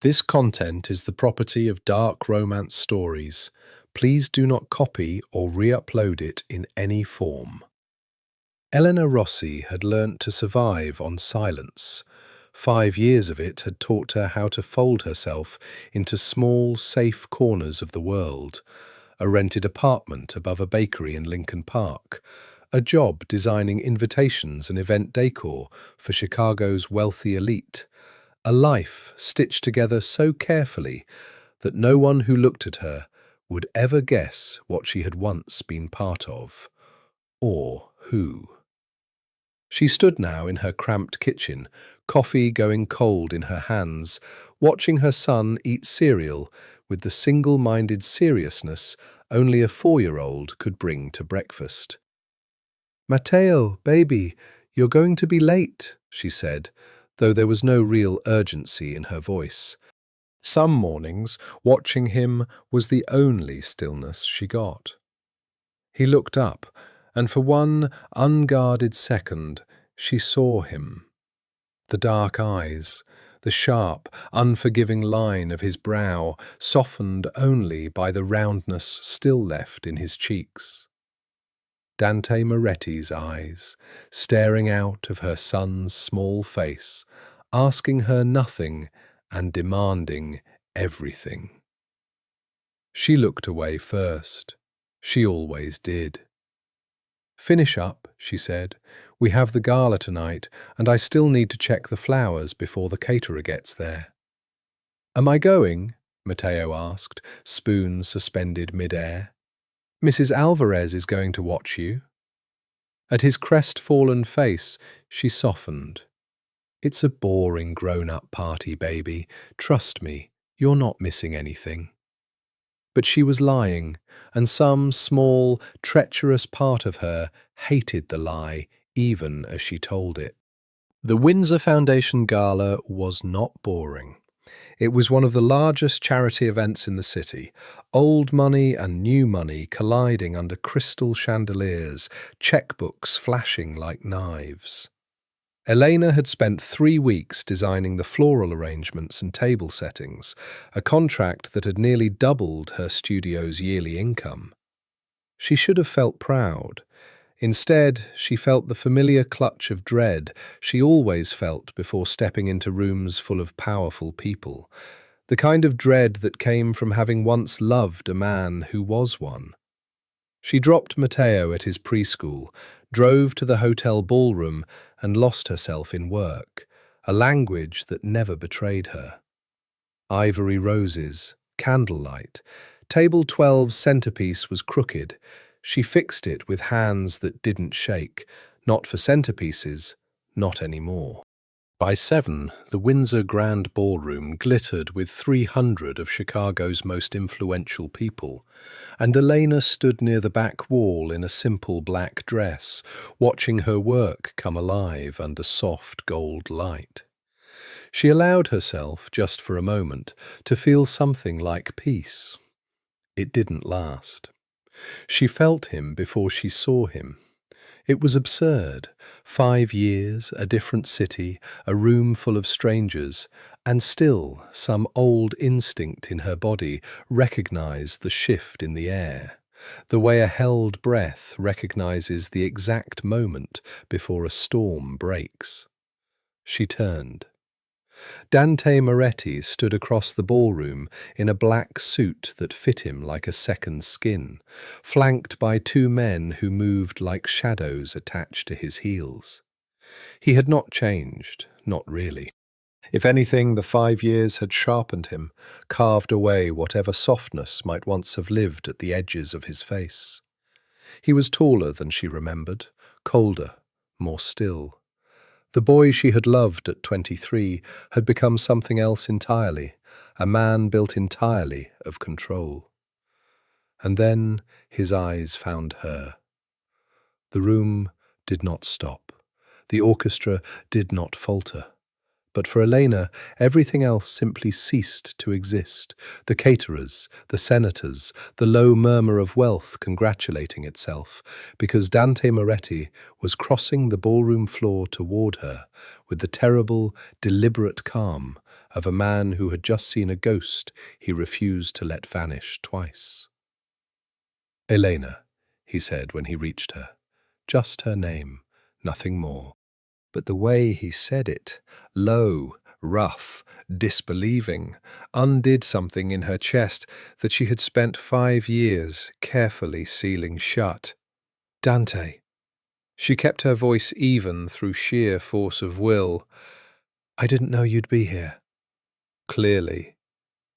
This content is the property of Dark Romance Stories. Please do not copy or re-upload it in any form. Elena Rossi had learnt to survive on silence. 5 years of it had taught her how to fold herself into small, safe corners of the world. A rented apartment above a bakery in Lincoln Park. A job designing invitations and event decor for Chicago's wealthy elite. A life stitched together so carefully that no one who looked at her would ever guess what she had once been part of, or who. She stood now in her cramped kitchen, coffee going cold in her hands, watching her son eat cereal with the single-minded seriousness only a 4-year-old could bring to breakfast. "Matteo, baby, you're going to be late," she said, though there was no real urgency in her voice. Some mornings, watching him was the only stillness she got. He looked up, and for one unguarded second, she saw him. The dark eyes, the sharp, unforgiving line of his brow, softened only by the roundness still left in his cheeks. Dante Moretti's eyes, staring out of her son's small face, asking her nothing and demanding everything. She looked away first. She always did. "Finish up," she said. "We have the gala tonight, and I still need to check the flowers before the caterer gets there." "Am I going?" Matteo asked, spoon suspended mid-air. "Mrs. Alvarez is going to watch you." At his crestfallen face, she softened. "It's a boring grown-up party, baby. Trust me, you're not missing anything." But she was lying, and some small, treacherous part of her hated the lie even as she told it. The Windsor Foundation Gala was not boring. It was one of the largest charity events in the city, old money and new money colliding under crystal chandeliers, checkbooks flashing like knives. Elena had spent 3 weeks designing the floral arrangements and table settings, a contract that had nearly doubled her studio's yearly income. She should have felt proud. Instead, she felt the familiar clutch of dread she always felt before stepping into rooms full of powerful people, the kind of dread that came from having once loved a man who was one. She dropped Matteo at his preschool, drove to the hotel ballroom, and lost herself in work, a language that never betrayed her. Ivory roses, candlelight. Table 12's centerpiece was crooked. She fixed it with hands that didn't shake, not for centerpieces, not anymore. By 7, the Windsor Grand Ballroom glittered with 300 of Chicago's most influential people, and Elena stood near the back wall in a simple black dress, watching her work come alive under soft gold light. She allowed herself, just for a moment, to feel something like peace. It didn't last. She felt him before she saw him. It was absurd. 5 years, a different city, a room full of strangers, and still some old instinct in her body recognized the shift in the air, the way a held breath recognizes the exact moment before a storm breaks. She turned. Dante Moretti stood across the ballroom in a black suit that fit him like a second skin, flanked by 2 men who moved like shadows attached to his heels. He had not changed, not really. If anything, the 5 years had sharpened him, carved away whatever softness might once have lived at the edges of his face. He was taller than she remembered, colder, more still. The boy she had loved at 23 had become something else entirely, a man built entirely of control. And then his eyes found her. The room did not stop. The orchestra did not falter. But for Elena, everything else simply ceased to exist. The caterers, the senators, the low murmur of wealth congratulating itself, because Dante Moretti was crossing the ballroom floor toward her with the terrible, deliberate calm of a man who had just seen a ghost he refused to let vanish twice. "Elena," he said when he reached her. Just her name, nothing more. But the way he said it, low, rough, disbelieving, undid something in her chest that she had spent 5 years carefully sealing shut. "Dante." She kept her voice even through sheer force of will. "I didn't know you'd be here." Clearly.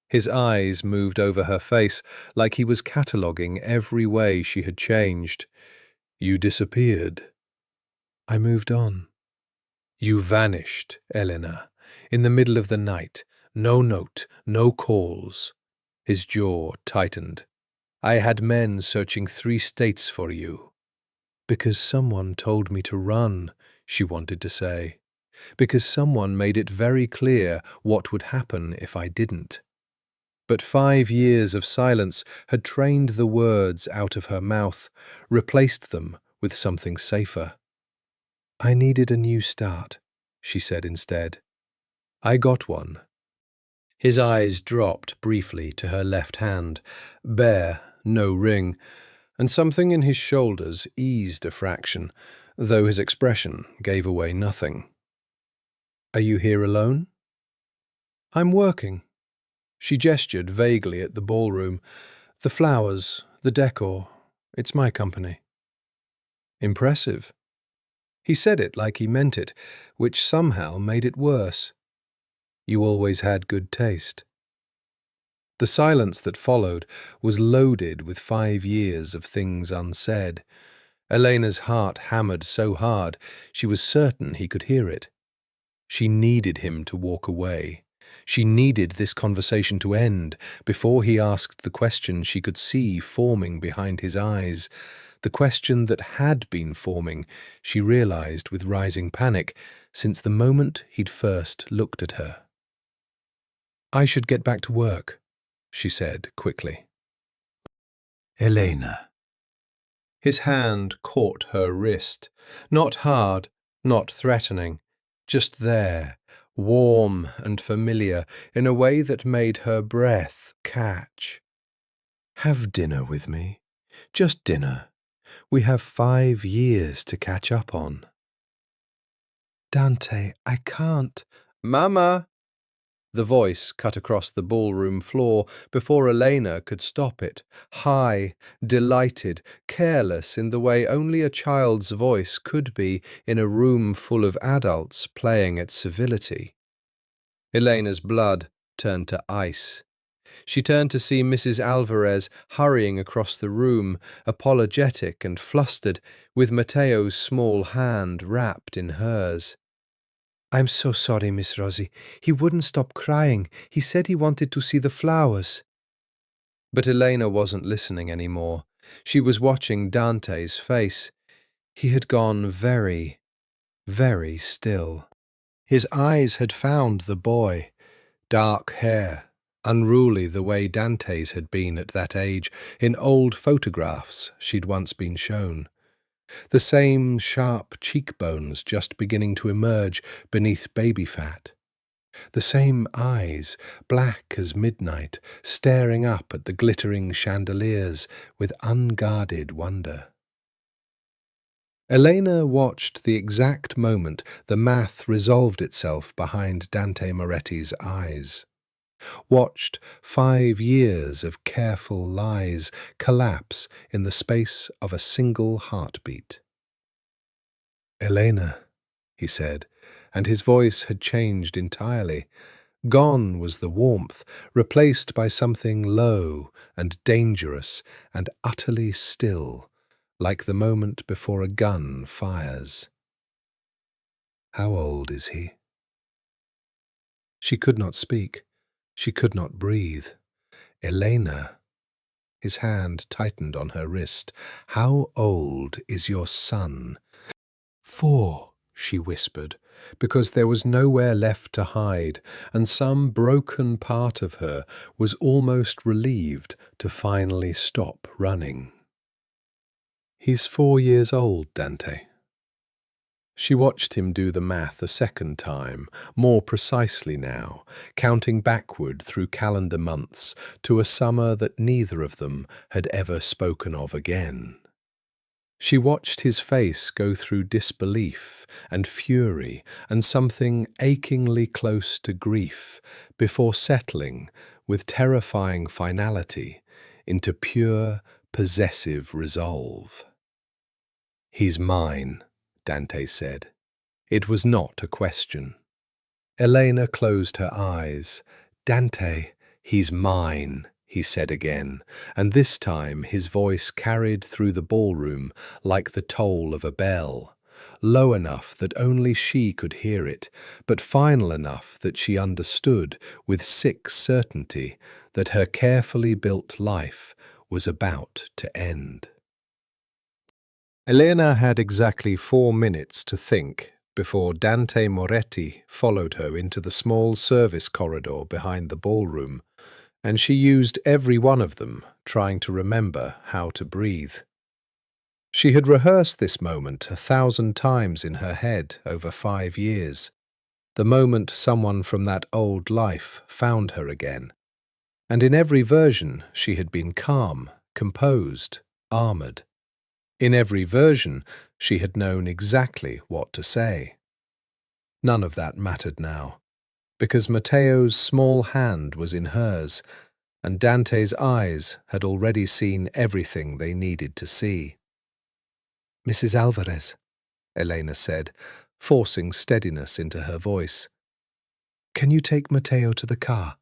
His eyes moved over her face like he was cataloguing every way she had changed. "You disappeared." "I moved on." "You vanished, Elena, in the middle of the night. No note, no calls." His jaw tightened. "I had men searching 3 states for you." "Because someone told me to run," she wanted to say. "Because someone made it very clear what would happen if I didn't." But 5 years of silence had trained the words out of her mouth, replaced them with something safer. "I needed a new start," she said instead. "I got one." His eyes dropped briefly to her left hand, bare, no ring, and something in his shoulders eased a fraction, though his expression gave away nothing. "Are you here alone?" "I'm working." She gestured vaguely at the ballroom. "The flowers, the decor, it's my company." Impressive. He said it like he meant it, which somehow made it worse. "You always had good taste." The silence that followed was loaded with 5 years of things unsaid. Elena's heart hammered so hard she was certain he could hear it. She needed him to walk away. She needed this conversation to end before he asked the question she could see forming behind his eyes, the question that had been forming, she realized with rising panic, since the moment he'd first looked at her. "I should get back to work," she said quickly. "Elena." His hand caught her wrist, not hard, not threatening, just there, warm and familiar in a way that made her breath catch. "Have dinner with me. Just dinner. We have 5 years to catch up on." "Dante, I can't." "Mama!" The voice cut across the ballroom floor before Elena could stop it, high, delighted, careless in the way only a child's voice could be in a room full of adults playing at civility. Elena's blood turned to ice. She turned to see Mrs. Alvarez hurrying across the room, apologetic and flustered, with Matteo's small hand wrapped in hers. "I'm so sorry, Miss Rossi. He wouldn't stop crying. He said he wanted to see the flowers." But Elena wasn't listening anymore. She was watching Dante's face. He had gone very, very still. His eyes had found the boy. Dark hair, unruly the way Dante's had been at that age in old photographs she'd once been shown. The same sharp cheekbones just beginning to emerge beneath baby fat. The same eyes, black as midnight, staring up at the glittering chandeliers with unguarded wonder. Elena watched the exact moment the math resolved itself behind Dante Moretti's eyes. Watched 5 years of careful lies collapse in the space of a single heartbeat. "Elena," he said, and his voice had changed entirely. Gone was the warmth, replaced by something low and dangerous and utterly still, like the moment before a gun fires. "How old is he?" She could not speak. She could not breathe. "Elena." His hand tightened on her wrist. "How old is your son?" "4," she whispered, because there was nowhere left to hide, and some broken part of her was almost relieved to finally stop running. "He's 4 years old, Dante." She watched him do the math a second time, more precisely now, counting backward through calendar months to a summer that neither of them had ever spoken of again. She watched his face go through disbelief and fury and something achingly close to grief before settling, with terrifying finality, into pure, possessive resolve. "He's mine," Dante said. It was not a question. Elena closed her eyes. "Dante, he's mine," he said again, and this time his voice carried through the ballroom like the toll of a bell, low enough that only she could hear it, but final enough that she understood with sick certainty that her carefully built life was about to end. Elena had exactly 4 minutes to think before Dante Moretti followed her into the small service corridor behind the ballroom, and she used every one of them, trying to remember how to breathe. She had rehearsed this moment 1,000 times in her head over 5 years, the moment someone from that old life found her again, and in every version she had been calm, composed, armoured. In every version, she had known exactly what to say. None of that mattered now, because Matteo's small hand was in hers, and Dante's eyes had already seen everything they needed to see. "Mrs. Alvarez," Elena said, forcing steadiness into her voice. "Can you take Matteo to the car?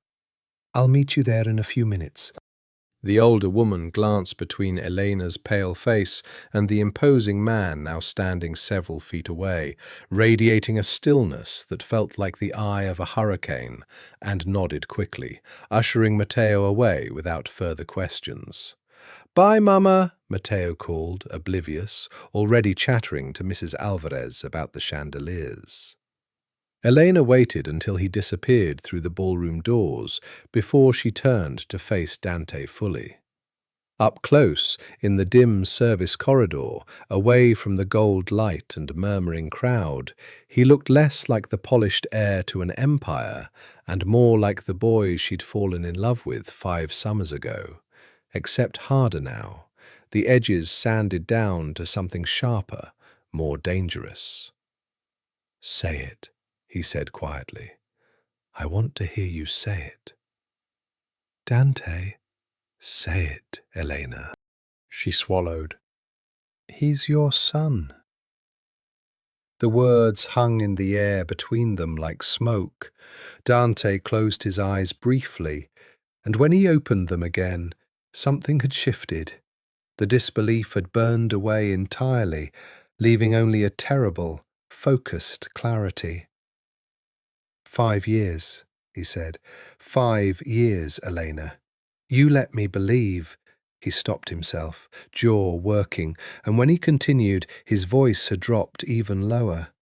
I'll meet you there in a few minutes." The older woman glanced between Elena's pale face and the imposing man now standing several feet away, radiating a stillness that felt like the eye of a hurricane, and nodded quickly, ushering Matteo away without further questions. "Bye, Mama," Matteo called, oblivious, already chattering to Mrs. Alvarez about the chandeliers. Elena waited until he disappeared through the ballroom doors before she turned to face Dante fully. Up close, in the dim service corridor, away from the gold light and murmuring crowd, he looked less like the polished heir to an empire and more like the boy she'd fallen in love with 5 summers ago, except harder now, the edges sanded down to something sharper, more dangerous. "Say it," he said quietly. "I want to hear you say it." "Dante, say it, Elena." She swallowed. "He's your son." The words hung in the air between them like smoke. Dante closed his eyes briefly, and when he opened them again, something had shifted. The disbelief had burned away entirely, leaving only a terrible, focused clarity. 5 years, he said. 5 years, Elena. You let me believe. He stopped himself, jaw working, and when he continued, his voice had dropped even lower.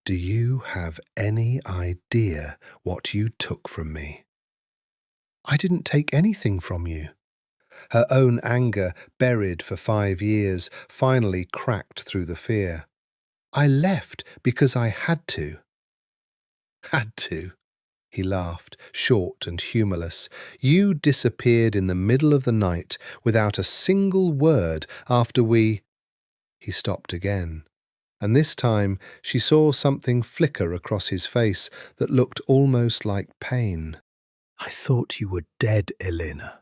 Do you have any idea what you took from me? I didn't take anything from you. Her own anger, buried for 5 years, finally cracked through the fear. I left because I had to. Had to? He laughed, short and humourless. You disappeared in the middle of the night without a single word after we... He stopped again, and this time she saw something flicker across his face that looked almost like pain. I thought you were dead, Elena.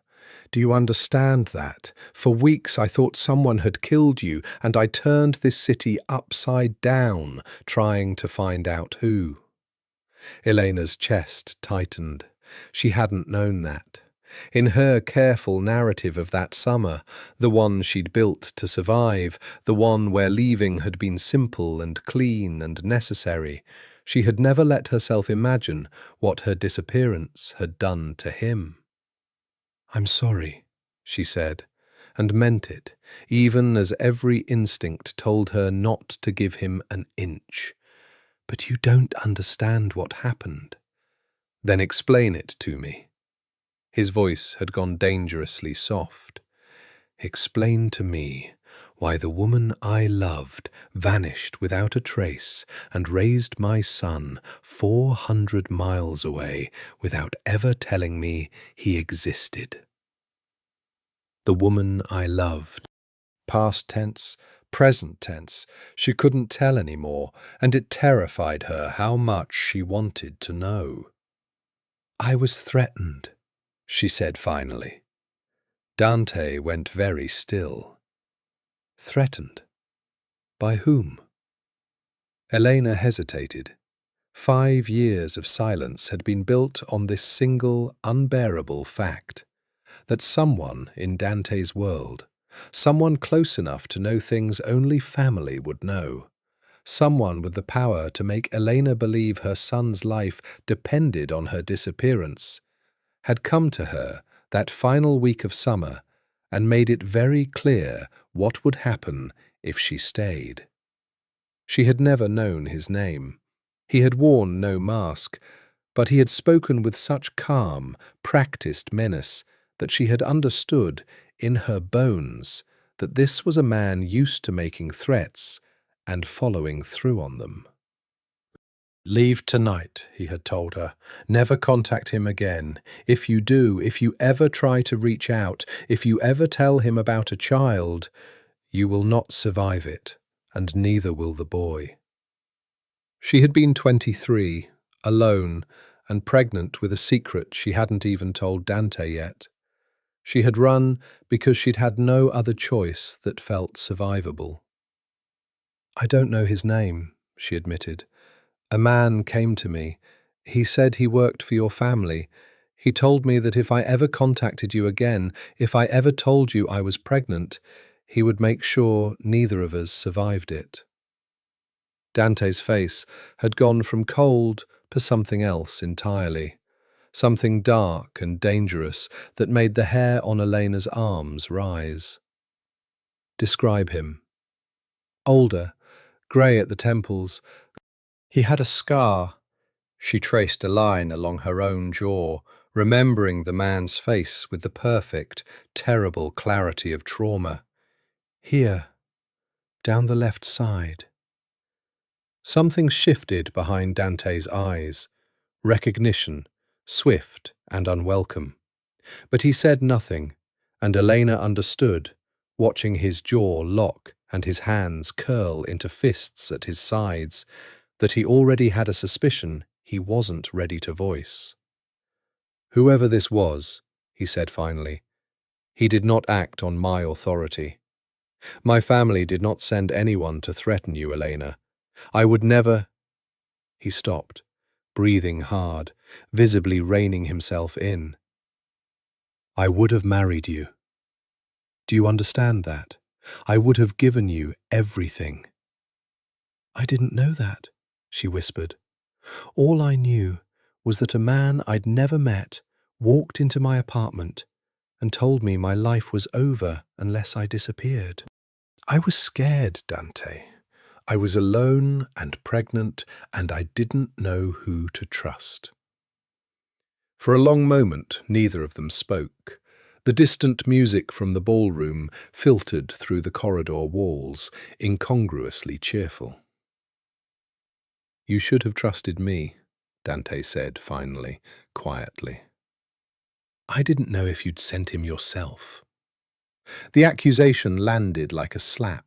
Do you understand that? For weeks I thought someone had killed you, and I turned this city upside down, trying to find out who. Elena's chest tightened. She hadn't known that. In her careful narrative of that summer, the one she'd built to survive, the one where leaving had been simple and clean and necessary, she had never let herself imagine what her disappearance had done to him. I'm sorry, she said, and meant it, even as every instinct told her not to give him an inch. But you don't understand what happened. Then explain it to me. His voice had gone dangerously soft. Explain to me Why, the woman I loved vanished without a trace and raised my son 400 miles away without ever telling me he existed. The woman I loved. Past tense, present tense, she couldn't tell any more, and it terrified her how much she wanted to know. I was threatened, she said finally. Dante went very still. Threatened? By whom? Elena hesitated. 5 years of silence had been built on this single, unbearable fact, that someone in Dante's world, someone close enough to know things only family would know, someone with the power to make Elena believe her son's life depended on her disappearance, had come to her that final week of summer and made it very clear what would happen if she stayed. She had never known his name. He had worn no mask, but he had spoken with such calm, practiced menace that she had understood in her bones that this was a man used to making threats and following through on them. Leave tonight, he had told her. Never contact him again. If you do, if you ever try to reach out, if you ever tell him about a child, you will not survive it, and neither will the boy. She had been 23, alone, and pregnant with a secret she hadn't even told Dante yet. She had run because she'd had no other choice that felt survivable. I don't know his name, she admitted. A man came to me. He said he worked for your family. He told me that if I ever contacted you again, if I ever told you I was pregnant, he would make sure neither of us survived it. Dante's face had gone from cold to something else entirely, something dark and dangerous that made the hair on Elena's arms rise. Describe him. Older, grey at the temples. He had a scar. She traced a line along her own jaw, remembering the man's face with the perfect, terrible clarity of trauma. Here, down the left side. Something shifted behind Dante's eyes. Recognition, swift and unwelcome. But he said nothing, and Elena understood, watching his jaw lock and his hands curl into fists at his sides, that he already had a suspicion he wasn't ready to voice. Whoever this was, he said finally, he did not act on my authority. My family did not send anyone to threaten you, Elena. I would never— He stopped, breathing hard, visibly reining himself in. I would have married you. Do you understand that? I would have given you everything. I didn't know that, she whispered. All I knew was that a man I'd never met walked into my apartment and told me my life was over unless I disappeared. I was scared, Dante. I was alone and pregnant, and I didn't know who to trust. For a long moment, neither of them spoke. The distant music from the ballroom filtered through the corridor walls, incongruously cheerful. You should have trusted me, Dante said finally, quietly. I didn't know if you'd sent him yourself. The accusation landed like a slap.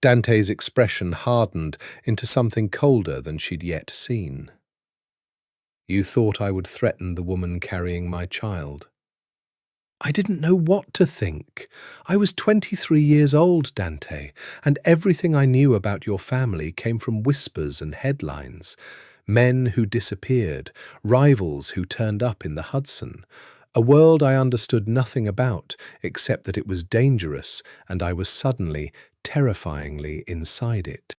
Dante's expression hardened into something colder than she'd yet seen. You thought I would threaten the woman carrying my child. I didn't know what to think. I was 23 years old, Dante, and everything I knew about your family came from whispers and headlines. Men who disappeared, rivals who turned up in the Hudson. A world I understood nothing about except that it was dangerous and I was suddenly, terrifyingly inside it.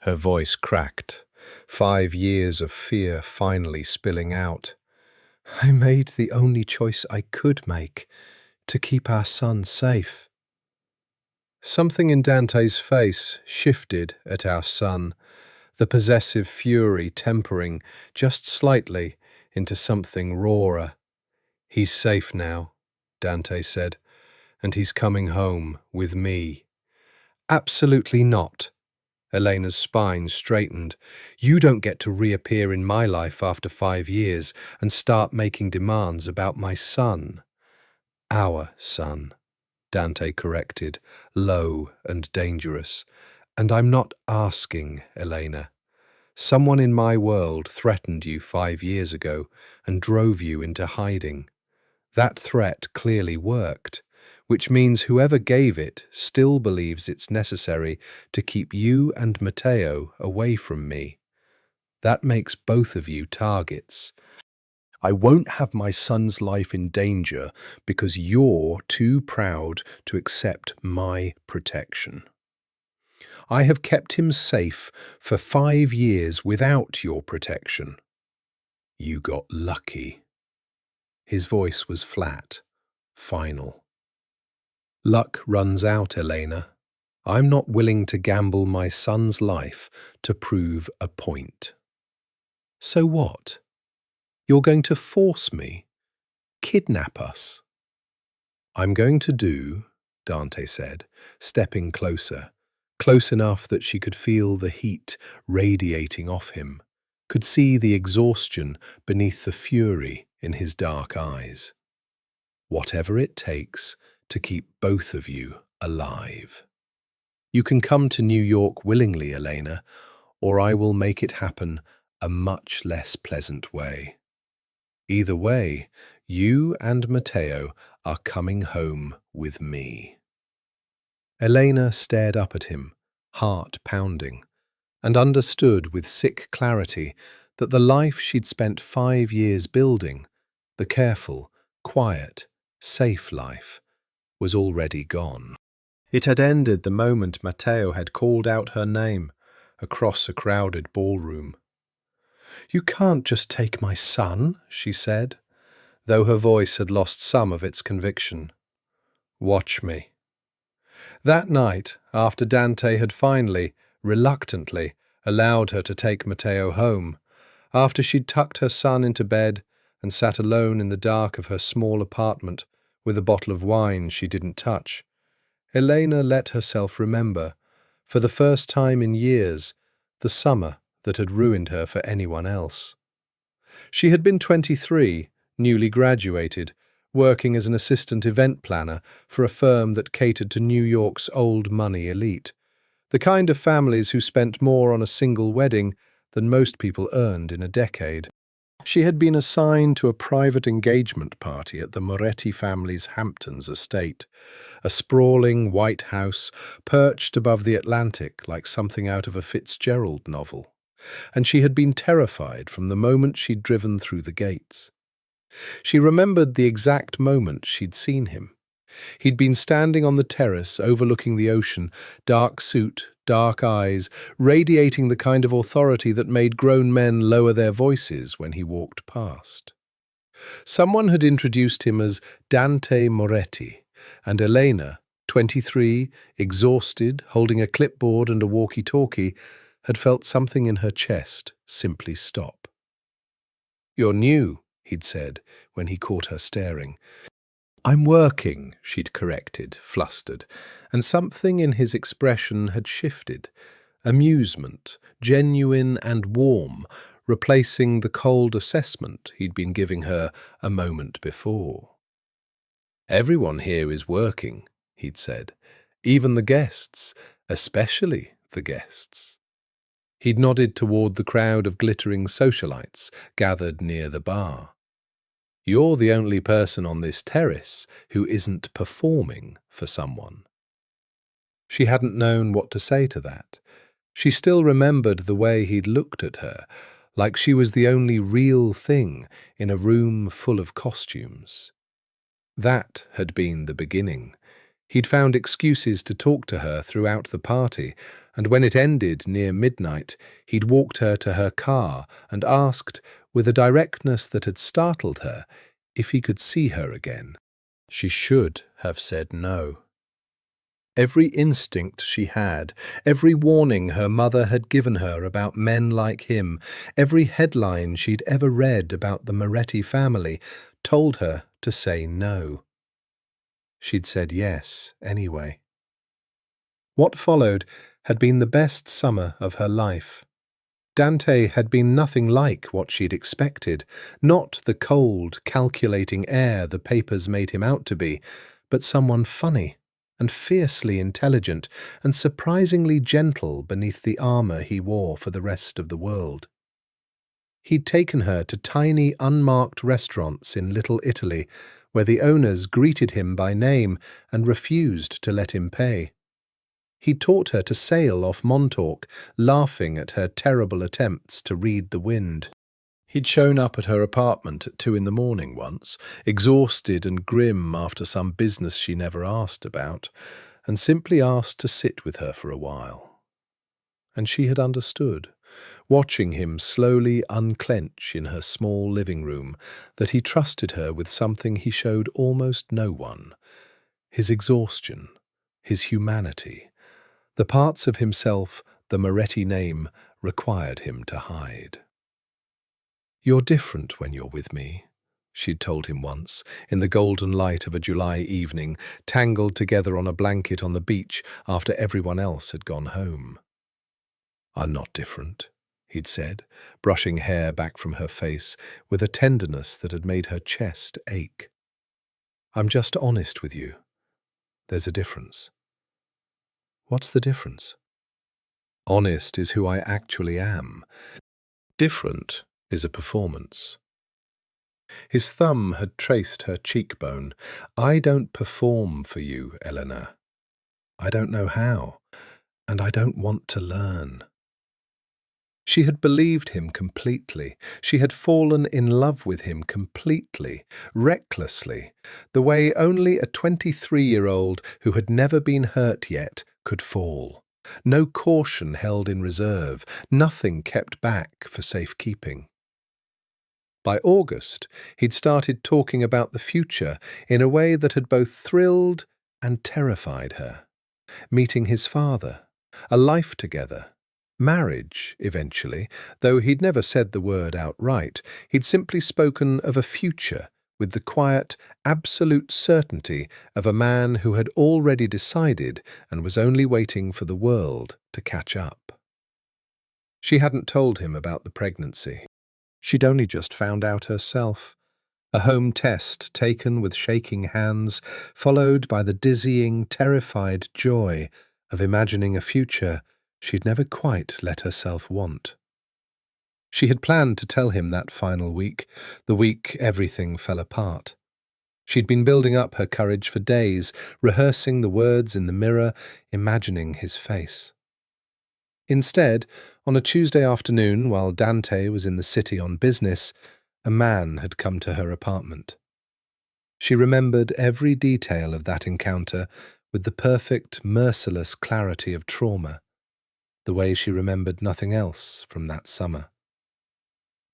Her voice cracked, 5 years of fear finally spilling out. I made the only choice I could make, to keep our son safe. Something in Dante's face shifted at our son, the possessive fury tempering just slightly into something rawer. He's safe now, Dante said, and he's coming home with me. Absolutely not. Elena's spine straightened. You don't get to reappear in my life after 5 years and start making demands about my son. Our son, Dante corrected, low and dangerous. And I'm not asking, Elena. Someone in my world threatened you 5 years ago and drove you into hiding. That threat clearly worked, which means whoever gave it still believes it's necessary to keep you and Matteo away from me. That makes both of you targets. I won't have my son's life in danger because you're too proud to accept my protection. I have kept him safe for 5 years without your protection. You got lucky. His voice was flat, final. Luck runs out, Elena. I'm not willing to gamble my son's life to prove a point. So what? You're going to force me? Kidnap us? I'm going to do, Dante said, stepping closer, close enough that she could feel the heat radiating off him, could see the exhaustion beneath the fury in his dark eyes. Whatever it takes to keep both of you alive. You can come to New York willingly, Elena, or I will make it happen a much less pleasant way. Either way, you and Matteo are coming home with me. Elena stared up at him, heart pounding, and understood with sick clarity that the life she'd spent 5 years building, the careful, quiet, safe life, was already gone. It had ended the moment Matteo had called out her name across a crowded ballroom. You can't just take my son, she said, though her voice had lost some of its conviction. Watch me. That night, after Dante had finally, reluctantly, allowed her to take Matteo home, after she'd tucked her son into bed and sat alone in the dark of her small apartment with a bottle of wine she didn't touch, Elena let herself remember, for the first time in years, the summer that had ruined her for anyone else. She had been 23, newly graduated, working as an assistant event planner for a firm that catered to New York's old money elite, the kind of families who spent more on a single wedding than most people earned in a decade. She had been assigned to a private engagement party at the Moretti family's Hamptons estate, a sprawling white house perched above the Atlantic like something out of a Fitzgerald novel, and she had been terrified from the moment she'd driven through the gates. She remembered the exact moment she'd seen him. He'd been standing on the terrace overlooking the ocean, dark suit, dark eyes, radiating the kind of authority that made grown men lower their voices when he walked past. Someone had introduced him as Dante Moretti, and Elena, 23, exhausted, holding a clipboard and a walkie-talkie, had felt something in her chest simply stop. You're new, he'd said, when he caught her staring. I'm working, she'd corrected, flustered, and something in his expression had shifted. Amusement, genuine and warm, replacing the cold assessment he'd been giving her a moment before. Everyone here is working, he'd said, even the guests, especially the guests. He'd nodded toward the crowd of glittering socialites gathered near the bar. You're the only person on this terrace who isn't performing for someone. She hadn't known what to say to that. She still remembered the way he'd looked at her, like she was the only real thing in a room full of costumes. That had been the beginning. He'd found excuses to talk to her throughout the party, and when it ended near midnight, he'd walked her to her car and asked, with a directness that had startled her, if he could see her again. She should have said no. Every instinct she had, every warning her mother had given her about men like him, every headline she'd ever read about the Moretti family, told her to say no. She'd said yes anyway. What followed had been the best summer of her life. Dante had been nothing like what she'd expected, not the cold, calculating air the papers made him out to be, but someone funny and fiercely intelligent and surprisingly gentle beneath the armour he wore for the rest of the world. He'd taken her to tiny, unmarked restaurants in Little Italy, where the owners greeted him by name and refused to let him pay. He taught her to sail off Montauk, laughing at her terrible attempts to read the wind. He'd shown up at her apartment at 2 in the morning once, exhausted and grim after some business she never asked about, and simply asked to sit with her for a while. And she had understood, watching him slowly unclench in her small living room, that he trusted her with something he showed almost no one: his exhaustion, his humanity, the parts of himself the Moretti name required him to hide. "You're different when you're with me," she'd told him once, in the golden light of a July evening, tangled together on a blanket on the beach after everyone else had gone home. "I'm not different," he'd said, brushing hair back from her face with a tenderness that had made her chest ache. "I'm just honest with you. There's a difference." "What's the difference?" "Honest is who I actually am. Different is a performance." His thumb had traced her cheekbone. "I don't perform for you, Elena. I don't know how, and I don't want to learn." She had believed him completely. She had fallen in love with him completely, recklessly, the way only a 23-year-old who had never been hurt yet could fall. No caution held in reserve, nothing kept back for safekeeping. By August, he'd started talking about the future in a way that had both thrilled and terrified her. Meeting his father, a life together, marriage, eventually, though he'd never said the word outright. He'd simply spoken of a future with the quiet, absolute certainty of a man who had already decided and was only waiting for the world to catch up. She hadn't told him about the pregnancy. She'd only just found out herself. A home test taken with shaking hands, followed by the dizzying, terrified joy of imagining a future she'd never quite let herself want. She had planned to tell him that final week, the week everything fell apart. She'd been building up her courage for days, rehearsing the words in the mirror, imagining his face. Instead, on a Tuesday afternoon, while Dante was in the city on business, a man had come to her apartment. She remembered every detail of that encounter with the perfect, merciless clarity of trauma, the way she remembered nothing else from that summer.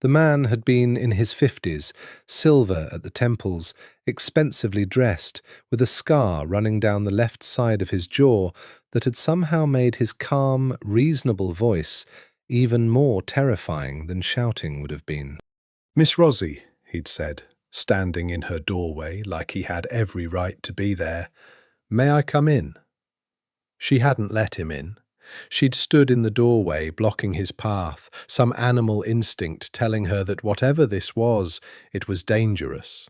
The man had been in his 50s, silver at the temples, expensively dressed, with a scar running down the left side of his jaw that had somehow made his calm, reasonable voice even more terrifying than shouting would have been. "Miss Rossi," he'd said, standing in her doorway like he had every right to be there, "may I come in?" She hadn't let him in. She'd stood in the doorway, blocking his path, some animal instinct telling her that whatever this was, it was dangerous.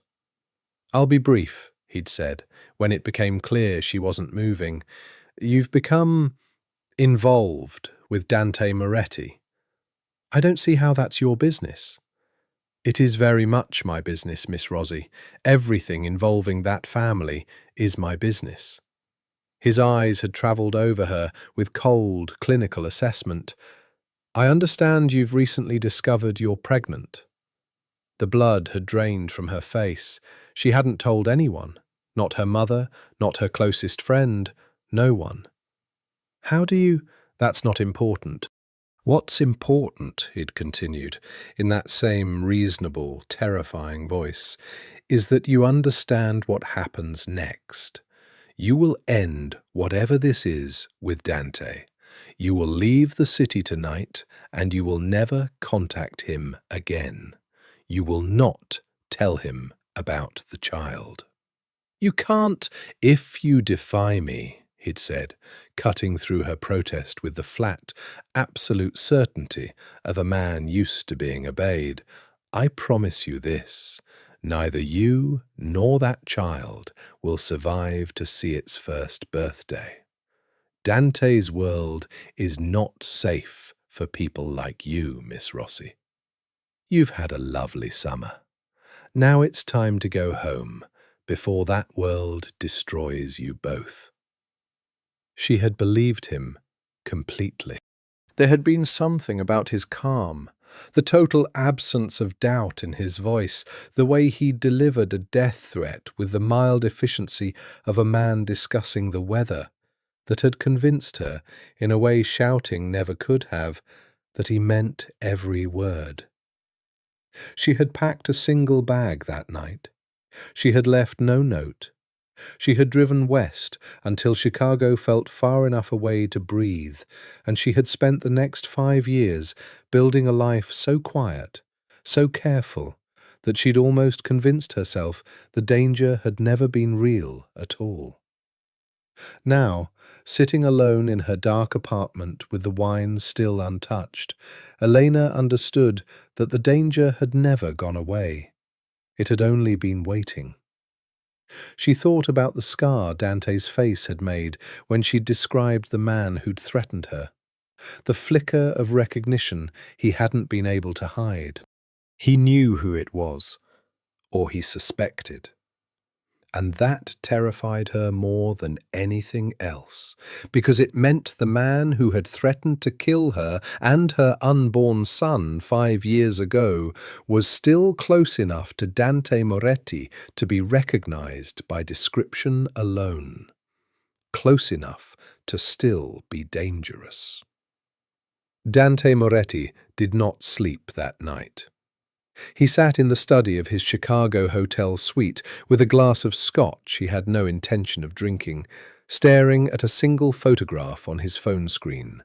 "I'll be brief," he'd said, when it became clear she wasn't moving. "You've become involved with Dante Moretti. I don't see how that's your business." "It is very much my business, Miss Rossi. Everything involving that family is my business." His eyes had travelled over her with cold, clinical assessment. "I understand you've recently discovered you're pregnant." The blood had drained from her face. She hadn't told anyone, not her mother, not her closest friend, no one. "How do you—" "That's not important. What's important," he'd continued, in that same reasonable, terrifying voice, "is that you understand what happens next. You will end whatever this is with Dante. You will leave the city tonight, and you will never contact him again. You will not tell him about the child." "You can't—" "If you defy me," he'd said, cutting through her protest with the flat, absolute certainty of a man used to being obeyed. "I promise you this. Neither you nor that child will survive to see its first birthday. Dante's world is not safe for people like you, Miss Rossi. You've had a lovely summer. Now it's time to go home before that world destroys you both." She had believed him completely. There had been something about his calm, the total absence of doubt in his voice, the way he delivered a death threat with the mild efficiency of a man discussing the weather, that had convinced her, in a way shouting never could have, that he meant every word. She had packed a single bag that night. She had left no note. She had driven west until Chicago felt far enough away to breathe, and she had spent the next 5 years building a life so quiet, so careful, that she'd almost convinced herself the danger had never been real at all. Now, sitting alone in her dark apartment with the wine still untouched, Elena understood that the danger had never gone away. It had only been waiting. She thought about the scar Dante's face had made when she'd described the man who'd threatened her, the flicker of recognition he hadn't been able to hide. He knew who it was, or he suspected. And that terrified her more than anything else, because it meant the man who had threatened to kill her and her unborn son 5 years ago was still close enough to Dante Moretti to be recognized by description alone, close enough to still be dangerous. Dante Moretti did not sleep that night. He sat in the study of his Chicago hotel suite with a glass of scotch he had no intention of drinking, staring at a single photograph on his phone screen.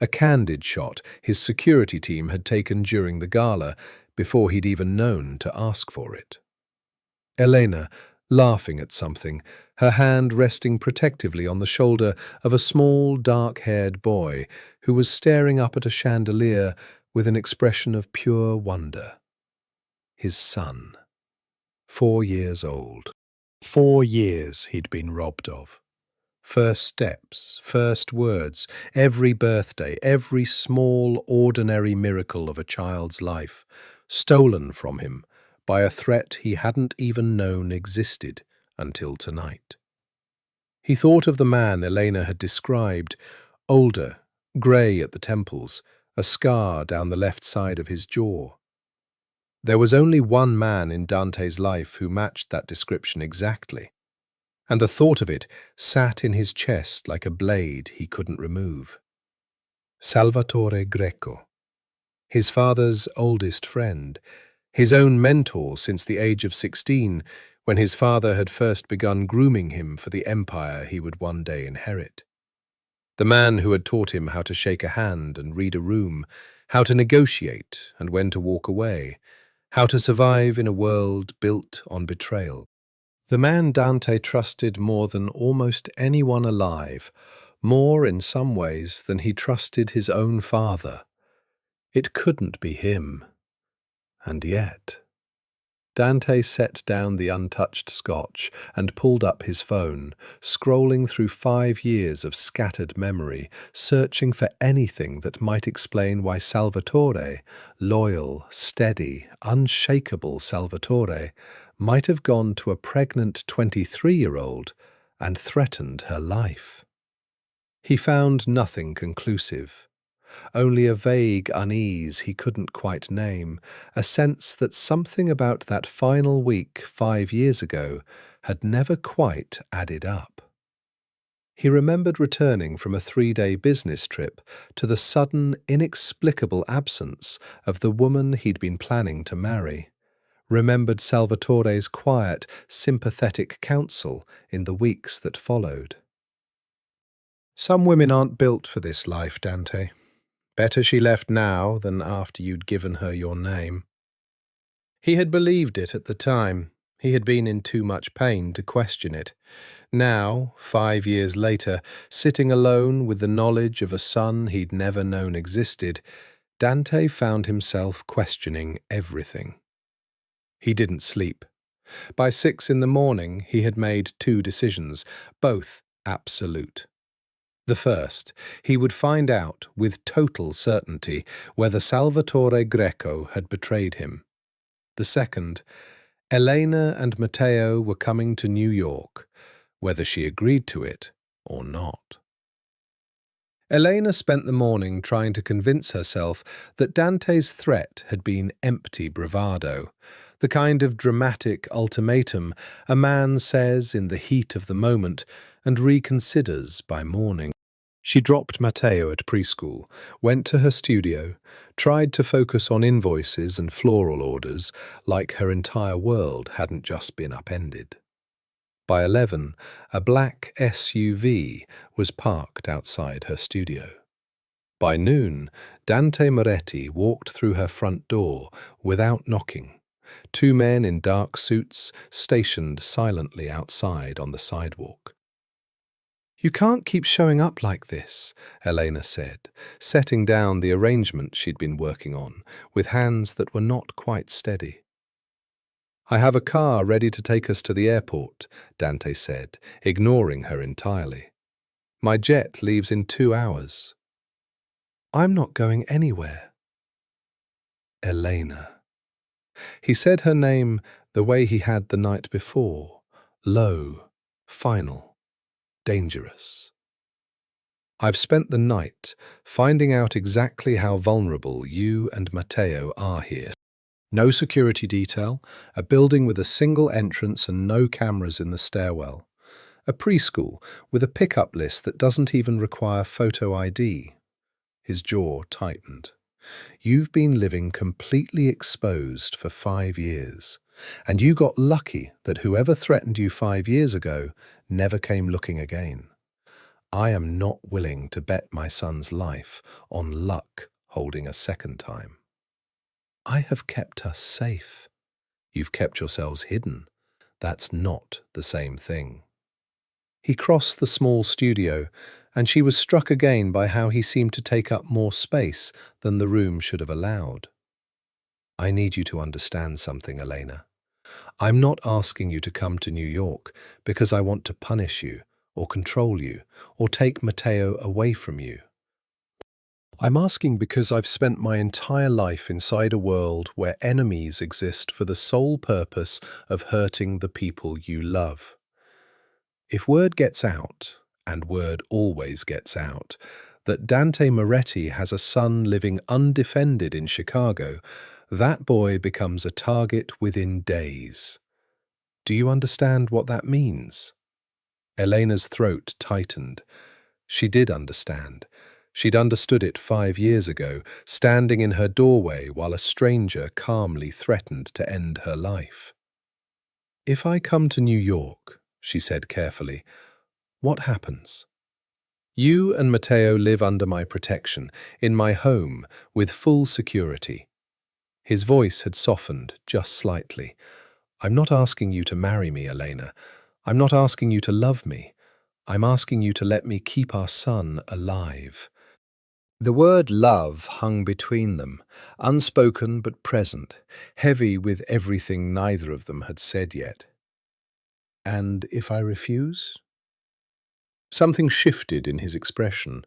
A candid shot his security team had taken during the gala, before he'd even known to ask for it. Elena, laughing at something, her hand resting protectively on the shoulder of a small, dark-haired boy who was staring up at a chandelier with an expression of pure wonder. His son. 4 years old. 4 years he'd been robbed of. First steps, first words, every birthday, every small, ordinary miracle of a child's life, stolen from him by a threat he hadn't even known existed until tonight. He thought of the man Elena had described, older, grey at the temples, a scar down the left side of his jaw. There was only one man in Dante's life who matched that description exactly, and the thought of it sat in his chest like a blade he couldn't remove. Salvatore Greco, his father's oldest friend, his own mentor since the age of 16, when his father had first begun grooming him for the empire he would one day inherit. The man who had taught him how to shake a hand and read a room, how to negotiate and when to walk away, how to survive in a world built on betrayal. The man Dante trusted more than almost anyone alive, more in some ways than he trusted his own father. It couldn't be him. And yet. Dante set down the untouched scotch and pulled up his phone, scrolling through 5 years of scattered memory, searching for anything that might explain why Salvatore, loyal, steady, unshakable Salvatore, might have gone to a pregnant 23-year-old and threatened her life. He found nothing conclusive. Only a vague unease he couldn't quite name, a sense that something about that final week 5 years ago had never quite added up. He remembered returning from a 3-day business trip to the sudden, inexplicable absence of the woman he'd been planning to marry, remembered Salvatore's quiet, sympathetic counsel in the weeks that followed. "Some women aren't built for this life, Dante. Better she left now than after you'd given her your name." He had believed it at the time. He had been in too much pain to question it. Now, 5 years later, sitting alone with the knowledge of a son he'd never known existed, Dante found himself questioning everything. He didn't sleep. By 6 in the morning, he had made 2 decisions, both absolute. The first, he would find out with total certainty whether Salvatore Greco had betrayed him. The second, Elena and Matteo were coming to New York, whether she agreed to it or not. Elena spent the morning trying to convince herself that Dante's threat had been empty bravado, the kind of dramatic ultimatum a man says in the heat of the moment and reconsiders by morning. She dropped Matteo at preschool, went to her studio, tried to focus on invoices and floral orders like her entire world hadn't just been upended. By 11, a black SUV was parked outside her studio. By noon, Dante Moretti walked through her front door without knocking. 2 men in dark suits stationed silently outside on the sidewalk. "You can't keep showing up like this," Elena said, setting down the arrangement she'd been working on with hands that were not quite steady. "I have a car ready to take us to the airport," Dante said, ignoring her entirely. "My jet leaves in 2 hours. "I'm not going anywhere." Elena. He said her name the way he had the night before, low, final, dangerous. "I've spent the night finding out exactly how vulnerable you and Matteo are here. No security detail, a building with a single entrance and no cameras in the stairwell. A preschool with a pickup list that doesn't even require photo ID. His jaw tightened. "You've been living completely exposed for 5 years, and you got lucky that whoever threatened you 5 years ago never came looking again. I am not willing to bet my son's life on luck holding a second time. I have kept us safe. You've kept yourselves hidden. That's not the same thing." He crossed the small studio, and she was struck again by how he seemed to take up more space than the room should have allowed. "I need you to understand something, Elena. I'm not asking you to come to New York because I want to punish you, or control you, or take Matteo away from you. I'm asking because I've spent my entire life inside a world where enemies exist for the sole purpose of hurting the people you love. If word gets out, and word always gets out, that Dante Moretti has a son living undefended in Chicago, that boy becomes a target within days. Do you understand what that means?" Elena's throat tightened. She did understand. She'd understood it 5 years ago, standing in her doorway while a stranger calmly threatened to end her life. "If I come to New York," she said carefully, "what happens? You and Matteo live under my protection, in my home, with full security." His voice had softened just slightly. "I'm not asking you to marry me, Elena. I'm not asking you to love me. I'm asking you to let me keep our son alive." The word love hung between them, unspoken but present, heavy with everything neither of them had said yet. "And if I refuse?" Something shifted in his expression.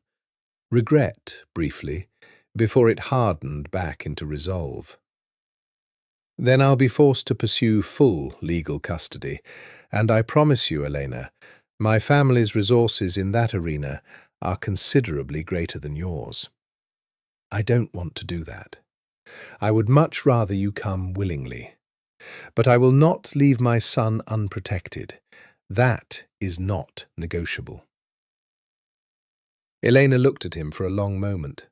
Regret, briefly, before it hardened back into resolve. "Then I'll be forced to pursue full legal custody, and I promise you, Elena, my family's resources in that arena are considerably greater than yours. I don't want to do that. I would much rather you come willingly. But I will not leave my son unprotected. That is not negotiable." Elena looked at him for a long moment.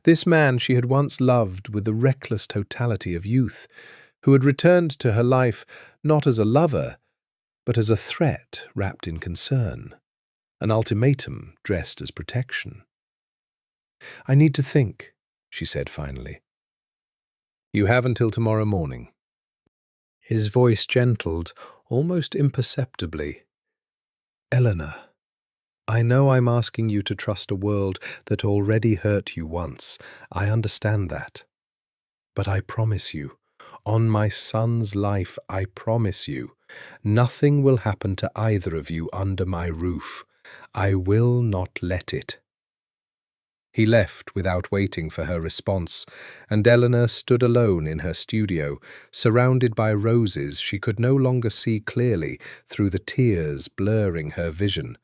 This man she had once loved with the reckless totality of youth, who had returned to her life not as a lover, but as a threat wrapped in concern, an ultimatum dressed as protection. "I need to think," she said finally. "You have until tomorrow morning." His voice gentled, almost imperceptibly. "Eleanor, I know I'm asking you to trust a world that already hurt you once. I understand that. But I promise you, on my son's life, I promise you, nothing will happen to either of you under my roof. I will not let it." He left without waiting for her response, and Eleanor stood alone in her studio, surrounded by roses she could no longer see clearly through the tears blurring her vision,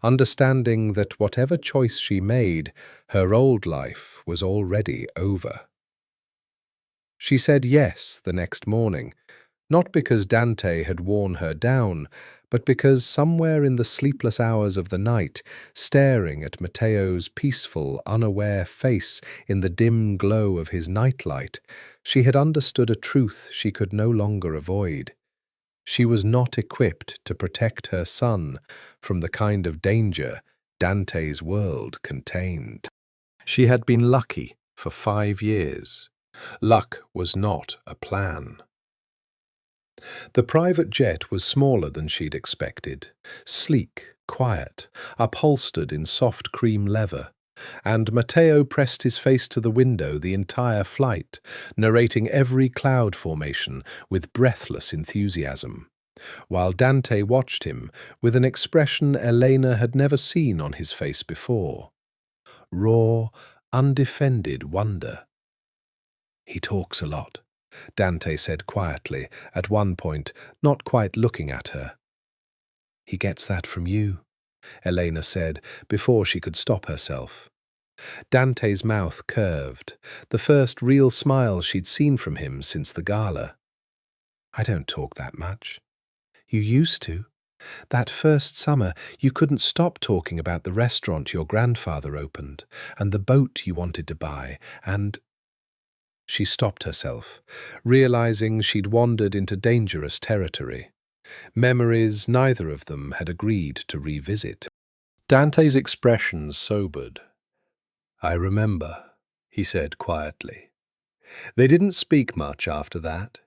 understanding that whatever choice she made, her old life was already over. She said yes the next morning, not because Dante had worn her down, but because somewhere in the sleepless hours of the night, staring at Matteo's peaceful, unaware face in the dim glow of his nightlight, she had understood a truth she could no longer avoid. She was not equipped to protect her son from the kind of danger Dante's world contained. She had been lucky for 5 years. Luck was not a plan. The private jet was smaller than she'd expected, sleek, quiet, upholstered in soft cream leather, and Matteo pressed his face to the window the entire flight, narrating every cloud formation with breathless enthusiasm, while Dante watched him with an expression Elena had never seen on his face before: raw, undefended wonder. "He talks a lot," Dante said quietly, at one point, not quite looking at her. "He gets that from you," Elena said, before she could stop herself. Dante's mouth curved, the first real smile she'd seen from him since the gala. "I don't talk that much. You used to. That first summer, you couldn't stop talking about the restaurant your grandfather opened, and the boat you wanted to buy, and—" She stopped herself, realizing she'd wandered into dangerous territory. Memories neither of them had agreed to revisit. Dante's expression sobered. "I remember," he said quietly. They didn't speak much after that.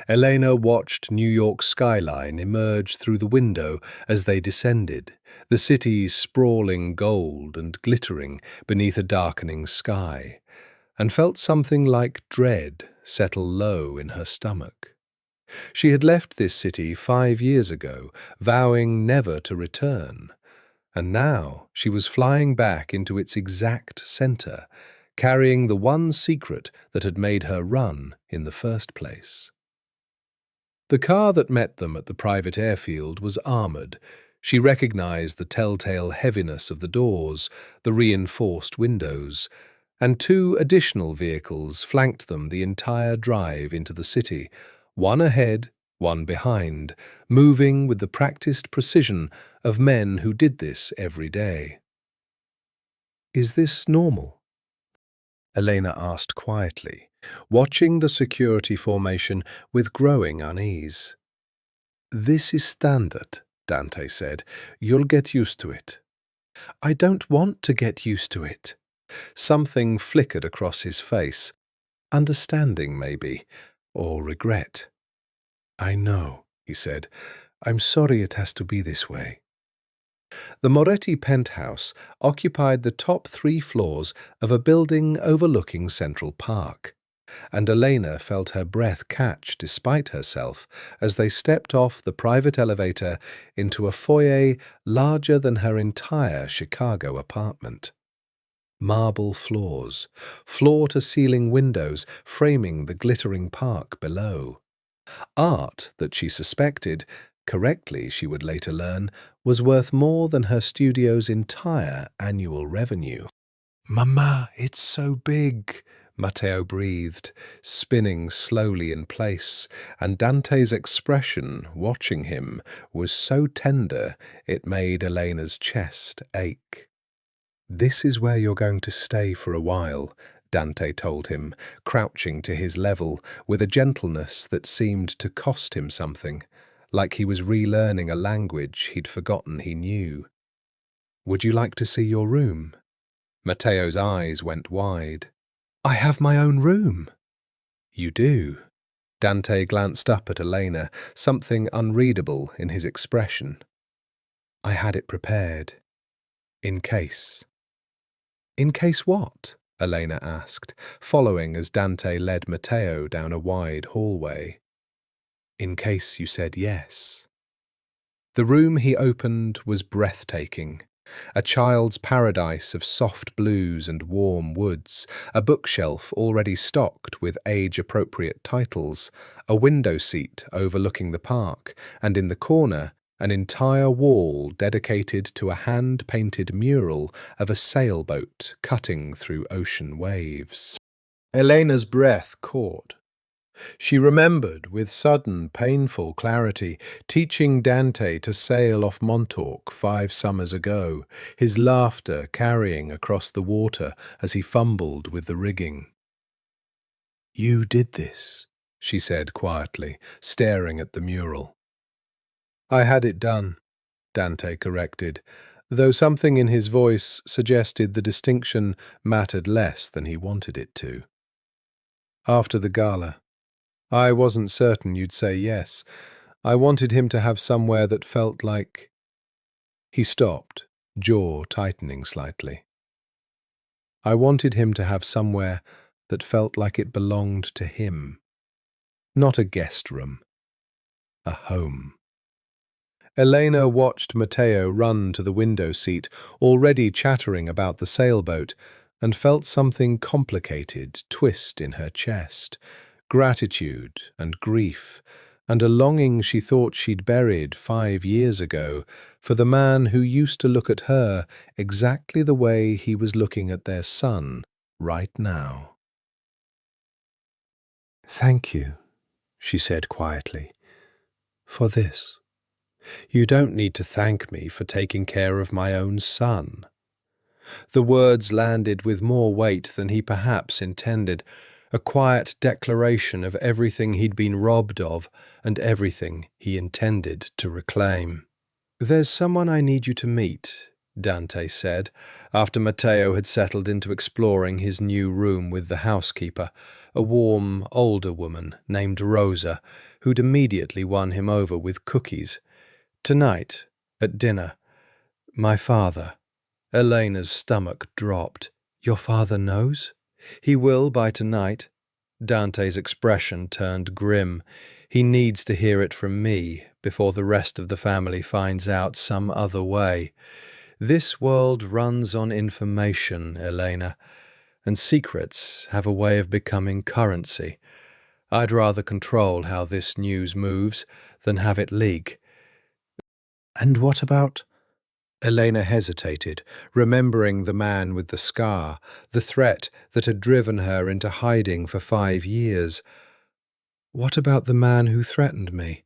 Elena watched New York's skyline emerge through the window as they descended, the city sprawling gold and glittering beneath a darkening sky, and felt something like dread settle low in her stomach. She had left this city 5 years ago, vowing never to return, and now she was flying back into its exact center, carrying the one secret that had made her run in the first place. The car that met them at the private airfield was armored. She recognized the telltale heaviness of the doors, the reinforced windows, and 2 additional vehicles flanked them the entire drive into the city, one ahead, one behind, moving with the practiced precision of men who did this every day. "Is this normal?" Elena asked quietly, watching the security formation with growing unease. "This is standard," Dante said. "You'll get used to it." "I don't want to get used to it." Something flickered across his face. Understanding, maybe, or regret. "I know," he said. "I'm sorry it has to be this way." The Moretti penthouse occupied the top 3 floors of a building overlooking Central Park, and Elena felt her breath catch despite herself as they stepped off the private elevator into a foyer larger than her entire Chicago apartment. Marble floors, floor-to-ceiling windows framing the glittering park below. Art that she suspected, correctly she would later learn, was worth more than her studio's entire annual revenue. "Mama, it's so big," Matteo breathed, spinning slowly in place, and Dante's expression, watching him, was so tender it made Elena's chest ache. "This is where you're going to stay for a while," Dante told him, crouching to his level with a gentleness that seemed to cost him something, like he was relearning a language he'd forgotten he knew. "Would you like to see your room?" Matteo's eyes went wide. "I have my own room." "You do?" Dante glanced up at Elena, something unreadable in his expression. I had it prepared. In case. In case what? Elena asked, following as Dante led Matteo down a wide hallway. In case you said yes. The room he opened was breathtaking. A child's paradise of soft blues and warm woods, a bookshelf already stocked with age-appropriate titles, a window seat overlooking the park, and in the corner, an entire wall dedicated to a hand-painted mural of a sailboat cutting through ocean waves. Elena's breath caught. She remembered with sudden, painful clarity teaching Dante to sail off Montauk 5 summers ago, his laughter carrying across the water as he fumbled with the rigging. "You did this," she said quietly, staring at the mural. "I had it done," Dante corrected, though something in his voice suggested the distinction mattered less than he wanted it to. "After the gala. I wasn't certain you'd say yes. I wanted him to have somewhere that felt like—" He stopped, jaw tightening slightly. "I wanted him to have somewhere that felt like it belonged to him. Not a guest room. A home." Elena watched Matteo run to the window seat, already chattering about the sailboat, and felt something complicated twist in her chest. Gratitude and grief, and a longing she thought she'd buried 5 years ago for the man who used to look at her exactly the way he was looking at their son right now. "Thank you," she said quietly, "for this. You don't need to thank me for taking care of my own son." The words landed with more weight than he perhaps intended, a quiet declaration of everything he'd been robbed of and everything he intended to reclaim. "There's someone I need you to meet," Dante said, after Matteo had settled into exploring his new room with the housekeeper, a warm, older woman named Rosa, who'd immediately won him over with cookies. "Tonight, at dinner. My father." Elena's stomach dropped. "Your father knows? He will by tonight?" Dante's expression turned grim. "He needs to hear it from me before the rest of the family finds out some other way. This world runs on information, Elena, and secrets have a way of becoming currency. I'd rather control how this news moves than have it leak." "And what about—" Elena hesitated, remembering the man with the scar, the threat that had driven her into hiding for 5 years. "What about the man who threatened me?"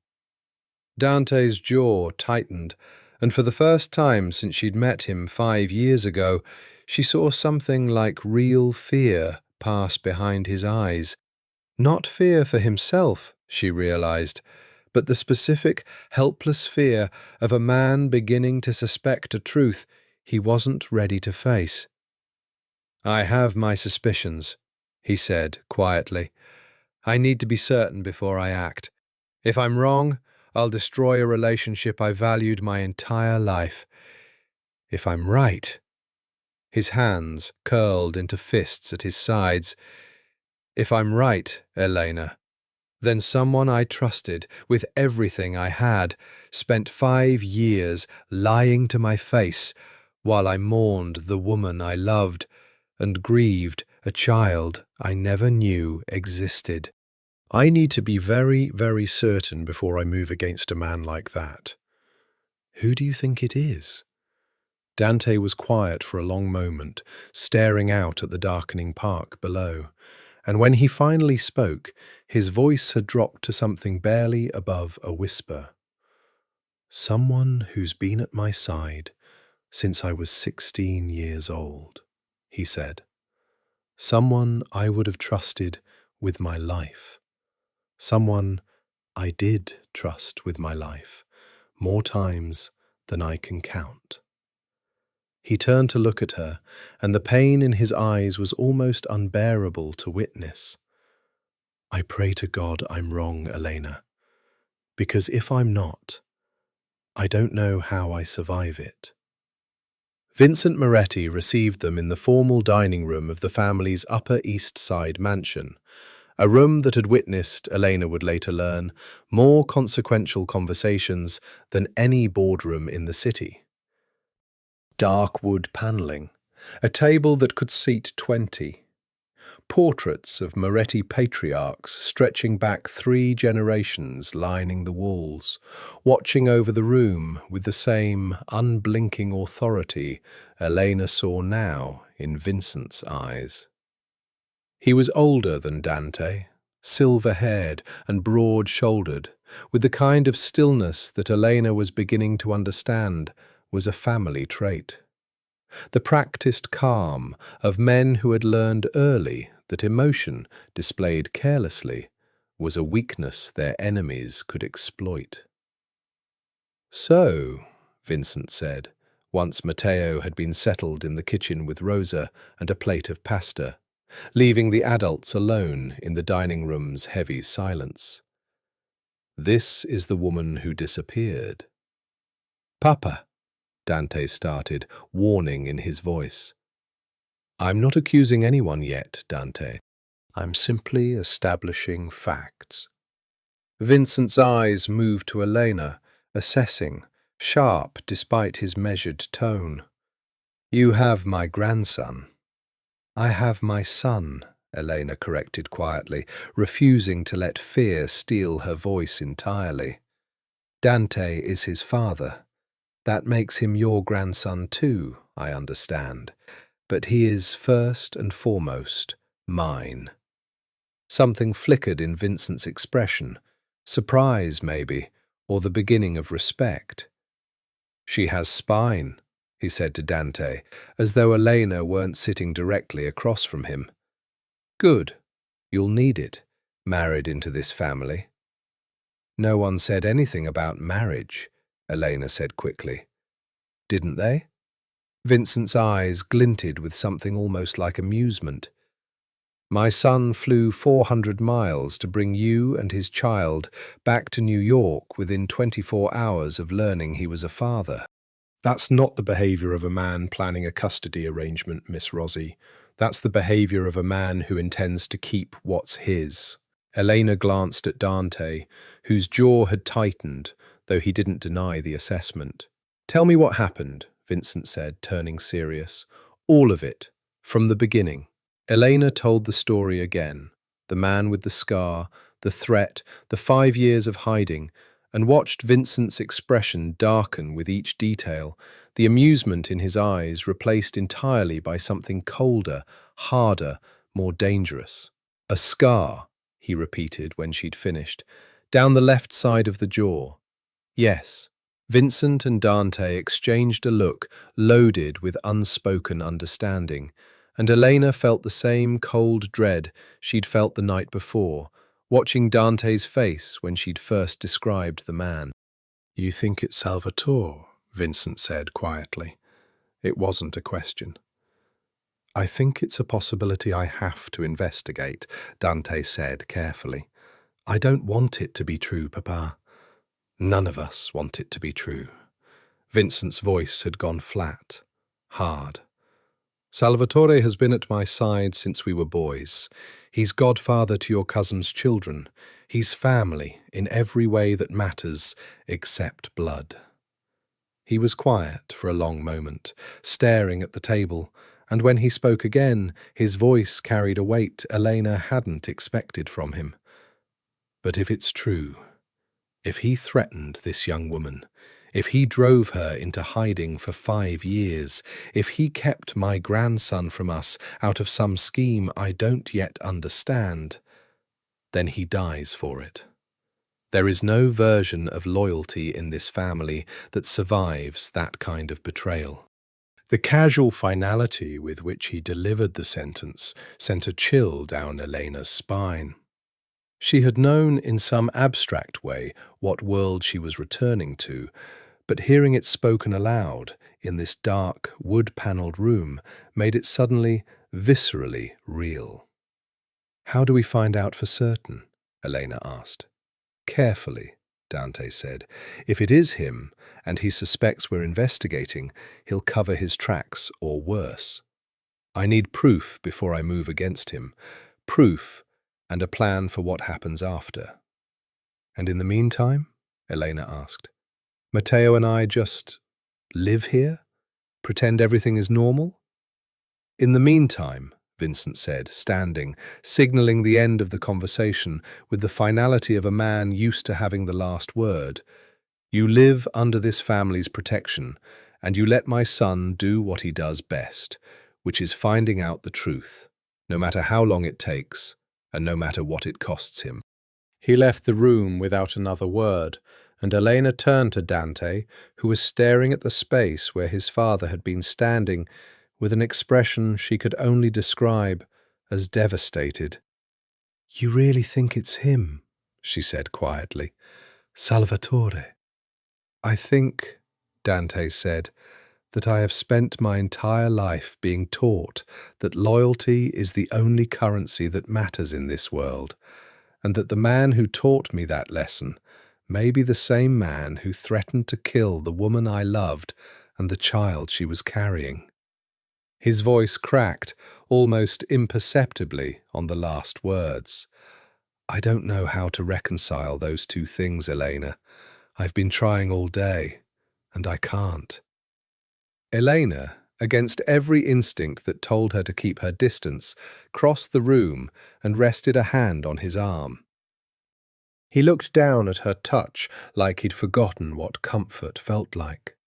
Dante's jaw tightened, and for the first time since she'd met him 5 years ago, she saw something like real fear pass behind his eyes. Not fear for himself, she realized, but the specific, helpless fear of a man beginning to suspect a truth he wasn't ready to face. "I have my suspicions," he said quietly. "I need to be certain before I act. If I'm wrong, I'll destroy a relationship I valued my entire life. If I'm right—" His hands curled into fists at his sides. "If I'm right, Elena, then someone I trusted with everything I had spent 5 years lying to my face while I mourned the woman I loved and grieved a child I never knew existed. I need to be very, very certain before I move against a man like that." "Who do you think it is?" Dante was quiet for a long moment, staring out at the darkening park below, and when he finally spoke, his voice had dropped to something barely above a whisper. "Someone who's been at my side since I was 16 years old," he said. "Someone I would have trusted with my life. Someone I did trust with my life, more times than I can count." He turned to look at her, and the pain in his eyes was almost unbearable to witness. I pray to God I'm wrong, Elena, because if I'm not, I don't know how I survive it. Vincent Moretti received them in the formal dining room of the family's Upper East Side mansion, a room that had witnessed, Elena would later learn, more consequential conversations than any boardroom in the city. Dark wood panelling, a table that could seat 20, portraits of Moretti patriarchs stretching back 3 generations lining the walls, watching over the room with the same unblinking authority Elena saw now in Vincent's eyes. He was older than Dante, silver-haired and broad-shouldered, with the kind of stillness that Elena was beginning to understand was a family trait. The practiced calm of men who had learned early that emotion, displayed carelessly, was a weakness their enemies could exploit. "So," Vincent said, once Matteo had been settled in the kitchen with Rosa and a plate of pasta, leaving the adults alone in the dining room's heavy silence. "This is the woman who disappeared." "Papa," Dante started, warning in his voice. "I'm not accusing anyone yet, Dante. I'm simply establishing facts." Vincent's eyes moved to Elena, assessing, sharp despite his measured tone. "You have my grandson." "I have my son," Elena corrected quietly, refusing to let fear steal her voice entirely. "Dante is his father. That makes him your grandson too, I understand. But he is first and foremost mine." Something flickered in Vincent's expression, surprise maybe, or the beginning of respect. "She has spine," he said to Dante, as though Elena weren't sitting directly across from him. "Good. You'll need it, married into this family." "No one said anything about marriage," Elena said quickly. "Didn't they?" Vincent's eyes glinted with something almost like amusement. "My son flew 400 miles to bring you and his child back to New York within 24 hours of learning he was a father." "That's not the behaviour of a man planning a custody arrangement, Miss Rossi. That's the behaviour of a man who intends to keep what's his." Elena glanced at Dante, whose jaw had tightened, though he didn't deny the assessment. "Tell me what happened," Vincent said, turning serious. "All of it, from the beginning." Elena told the story again, the man with the scar, the threat, the 5 years of hiding, and watched Vincent's expression darken with each detail, the amusement in his eyes replaced entirely by something colder, harder, more dangerous. "A scar," he repeated when she'd finished, "down the left side of the jaw." "Yes." Vincent and Dante exchanged a look loaded with unspoken understanding, and Elena felt the same cold dread she'd felt the night before, watching Dante's face when she'd first described the man. "You think it's Salvatore?" Vincent said quietly. It wasn't a question. "I think it's a possibility I have to investigate," Dante said carefully. "I don't want it to be true, Papa. None of us want it to be true." Vincent's voice had gone flat, hard. "Salvatore has been at my side since we were boys. He's godfather to your cousin's children. He's family in every way that matters, except blood." He was quiet for a long moment, staring at the table, and when he spoke again, his voice carried a weight Elena hadn't expected from him. "But if it's true, if he threatened this young woman, if he drove her into hiding for 5 years, if he kept my grandson from us out of some scheme I don't yet understand, then he dies for it. There is no version of loyalty in this family that survives that kind of betrayal." The casual finality with which he delivered the sentence sent a chill down Elena's spine. She had known in some abstract way what world she was returning to, but hearing it spoken aloud in this dark, wood-panelled room made it suddenly, viscerally real. How do we find out for certain? Elena asked. Carefully, Dante said. If it is him, and he suspects we're investigating, he'll cover his tracks or worse. I need proof before I move against him. Proof and a plan for what happens after. And in the meantime? Elena asked. Matteo and I just live here? Pretend everything is normal? In the meantime, Vincent said, standing, signalling the end of the conversation with the finality of a man used to having the last word. You live under this family's protection, and you let my son do what he does best, which is finding out the truth, no matter how long it takes, and no matter what it costs him. He left the room without another word, and Elena turned to Dante, who was staring at the space where his father had been standing, with an expression she could only describe as devastated. You really think it's him? She said quietly. Salvatore. I think, Dante said, that I have spent my entire life being taught that loyalty is the only currency that matters in this world, and that the man who taught me that lesson may be the same man who threatened to kill the woman I loved and the child she was carrying. His voice cracked, almost imperceptibly, on the last words. I don't know how to reconcile those two things, Elena. I've been trying all day, and I can't. Elena, against every instinct that told her to keep her distance, crossed the room and rested a hand on his arm. He looked down at her touch like he'd forgotten what comfort felt like.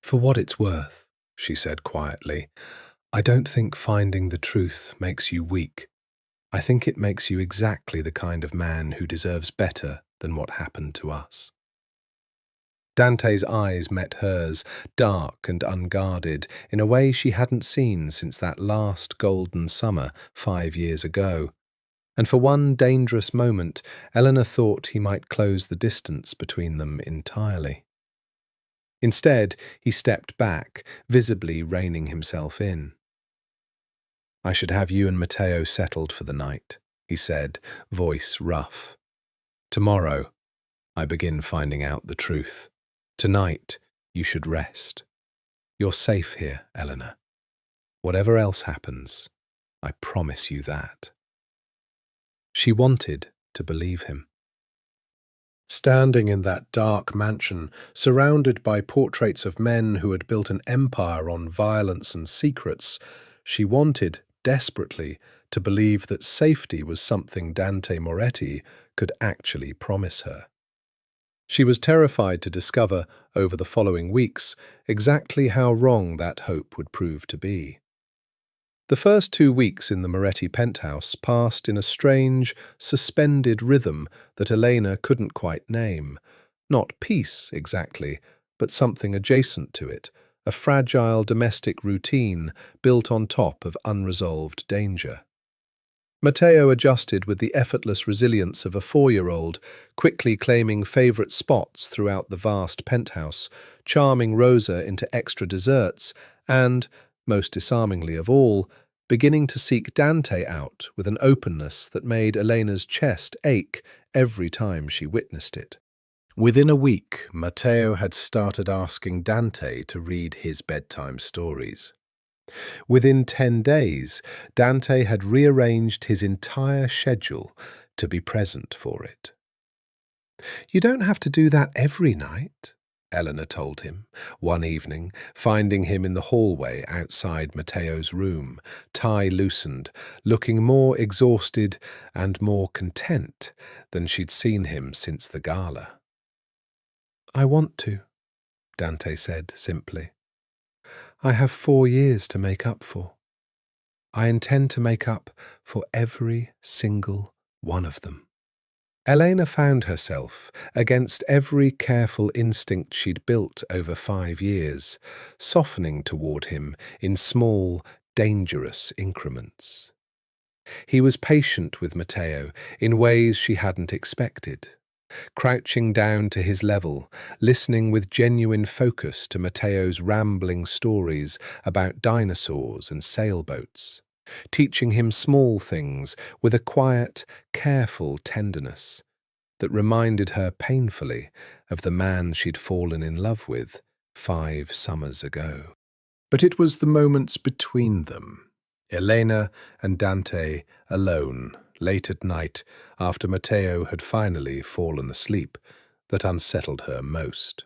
For what it's worth, she said quietly, I don't think finding the truth makes you weak. I think it makes you exactly the kind of man who deserves better than what happened to us. Dante's eyes met hers, dark and unguarded, in a way she hadn't seen since that last golden summer 5 years ago. And for one dangerous moment, Eleanor thought he might close the distance between them entirely. Instead, he stepped back, visibly reining himself in. I should have you and Matteo settled for the night, he said, voice rough. Tomorrow, I begin finding out the truth. Tonight, you should rest. You're safe here, Eleanor. Whatever else happens, I promise you that. She wanted to believe him. Standing in that dark mansion, surrounded by portraits of men who had built an empire on violence and secrets, she wanted, desperately, to believe that safety was something Dante Moretti could actually promise her. She was terrified to discover, over the following weeks, exactly how wrong that hope would prove to be. The first 2 weeks in the Moretti penthouse passed in a strange, suspended rhythm that Elena couldn't quite name. Not peace, exactly, but something adjacent to it, a fragile domestic routine built on top of unresolved danger. Matteo adjusted with the effortless resilience of a 4-year-old, quickly claiming favourite spots throughout the vast penthouse, charming Rosa into extra desserts, and, most disarmingly of all, beginning to seek Dante out with an openness that made Elena's chest ache every time she witnessed it. Within a week, Matteo had started asking Dante to read his bedtime stories. Within 10 days, Dante had rearranged his entire schedule to be present for it. You don't have to do that every night, Eleanor told him, one evening, finding him in the hallway outside Matteo's room, tie loosened, looking more exhausted and more content than she'd seen him since the gala. I want to, Dante said simply. I have 4 years to make up for. I intend to make up for every single one of them. Elena found herself, against every careful instinct she'd built over 5 years, softening toward him in small, dangerous increments. He was patient with Matteo in ways she hadn't expected, crouching down to his level, listening with genuine focus to Matteo's rambling stories about dinosaurs and sailboats. teaching him small things with a quiet, careful tenderness that reminded her painfully of the man she'd fallen in love with 5 summers ago. But it was the moments between them, Elena and Dante alone, late at night, after Matteo had finally fallen asleep, that unsettled her most.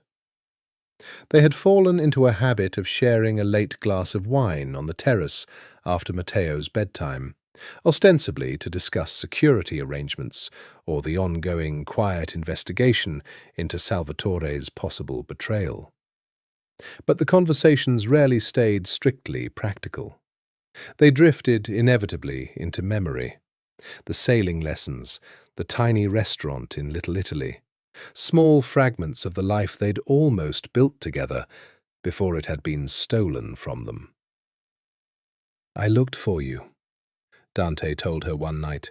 They had fallen into a habit of sharing a late glass of wine on the terrace after Matteo's bedtime, ostensibly to discuss security arrangements or the ongoing quiet investigation into Salvatore's possible betrayal. But the conversations rarely stayed strictly practical. They drifted inevitably into memory. The sailing lessons, the tiny restaurant in Little Italy, small fragments of the life they'd almost built together before it had been stolen from them. "I looked for you," Dante told her one night,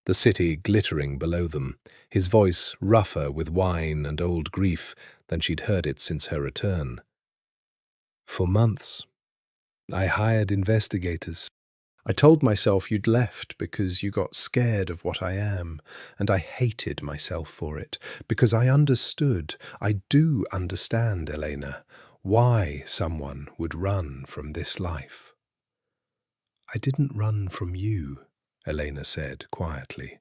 the city glittering below them, his voice rougher with wine and old grief than she'd heard it since her return. "For months, I hired investigators. I told myself you'd left because you got scared of what I am, and I hated myself for it, because I understood, I do understand, Elena, why someone would run from this life." "I didn't run from you," Elena said quietly.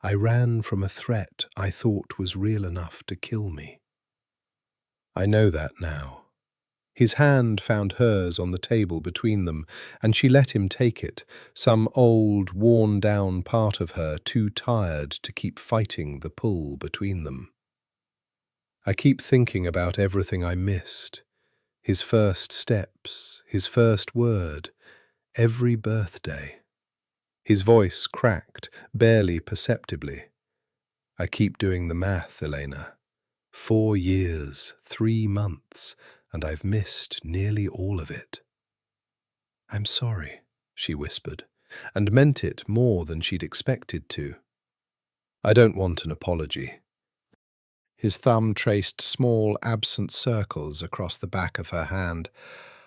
"I ran from a threat I thought was real enough to kill me." "I know that now." His hand found hers on the table between them, and she let him take it, some old, worn-down part of her too tired to keep fighting the pull between them. "I keep thinking about everything I missed. His first steps, his first word, every birthday." His voice cracked, barely perceptibly. "I keep doing the math, Elena. 4 years, 3 months, and I've missed nearly all of it." "I'm sorry," she whispered, and meant it more than she'd expected to. "I don't want an apology." His thumb traced small, absent circles across the back of her hand.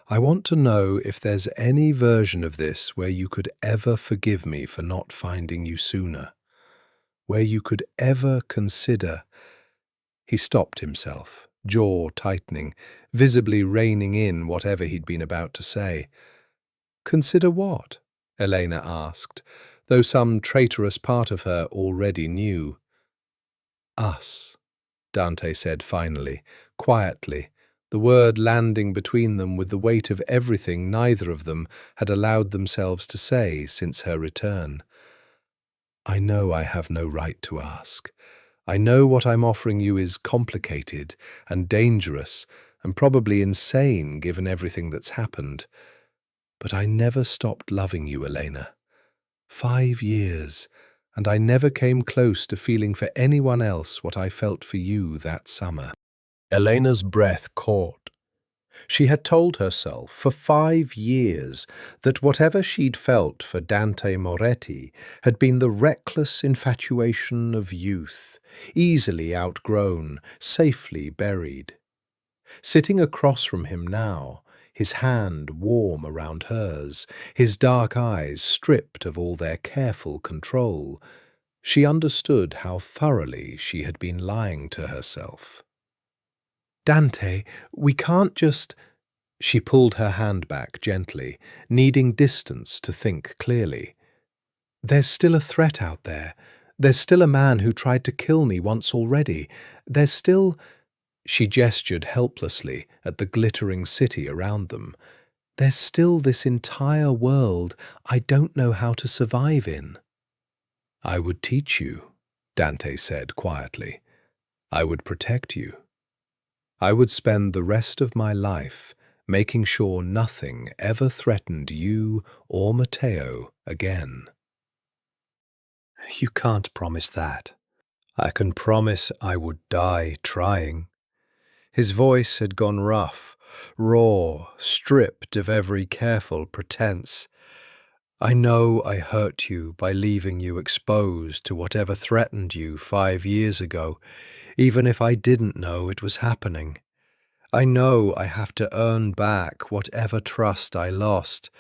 "I want to know if there's any version of this where you could ever forgive me for not finding you sooner, where you could ever consider—" He stopped himself, jaw tightening, visibly reining in whatever he'd been about to say. "Consider what?" Elena asked, though some traitorous part of her already knew. "Us," Dante said finally, quietly, the word landing between them with the weight of everything neither of them had allowed themselves to say since her return. "I know I have no right to ask. I know what I'm offering you is complicated and dangerous and probably insane given everything that's happened. But I never stopped loving you, Elena. 5 years, and I never came close to feeling for anyone else what I felt for you that summer." Elena's breath caught. She had told herself for 5 years that whatever she'd felt for Dante Moretti had been the reckless infatuation of youth, easily outgrown, safely buried. Sitting across from him now, his hand warm around hers, his dark eyes stripped of all their careful control, she understood how thoroughly she had been lying to herself. "Dante, we can't just—" She pulled her hand back gently, needing distance to think clearly. "There's still a threat out there. There's still a man who tried to kill me once already. There's still—" She gestured helplessly at the glittering city around them. "There's still this entire world I don't know how to survive in." "I would teach you," Dante said quietly. "I would protect you. I would spend the rest of my life making sure nothing ever threatened you or Matteo again." "You can't promise that. I can promise I would die trying." His voice had gone rough, raw, stripped of every careful pretense. "I know I hurt you by leaving you exposed to whatever threatened you 5 years ago, even if I didn't know it was happening. I know I have to earn back whatever trust I lost,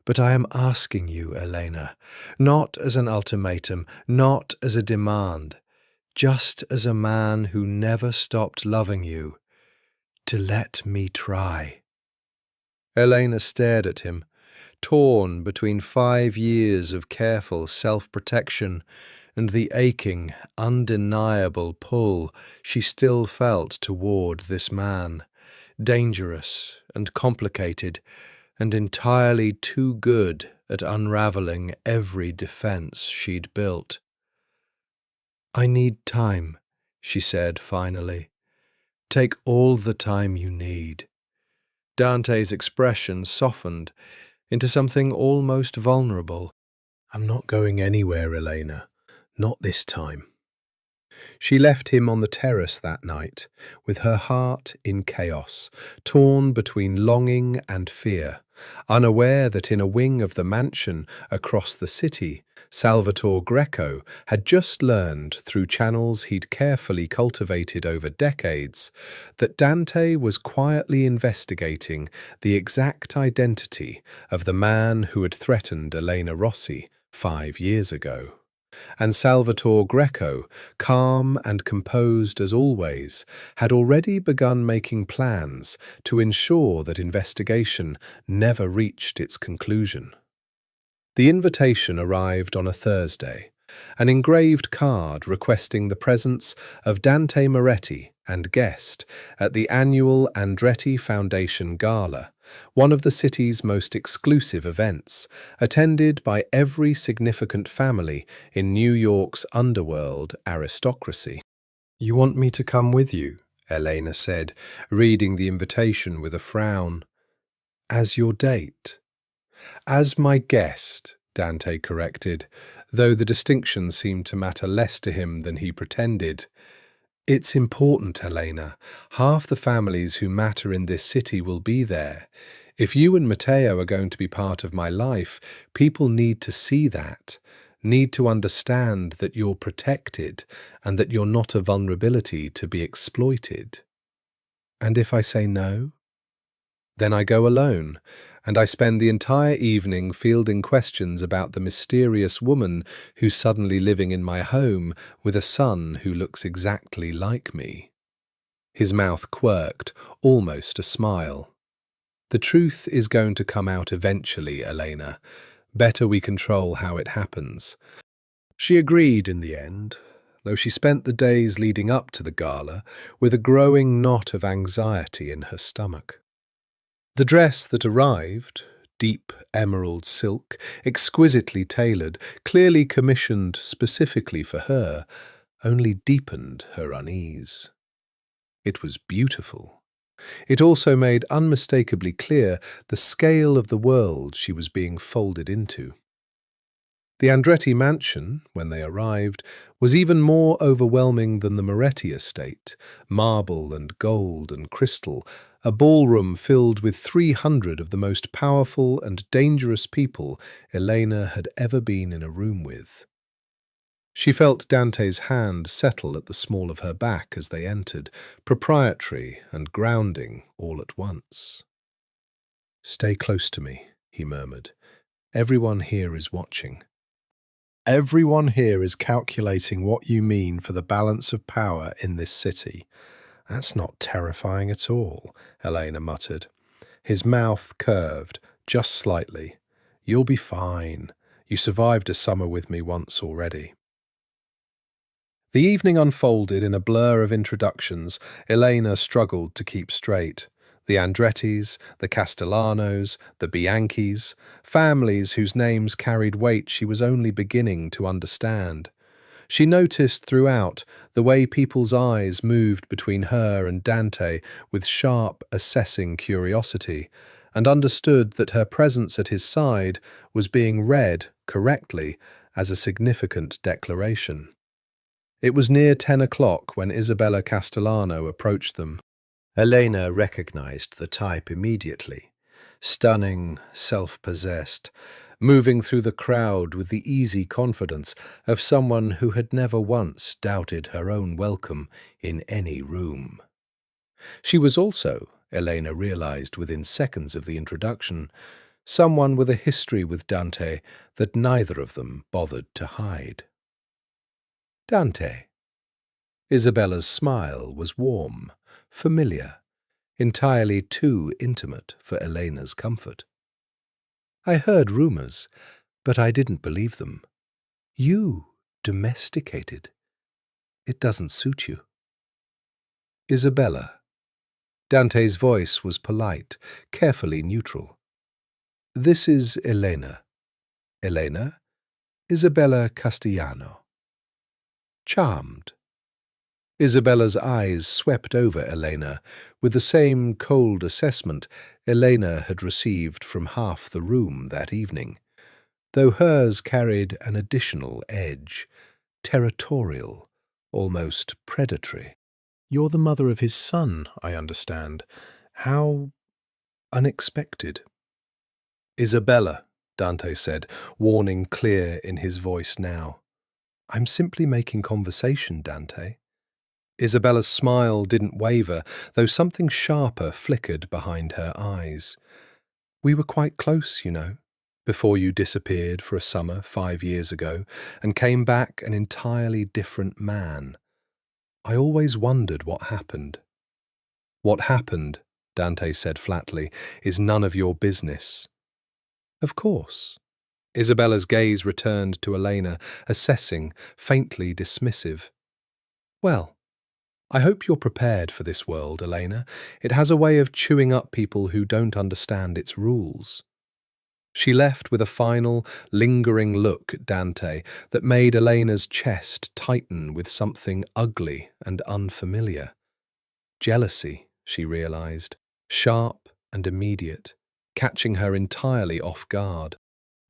But I am asking you, Elena, not as an ultimatum, not as a demand, just as a man who never stopped loving you, to let me try." Elena stared at him, torn between 5 years of careful self-protection and the aching, undeniable pull she still felt toward this man, dangerous and complicated, and entirely too good at unraveling every defense she'd built. "I need time," she said finally. "Take all the time you need." Dante's expression softened into something almost vulnerable. "I'm not going anywhere, Elena. Not this time." She left him on the terrace that night, with her heart in chaos, torn between longing and fear, unaware that in a wing of the mansion across the city, Salvatore Greco had just learned, through channels he'd carefully cultivated over decades, that Dante was quietly investigating the exact identity of the man who had threatened Elena Rossi 5 years ago. And Salvatore Greco, calm and composed as always, had already begun making plans to ensure that investigation never reached its conclusion. The invitation arrived on a Thursday, an engraved card requesting the presence of Dante Moretti and guest at the annual Andretti Foundation Gala, one of the city's most exclusive events, attended by every significant family in New York's underworld aristocracy. "You want me to come with you?" Elena said, reading the invitation with a frown. "As your date?" "As my guest," Dante corrected, though the distinction seemed to matter less to him than he pretended. "It's important, Elena. Half the families who matter in this city will be there. If you and Matteo are going to be part of my life, people need to see that, need to understand that you're protected and that you're not a vulnerability to be exploited." "And if I say no?" "Then I go alone, and I spend the entire evening fielding questions about the mysterious woman who's suddenly living in my home with a son who looks exactly like me." His mouth quirked, almost a smile. "The truth is going to come out eventually, Elena. Better we control how it happens." She agreed in the end, though she spent the days leading up to the gala with a growing knot of anxiety in her stomach. The dress that arrived, deep emerald silk, exquisitely tailored, clearly commissioned specifically for her, only deepened her unease. It was beautiful. It also made unmistakably clear the scale of the world she was being folded into. The Andretti mansion, when they arrived, was even more overwhelming than the Moretti estate, marble and gold and crystal, a ballroom filled with 300 of the most powerful and dangerous people Elena had ever been in a room with. She felt Dante's hand settle at the small of her back as they entered, proprietary and grounding all at once. "Stay close to me," he murmured. "Everyone here is watching. Everyone here is calculating what you mean for the balance of power in this city." "That's not terrifying at all," Elena muttered. His mouth curved, just slightly. "You'll be fine. You survived a summer with me once already." The evening unfolded in a blur of introductions Elena struggled to keep straight. The Andrettis, the Castellanos, the Bianchis, families whose names carried weight she was only beginning to understand. She noticed throughout the way people's eyes moved between her and Dante with sharp, assessing curiosity, and understood that her presence at his side was being read, correctly, as a significant declaration. It was near 10 o'clock when Isabella Castellano approached them. Elena recognized the type immediately. Stunning, self-possessed, moving through the crowd with the easy confidence of someone who had never once doubted her own welcome in any room. She was also, Elena realized within seconds of the introduction, someone with a history with Dante that neither of them bothered to hide. Dante. Isabella's smile was warm, familiar, entirely too intimate for Elena's comfort. I heard rumours, but I didn't believe them. You, domesticated. It doesn't suit you. Isabella. Dante's voice was polite, carefully neutral. This is Elena. Elena, Isabella Castellano. Charmed. Isabella's eyes swept over Elena with the same cold assessment Elena had received from half the room that evening, though hers carried an additional edge, territorial, almost predatory. You're the mother of his son, I understand. How unexpected. Isabella, Dante said, warning clear in his voice now. I'm simply making conversation, Dante. Isabella's smile didn't waver, though something sharper flickered behind her eyes. We were quite close, you know, before you disappeared for a summer 5 years ago and came back an entirely different man. I always wondered what happened. What happened, Dante said flatly, is none of your business. Of course. Isabella's gaze returned to Elena, assessing, faintly dismissive. Well, I hope you're prepared for this world, Elena. It has a way of chewing up people who don't understand its rules. She left with a final, lingering look at Dante that made Elena's chest tighten with something ugly and unfamiliar. Jealousy, she realized, sharp and immediate, catching her entirely off guard.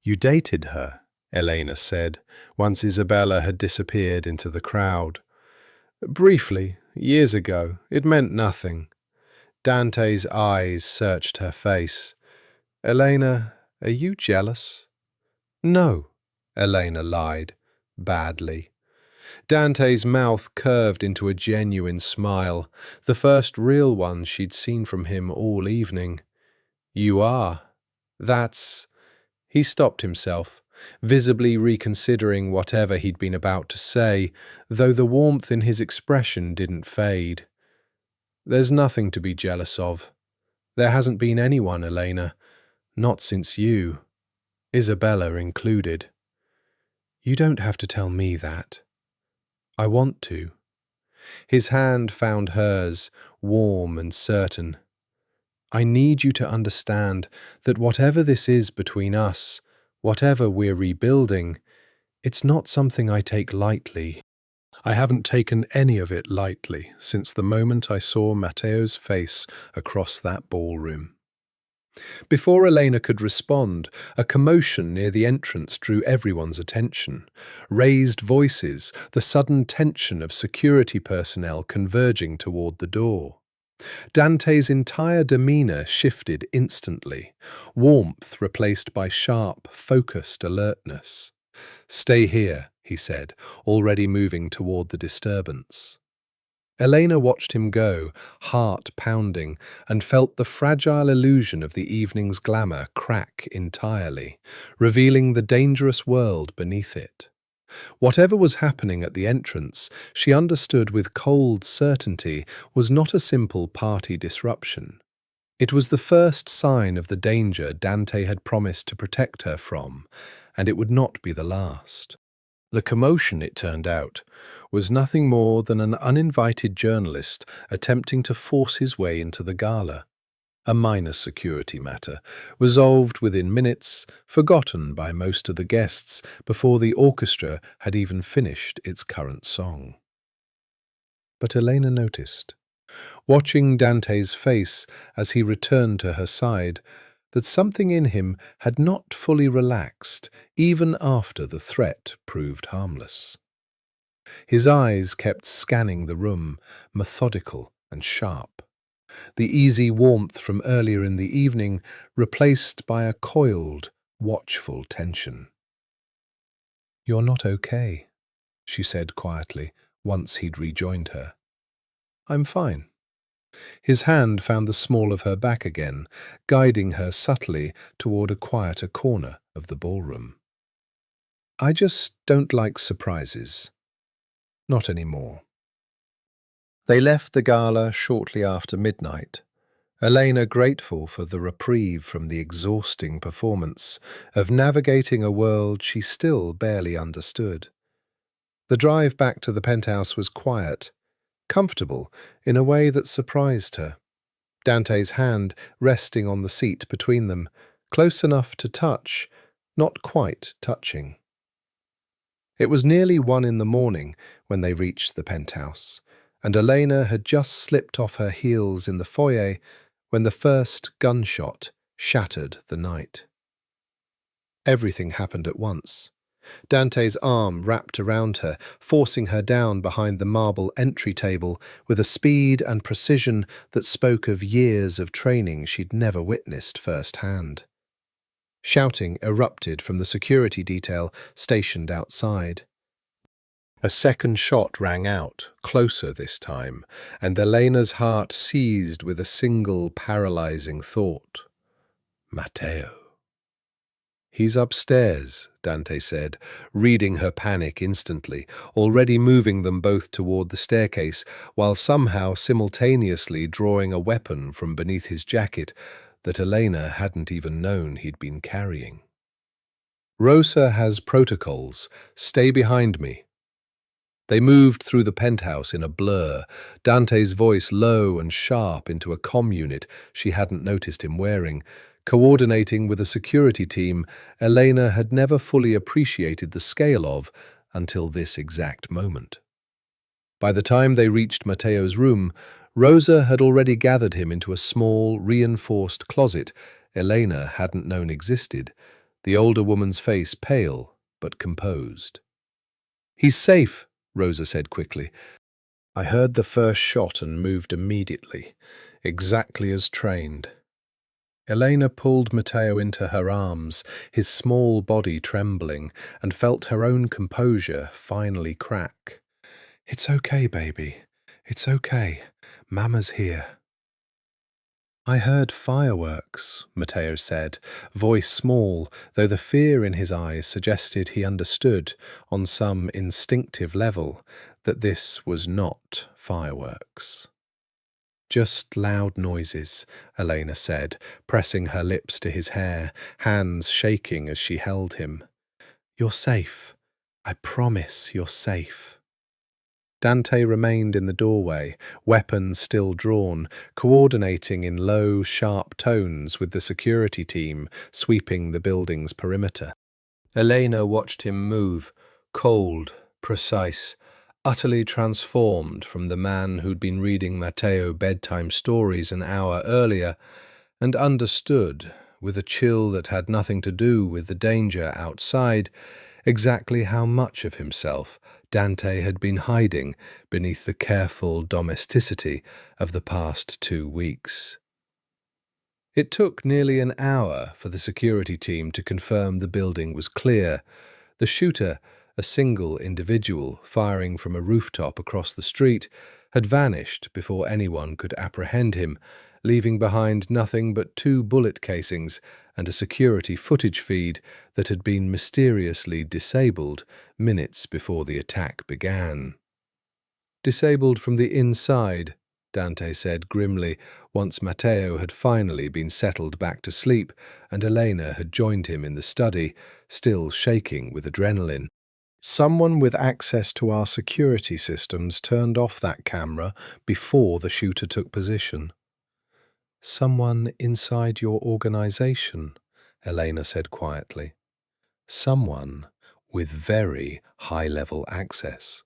You dated her, Elena said, once Isabella had disappeared into the crowd. Briefly, years ago, it meant nothing. Dante's eyes searched her face. Elena, are you jealous? No, Elena lied, badly. Dante's mouth curved into a genuine smile, the first real one she'd seen from him all evening. You are. That's... He stopped himself, visibly reconsidering whatever he'd been about to say, though the warmth in his expression didn't fade. There's nothing to be jealous of. There hasn't been anyone, Elena. Not since you. Isabella included. You don't have to tell me that. I want to. His hand found hers, warm and certain. I need you to understand that whatever this is between us, whatever we're rebuilding, it's not something I take lightly. I haven't taken any of it lightly since the moment I saw Matteo's face across that ballroom. Before Elena could respond, a commotion near the entrance drew everyone's attention. Raised voices, the sudden tension of security personnel converging toward the door. Dante's entire demeanour shifted instantly, warmth replaced by sharp, focused alertness. Stay here, he said, already moving toward the disturbance. Elena watched him go, heart pounding, and felt the fragile illusion of the evening's glamour crack entirely, revealing the dangerous world beneath it. Whatever was happening at the entrance, she understood with cold certainty, was not a simple party disruption. It was the first sign of the danger Dante had promised to protect her from, and it would not be the last. The commotion, it turned out, was nothing more than an uninvited journalist attempting to force his way into the gala. A minor security matter, resolved within minutes, forgotten by most of the guests before the orchestra had even finished its current song. But Elena noticed, watching Dante's face as he returned to her side, that something in him had not fully relaxed even after the threat proved harmless. His eyes kept scanning the room, methodical and sharp. The easy warmth from earlier in the evening replaced by a coiled, watchful tension. You're not okay, she said quietly, once he'd rejoined her. I'm fine. His hand found the small of her back again, guiding her subtly toward a quieter corner of the ballroom. I just don't like surprises. Not anymore. They left the gala shortly after midnight, Elena grateful for the reprieve from the exhausting performance of navigating a world she still barely understood. The drive back to the penthouse was quiet, comfortable in a way that surprised her. Dante's hand resting on the seat between them, close enough to touch, not quite touching. It was nearly 1 in the morning when they reached the penthouse, and Elena had just slipped off her heels in the foyer when the first gunshot shattered the night. Everything happened at once. Dante's arm wrapped around her, forcing her down behind the marble entry table with a speed and precision that spoke of years of training she'd never witnessed firsthand. Shouting erupted from the security detail stationed outside. A second shot rang out, closer this time, and Elena's heart seized with a single paralyzing thought. Matteo. He's upstairs, Dante said, reading her panic instantly, already moving them both toward the staircase, while somehow simultaneously drawing a weapon from beneath his jacket that Elena hadn't even known he'd been carrying. Rosa has protocols. Stay behind me. They moved through the penthouse in a blur, Dante's voice low and sharp into a comm unit she hadn't noticed him wearing. Coordinating with a security team Elena had never fully appreciated the scale of until this exact moment. By the time they reached Matteo's room, Rosa had already gathered him into a small, reinforced closet Elena hadn't known existed, the older woman's face pale but composed. "He's safe," Rosa said quickly. "I heard the first shot and moved immediately, exactly as trained." Elena pulled Matteo into her arms, his small body trembling, and felt her own composure finally crack. "It's okay, baby. It's okay. Mama's here." "I heard fireworks," Matteo said, voice small, though the fear in his eyes suggested he understood, on some instinctive level, that this was not fireworks. "Just loud noises," Elena said, pressing her lips to his hair, hands shaking as she held him. "You're safe. I promise you're safe." Dante remained in the doorway, weapon still drawn, coordinating in low, sharp tones with the security team sweeping the building's perimeter. Elena watched him move, cold, precise, utterly transformed from the man who'd been reading Matteo bedtime stories an hour earlier, and understood, with a chill that had nothing to do with the danger outside, exactly how much of himself Dante had been hiding beneath the careful domesticity of the past 2 weeks. It took nearly an hour for the security team to confirm the building was clear. The shooter, a single individual firing from a rooftop across the street, had vanished before anyone could apprehend him, leaving behind nothing but 2 bullet casings and a security footage feed that had been mysteriously disabled minutes before the attack began. "Disabled from the inside," Dante said grimly, once Matteo had finally been settled back to sleep and Elena had joined him in the study, still shaking with adrenaline. "Someone with access to our security systems turned off that camera before the shooter took position." "Someone inside your organization," Elena said quietly. "Someone with very high-level access."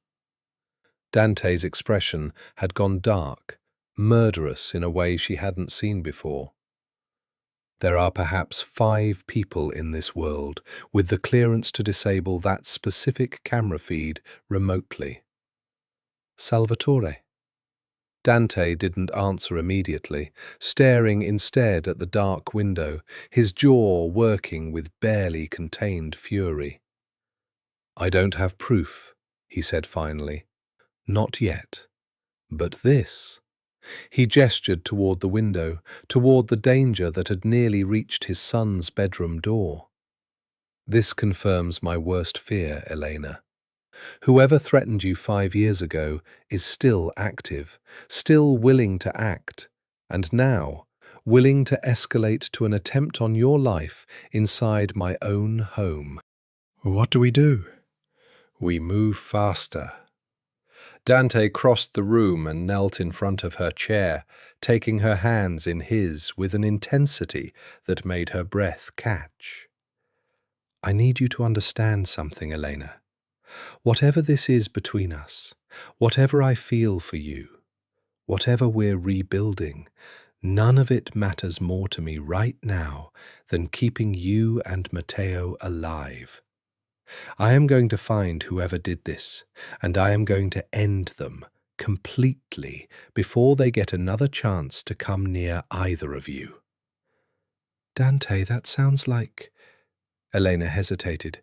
Dante's expression had gone dark, murderous in a way she hadn't seen before. "There are perhaps 5 people in this world with the clearance to disable that specific camera feed remotely." "Salvatore?" Dante didn't answer immediately, staring instead at the dark window, his jaw working with barely contained fury. "I don't have proof," he said finally. "Not yet. But this, He gestured toward the window, toward the danger that had nearly reached his son's bedroom door. This confirms my worst fear, Elena. Whoever threatened you 5 years ago is still active, still willing to act, and now willing to escalate to an attempt on your life inside my own home. What do? We move faster. Dante crossed the room and knelt in front of her chair, taking her hands in his with an intensity that made her breath catch. I need you to understand something, Elena. Whatever this is between us, whatever I feel for you, whatever we're rebuilding, none of it matters more to me right now than keeping you and Matteo alive. I am going to find whoever did this, and I am going to end them completely before they get another chance to come near either of you. Dante, that sounds like... Elena hesitated.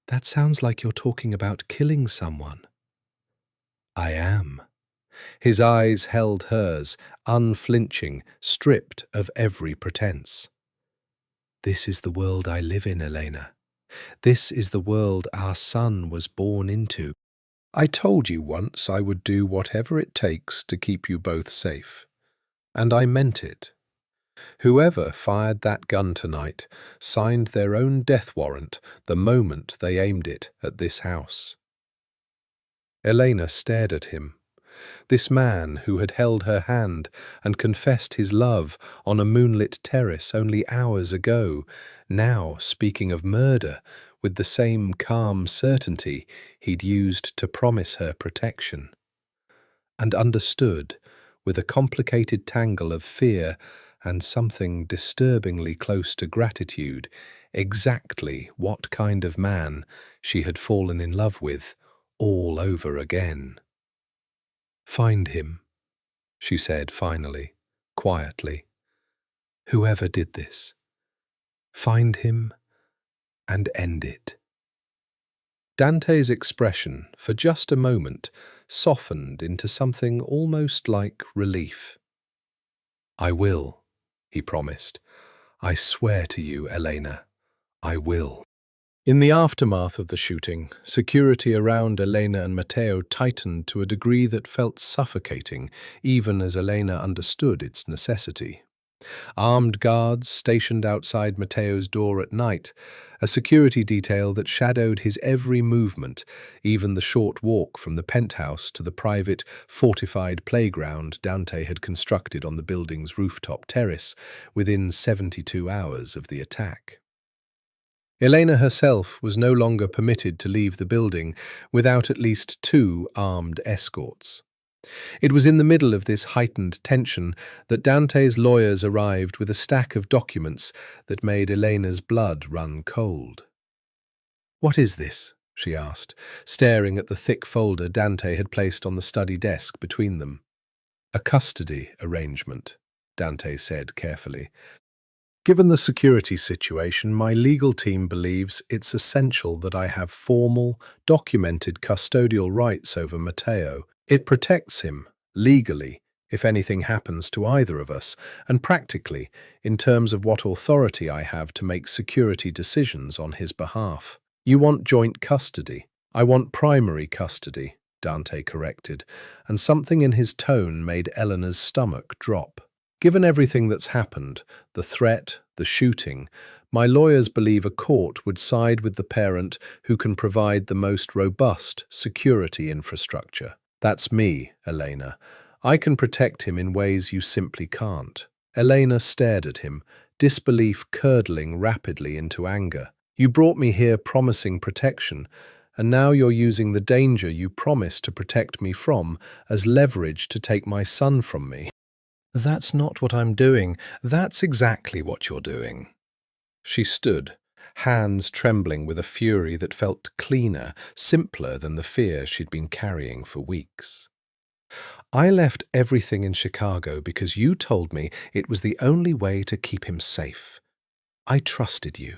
That sounds like you're talking about killing someone. I am. His eyes held hers, unflinching, stripped of every pretense. This is the world I live in, Elena. This is the world our son was born into. I told you once I would do whatever it takes to keep you both safe. And I meant it. Whoever fired that gun tonight signed their own death warrant the moment they aimed it at this house. Elena stared at him. This man who had held her hand and confessed his love on a moonlit terrace only hours ago, now speaking of murder with the same calm certainty he'd used to promise her protection. And understood, with a complicated tangle of fear and something disturbingly close to gratitude, exactly what kind of man she had fallen in love with all over again. Find him, she said finally, quietly. Whoever did this. Find him and end it. Dante's expression, for just a moment, softened into something almost like relief. I will, he promised. I swear to you, Elena, I will. In the aftermath of the shooting, security around Elena and Matteo tightened to a degree that felt suffocating, even as Elena understood its necessity. Armed guards stationed outside Matteo's door at night, a security detail that shadowed his every movement, even the short walk from the penthouse to the private, fortified playground Dante had constructed on the building's rooftop terrace within 72 hours of the attack. Elena herself was no longer permitted to leave the building without at least 2 armed escorts. It was in the middle of this heightened tension that Dante's lawyers arrived with a stack of documents that made Elena's blood run cold. What is this? She asked, staring at the thick folder Dante had placed on the study desk between them. A custody arrangement, Dante said carefully. Given the security situation, my legal team believes it's essential that I have formal, documented custodial rights over Matteo. It protects him, legally, if anything happens to either of us, and practically, in terms of what authority I have to make security decisions on his behalf. You want joint custody. I want primary custody, Dante corrected, and something in his tone made Elena's stomach drop. Given everything that's happened, the threat, the shooting, my lawyers believe a court would side with the parent who can provide the most robust security infrastructure. That's me, Elena. I can protect him in ways you simply can't. Elena stared at him, disbelief curdling rapidly into anger. You brought me here promising protection, and now you're using the danger you promised to protect me from as leverage to take my son from me. That's not what I'm doing. That's exactly what you're doing. She stood, hands trembling with a fury that felt cleaner, simpler than the fear she'd been carrying for weeks. I left everything in Chicago because you told me it was the only way to keep him safe. I trusted you.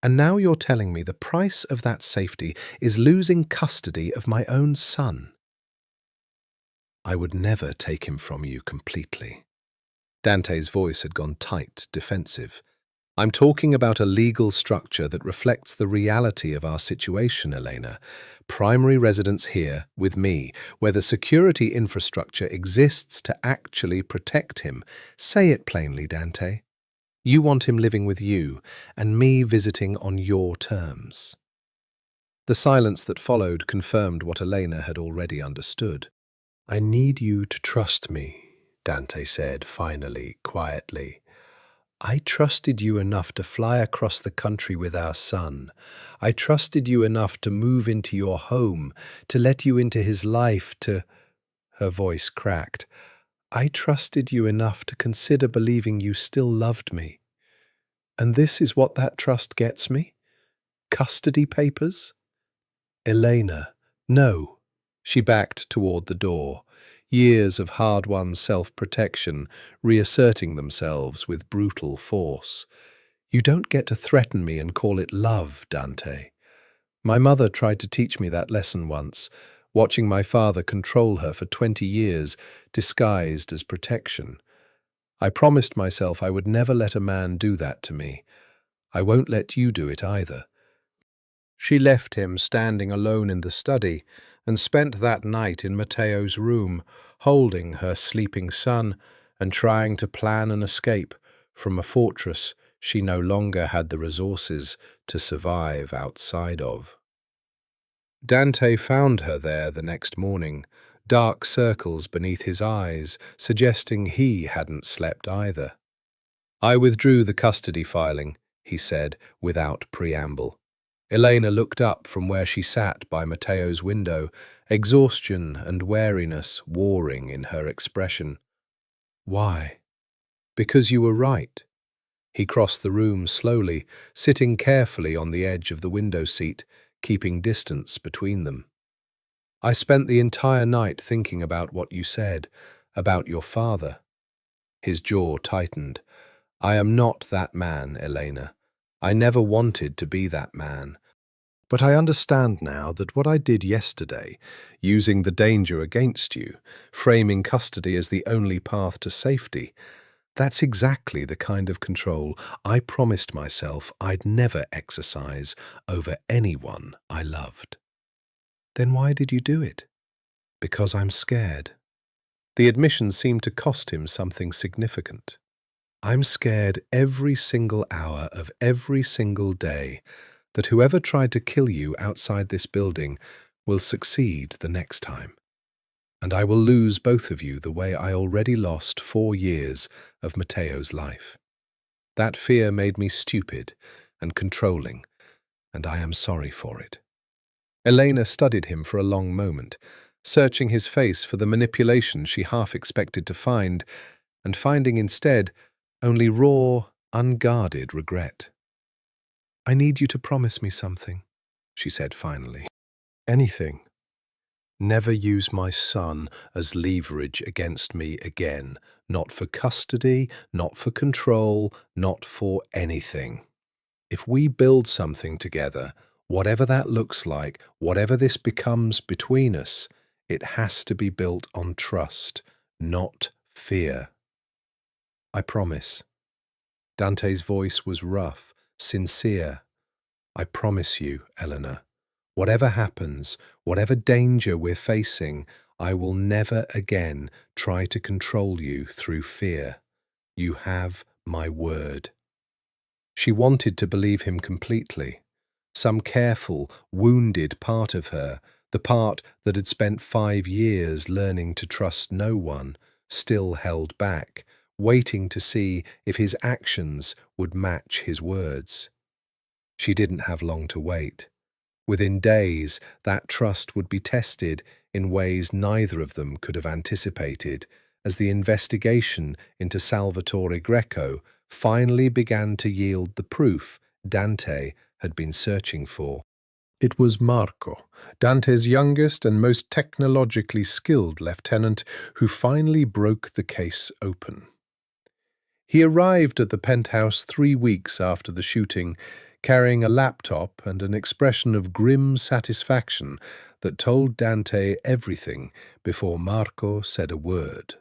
And now you're telling me the price of that safety is losing custody of my own son. I would never take him from you completely. Dante's voice had gone tight, defensive. I'm talking about a legal structure that reflects the reality of our situation, Elena. Primary residence here, with me, where the security infrastructure exists to actually protect him. Say it plainly, Dante. You want him living with you, and me visiting on your terms. The silence that followed confirmed what Elena had already understood. I need you to trust me, Dante said, finally, quietly. I trusted you enough to fly across the country with our son. I trusted you enough to move into your home, to let you into his life, to— Her voice cracked. I trusted you enough to consider believing you still loved me. And this is what that trust gets me? Custody papers? Elena, no. She backed toward the door. Years of hard-won self-protection reasserting themselves with brutal force. You don't get to threaten me and call it love, Dante. My mother tried to teach me that lesson once, watching my father control her for 20 years, disguised as protection. I promised myself I would never let a man do that to me. I won't let you do it either. She left him standing alone in the study and spent that night in Matteo's room, holding her sleeping son and trying to plan an escape from a fortress she no longer had the resources to survive outside of. Dante found her there the next morning, dark circles beneath his eyes, suggesting he hadn't slept either. I withdrew the custody filing, he said, without preamble. Elena looked up from where she sat by Matteo's window, exhaustion and wariness warring in her expression. Why? Because you were right. He crossed the room slowly, sitting carefully on the edge of the window seat, keeping distance between them. I spent the entire night thinking about what you said, about your father. His jaw tightened. I am not that man, Elena. I never wanted to be that man. But I understand now that what I did yesterday, using the danger against you, framing custody as the only path to safety, that's exactly the kind of control I promised myself I'd never exercise over anyone I loved. Then why did you do it? Because I'm scared. The admission seemed to cost him something significant. I'm scared every single hour of every single day that whoever tried to kill you outside this building will succeed the next time. And I will lose both of you the way I already lost 4 years of Matteo's life. That fear made me stupid and controlling, and I am sorry for it. Elena studied him for a long moment, searching his face for the manipulation she half expected to find, and finding instead only raw, unguarded regret. I need you to promise me something, she said finally. Anything. Never use my son as leverage against me again. Not for custody, not for control, not for anything. If we build something together, whatever that looks like, whatever this becomes between us, it has to be built on trust, not fear. I promise. Dante's voice was rough, sincere. I promise you, Elena, whatever happens, whatever danger we're facing, I will never again try to control you through fear. You have my word. She wanted to believe him completely. Some careful, wounded part of her, the part that had spent 5 years learning to trust no one, still held back, waiting to see if his actions would match his words. She didn't have long to wait. Within days, that trust would be tested in ways neither of them could have anticipated, as the investigation into Salvatore Greco finally began to yield the proof Dante had been searching for. It was Marco, Dante's youngest and most technologically skilled lieutenant, who finally broke the case open. He arrived at the penthouse 3 weeks after the shooting, carrying a laptop and an expression of grim satisfaction that told Dante everything before Marco said a word.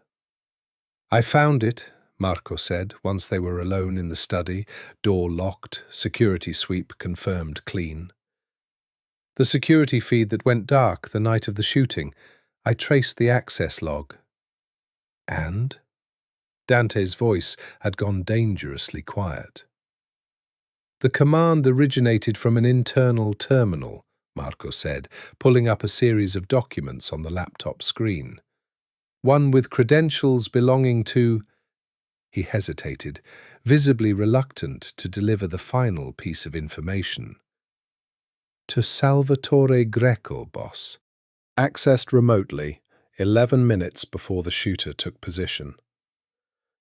"I found it," Marco said, once they were alone in the study, door locked, security sweep confirmed clean. "The security feed that went dark the night of the shooting. I traced the access log." "And?" Dante's voice had gone dangerously quiet. "The command originated from an internal terminal," Marco said, pulling up a series of documents on the laptop screen. "One with credentials belonging to—" He hesitated, visibly reluctant to deliver the final piece of information. "To Salvatore Greco, boss. Accessed remotely, 11 minutes before the shooter took position."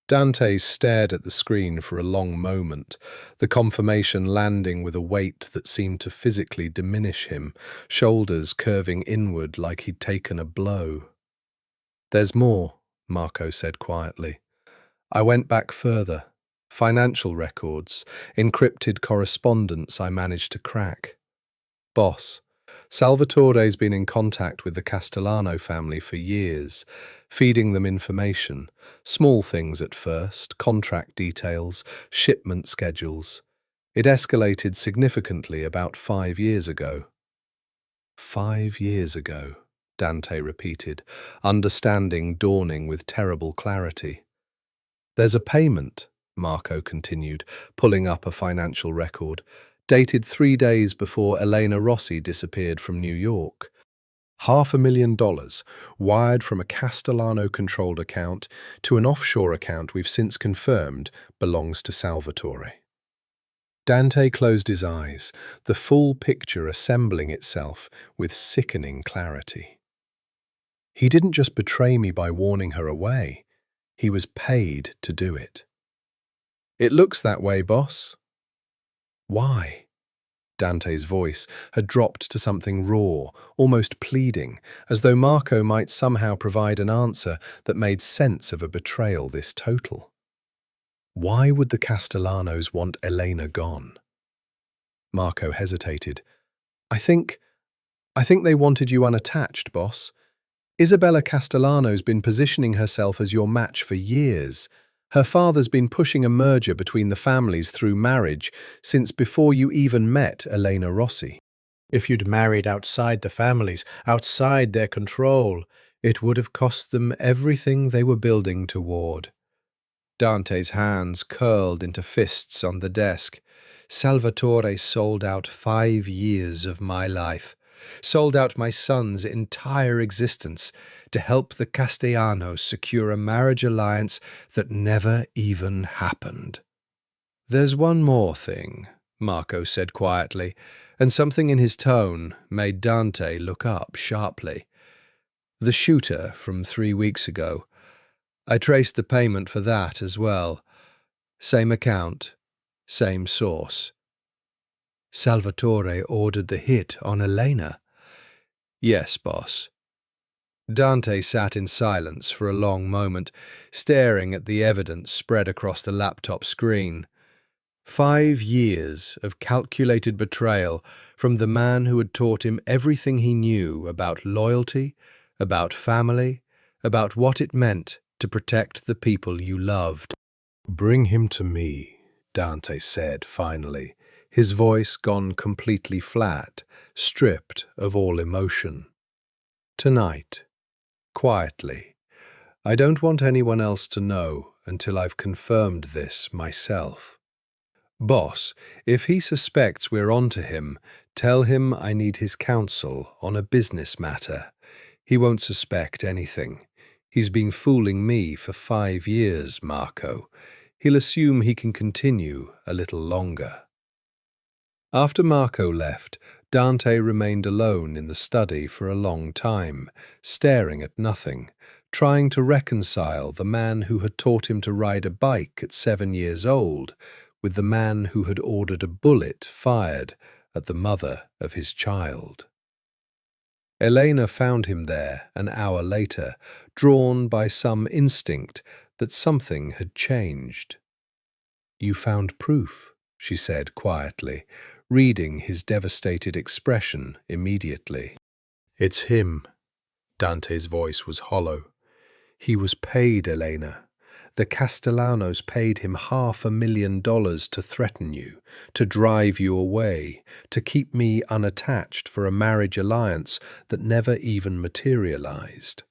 Dante stared at the screen for a long moment, the confirmation landing with a weight that seemed to physically diminish him, shoulders curving inward like he'd taken a blow. "There's more," Marco said quietly. "I went back further. Financial records, encrypted correspondence I managed to crack. Boss, Salvatore's been in contact with the Castellano family for years, feeding them information. Small things at first, contract details, shipment schedules. It escalated significantly about 5 years ago." "5 years ago," Dante repeated, understanding dawning with terrible clarity. "There's a payment," Marco continued, pulling up a financial record, dated 3 days before Elena Rossi disappeared from New York. $500,000, wired from a Castellano-controlled account to an offshore account we've since confirmed belongs to Salvatore. Dante closed his eyes, the full picture assembling itself with sickening clarity. He didn't just betray me by warning her away. He was paid to do it. "It looks that way, boss." "Why?" Dante's voice had dropped to something raw, almost pleading, as though Marco might somehow provide an answer that made sense of a betrayal this total. "Why would the Castellanos want Elena gone?" Marco hesitated. I think they wanted you unattached, boss. Isabella Castellano's been positioning herself as your match for years. Her father's been pushing a merger between the families through marriage since before you even met Elena Rossi. If you'd married outside the families, outside their control, it would have cost them everything they were building toward. Dante's hands curled into fists on the desk. "Salvatore sold out 5 years of my life. Sold out my son's entire existence to help the Castellanos secure a marriage alliance that never even happened." "There's one more thing," Marco said quietly, and something in his tone made Dante look up sharply. "The shooter from 3 weeks ago. I traced the payment for that as well. Same account, same source." "Salvatore ordered the hit on Elena?" "Yes, boss." Dante sat in silence for a long moment, staring at the evidence spread across the laptop screen. 5 years of calculated betrayal from the man who had taught him everything he knew about loyalty, about family, about what it meant to protect the people you loved. "Bring him to me," Dante said finally, his voice gone completely flat, stripped of all emotion. "Tonight, quietly. I don't want anyone else to know until I've confirmed this myself. Boss, if he suspects we're onto him, tell him I need his counsel on a business matter. He won't suspect anything. He's been fooling me for 5 years, Marco. He'll assume he can continue a little longer." After Marco left, Dante remained alone in the study for a long time, staring at nothing, trying to reconcile the man who had taught him to ride a bike at 7 years old with the man who had ordered a bullet fired at the mother of his child. Elena found him there an hour later, drawn by some instinct that something had changed. "You found proof," she said quietly, reading his devastated expression immediately. It's him. Dante's voice was hollow. He was paid, Elena. The Castellanos paid him $500,000 to threaten you, to drive you away, to keep me unattached for a marriage alliance that never even materialized.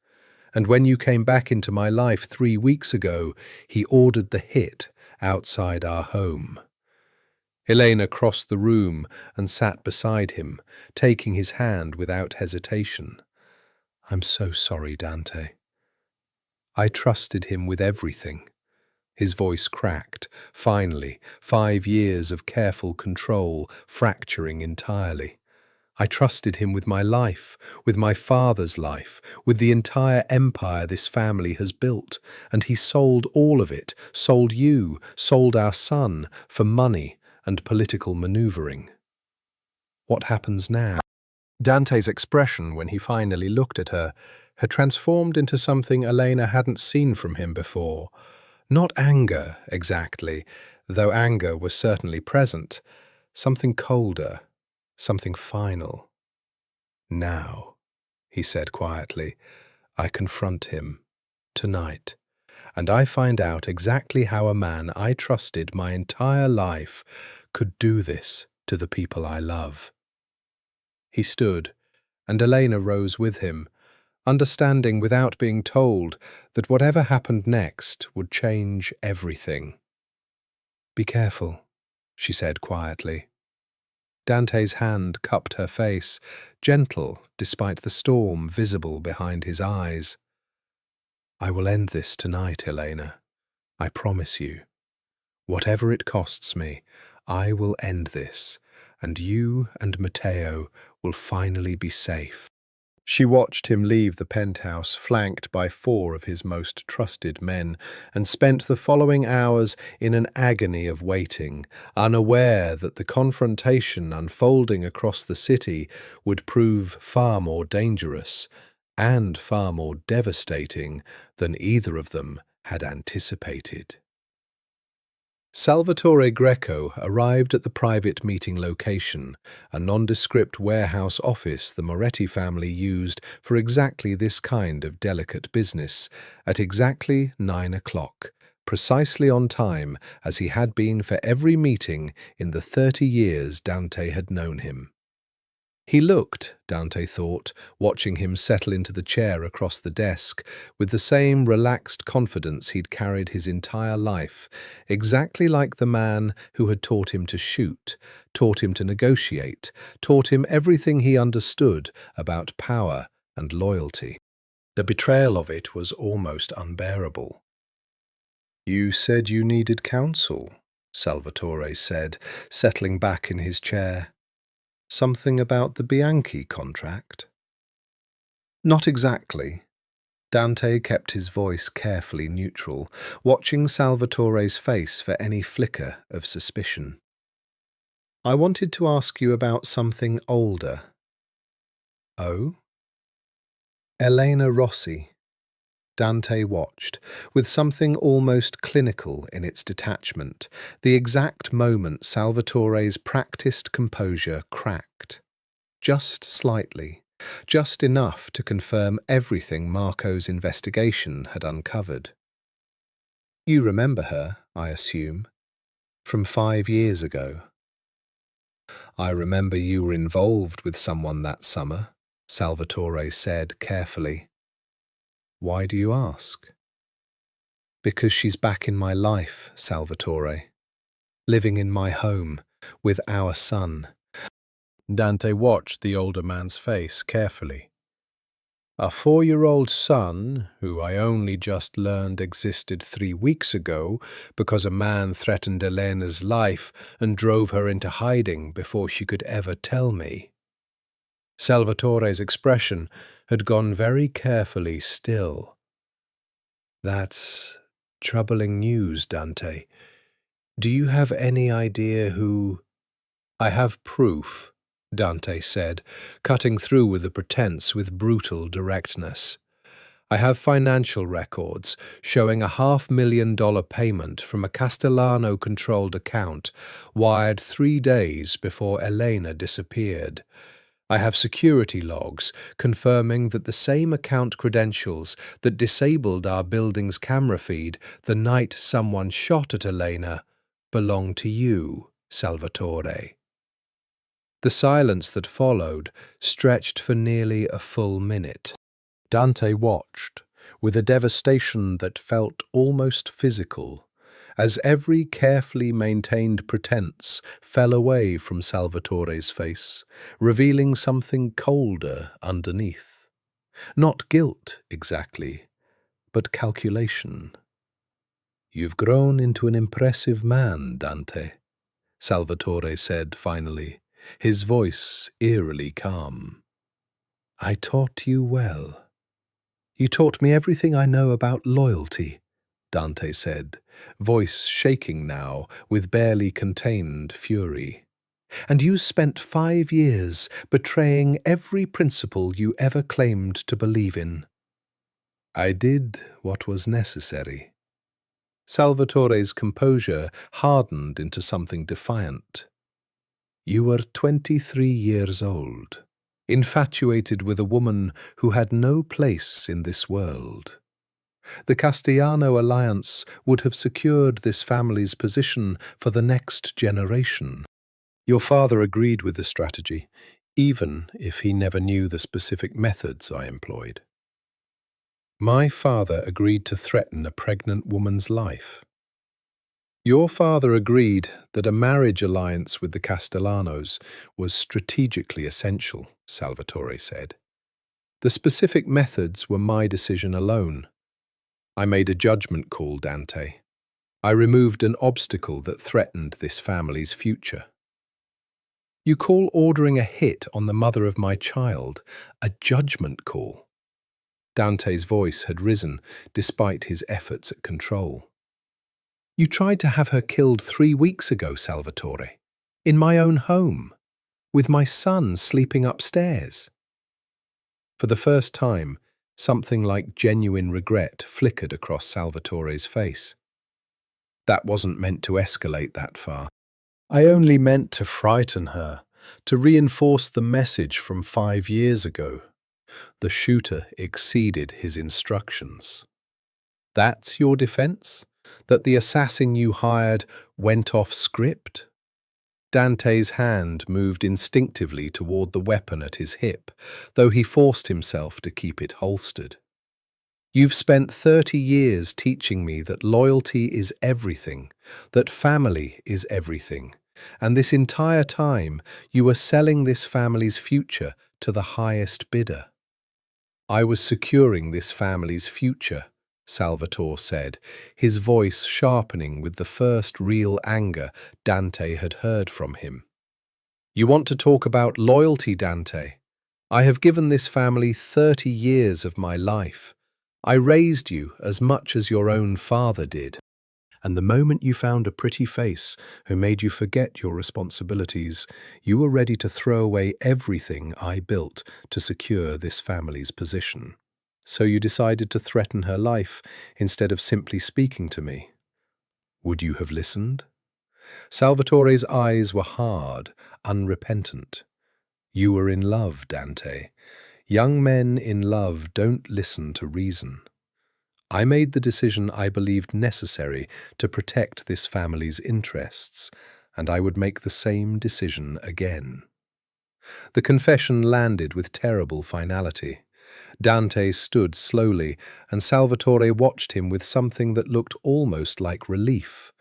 And when you came back into my life 3 weeks ago, he ordered the hit outside our home. Elena crossed the room and sat beside him, taking his hand without hesitation. I'm so sorry, Dante. I trusted him with everything. His voice cracked. Finally, 5 years of careful control fracturing entirely. I trusted him with my life, with my father's life, with the entire empire this family has built, and he sold all of it, sold you, sold our son, for money and political maneuvering. What happens now? Dante's expression when he finally looked at her had transformed into something Elena hadn't seen from him before. Not anger, exactly, though anger was certainly present. Something colder, something final. Now, he said quietly, I confront him, tonight, and I find out exactly how a man I trusted my entire life could do this to the people I love. He stood, and Elena rose with him, understanding without being told that whatever happened next would change everything. Be careful, she said quietly. Dante's hand cupped her face, gentle despite the storm visible behind his eyes. I will end this tonight, Elena. I promise you. Whatever it costs me, I will end this, and you and Matteo will finally be safe. She watched him leave the penthouse, flanked by 4 of his most trusted men, and spent the following hours in an agony of waiting, unaware that the confrontation unfolding across the city would prove far more dangerous and far more devastating than either of them had anticipated. Salvatore Greco arrived at the private meeting location, a nondescript warehouse office the Moretti family used for exactly this kind of delicate business, at exactly 9 o'clock, precisely on time as he had been for every meeting in the 30 years Dante had known him. He looked, Dante thought, watching him settle into the chair across the desk, with the same relaxed confidence he'd carried his entire life, exactly like the man who had taught him to shoot, taught him to negotiate, taught him everything he understood about power and loyalty. The betrayal of it was almost unbearable. You said you needed counsel, Salvatore said, settling back in his chair. Something about the Bianchi contract? Not exactly. Dante kept his voice carefully neutral, watching Salvatore's face for any flicker of suspicion. I wanted to ask you about something older. Oh? Elena Rossi. Dante watched, with something almost clinical in its detachment, the exact moment Salvatore's practiced composure cracked. Just slightly, just enough to confirm everything Marco's investigation had uncovered. You remember her, I assume, from 5 years ago. I remember you were involved with someone that summer, Salvatore said carefully. Why do you ask? Because she's back in my life, Salvatore. Living in my home, with our son. Dante watched the older man's face carefully. A 4-year-old son, who I only just learned existed 3 weeks ago because a man threatened Elena's life and drove her into hiding before she could ever tell me. Salvatore's expression had gone very carefully still. That's troubling news, Dante. Do you have any idea who— I have proof, Dante said, cutting through with the pretense with brutal directness. I have financial records showing a $500,000 payment from a Castellano-controlled account wired 3 days before Elena disappeared. I have security logs confirming that the same account credentials that disabled our building's camera feed the night someone shot at Elena belong to you, Salvatore. The silence that followed stretched for nearly a full minute. Dante watched, with a devastation that felt almost physical, as every carefully maintained pretense fell away from Salvatore's face, revealing something colder underneath. Not guilt, exactly, but calculation. "You've grown into an impressive man, Dante," Salvatore said finally, his voice eerily calm. "I taught you well." "You taught me everything I know about loyalty," Dante said, voice shaking now with barely contained fury. "And you spent 5 years betraying every principle you ever claimed to believe in." "I did what was necessary." Salvatore's composure hardened into something defiant. "You were 23 years old. Infatuated with a woman who had no place in this world. The Castellano alliance would have secured this family's position for the next generation. Your father agreed with the strategy, even if he never knew the specific methods I employed." "My father agreed to threaten a pregnant woman's life." "Your father agreed that a marriage alliance with the Castellanos was strategically essential," Salvatore said. "The specific methods were my decision alone. I made a judgment call, Dante. I removed an obstacle that threatened this family's future." "You call ordering a hit on the mother of my child a judgment call?" Dante's voice had risen despite his efforts at control. "You tried to have her killed 3 weeks ago, Salvatore, in my own home, with my son sleeping upstairs." For the first time, something like genuine regret flickered across Salvatore's face. "That wasn't meant to escalate that far. I only meant to frighten her, to reinforce the message from 5 years ago." The shooter exceeded his instructions. "That's your defense? That the assassin you hired went off script?" Dante's hand moved instinctively toward the weapon at his hip, though he forced himself to keep it holstered. "You've spent 30 years teaching me that loyalty is everything, that family is everything, and this entire time you were selling this family's future to the highest bidder." "I was securing this family's future," Salvatore said, his voice sharpening with the first real anger Dante had heard from him. "You want to talk about loyalty, Dante? I have given this family 30 years of my life. I raised you as much as your own father did. And the moment you found a pretty face who made you forget your responsibilities, you were ready to throw away everything I built to secure this family's position. So you decided to threaten her life instead of simply speaking to me. Would you have listened?" Salvatore's eyes were hard, unrepentant. "You were in love, Dante. Young men in love don't listen to reason. I made the decision I believed necessary to protect this family's interests, and I would make the same decision again." The confession landed with terrible finality. Dante stood slowly, and Salvatore watched him with something that looked almost like relief.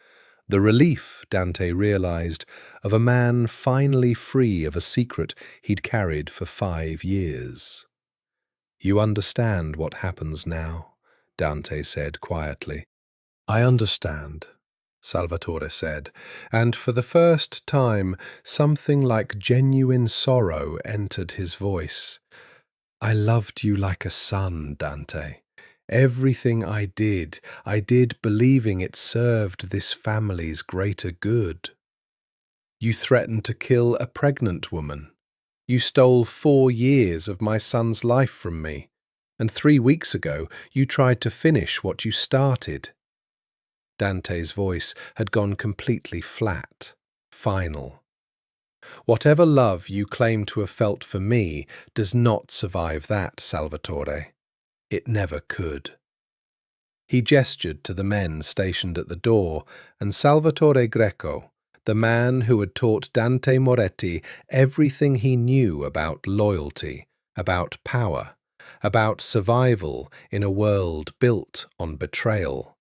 The relief, Dante realized, of a man finally free of a secret he'd carried for 5 years. "You understand what happens now?" Dante said quietly. "I understand," Salvatore said, and for the first time something like genuine sorrow entered his voice. "I loved you like a son, Dante. Everything I did believing it served this family's greater good. You threatened to kill a pregnant woman. You stole 4 years of my son's life from me. And 3 weeks ago, you tried to finish what you started. Dante's voice had gone completely flat, final. Whatever love you claim to have felt for me does not survive that, Salvatore. It never could. He gestured to the men stationed at the door, and Salvatore Greco, the man who had taught Dante Moretti everything he knew about loyalty, about power, about survival in a world built on betrayal,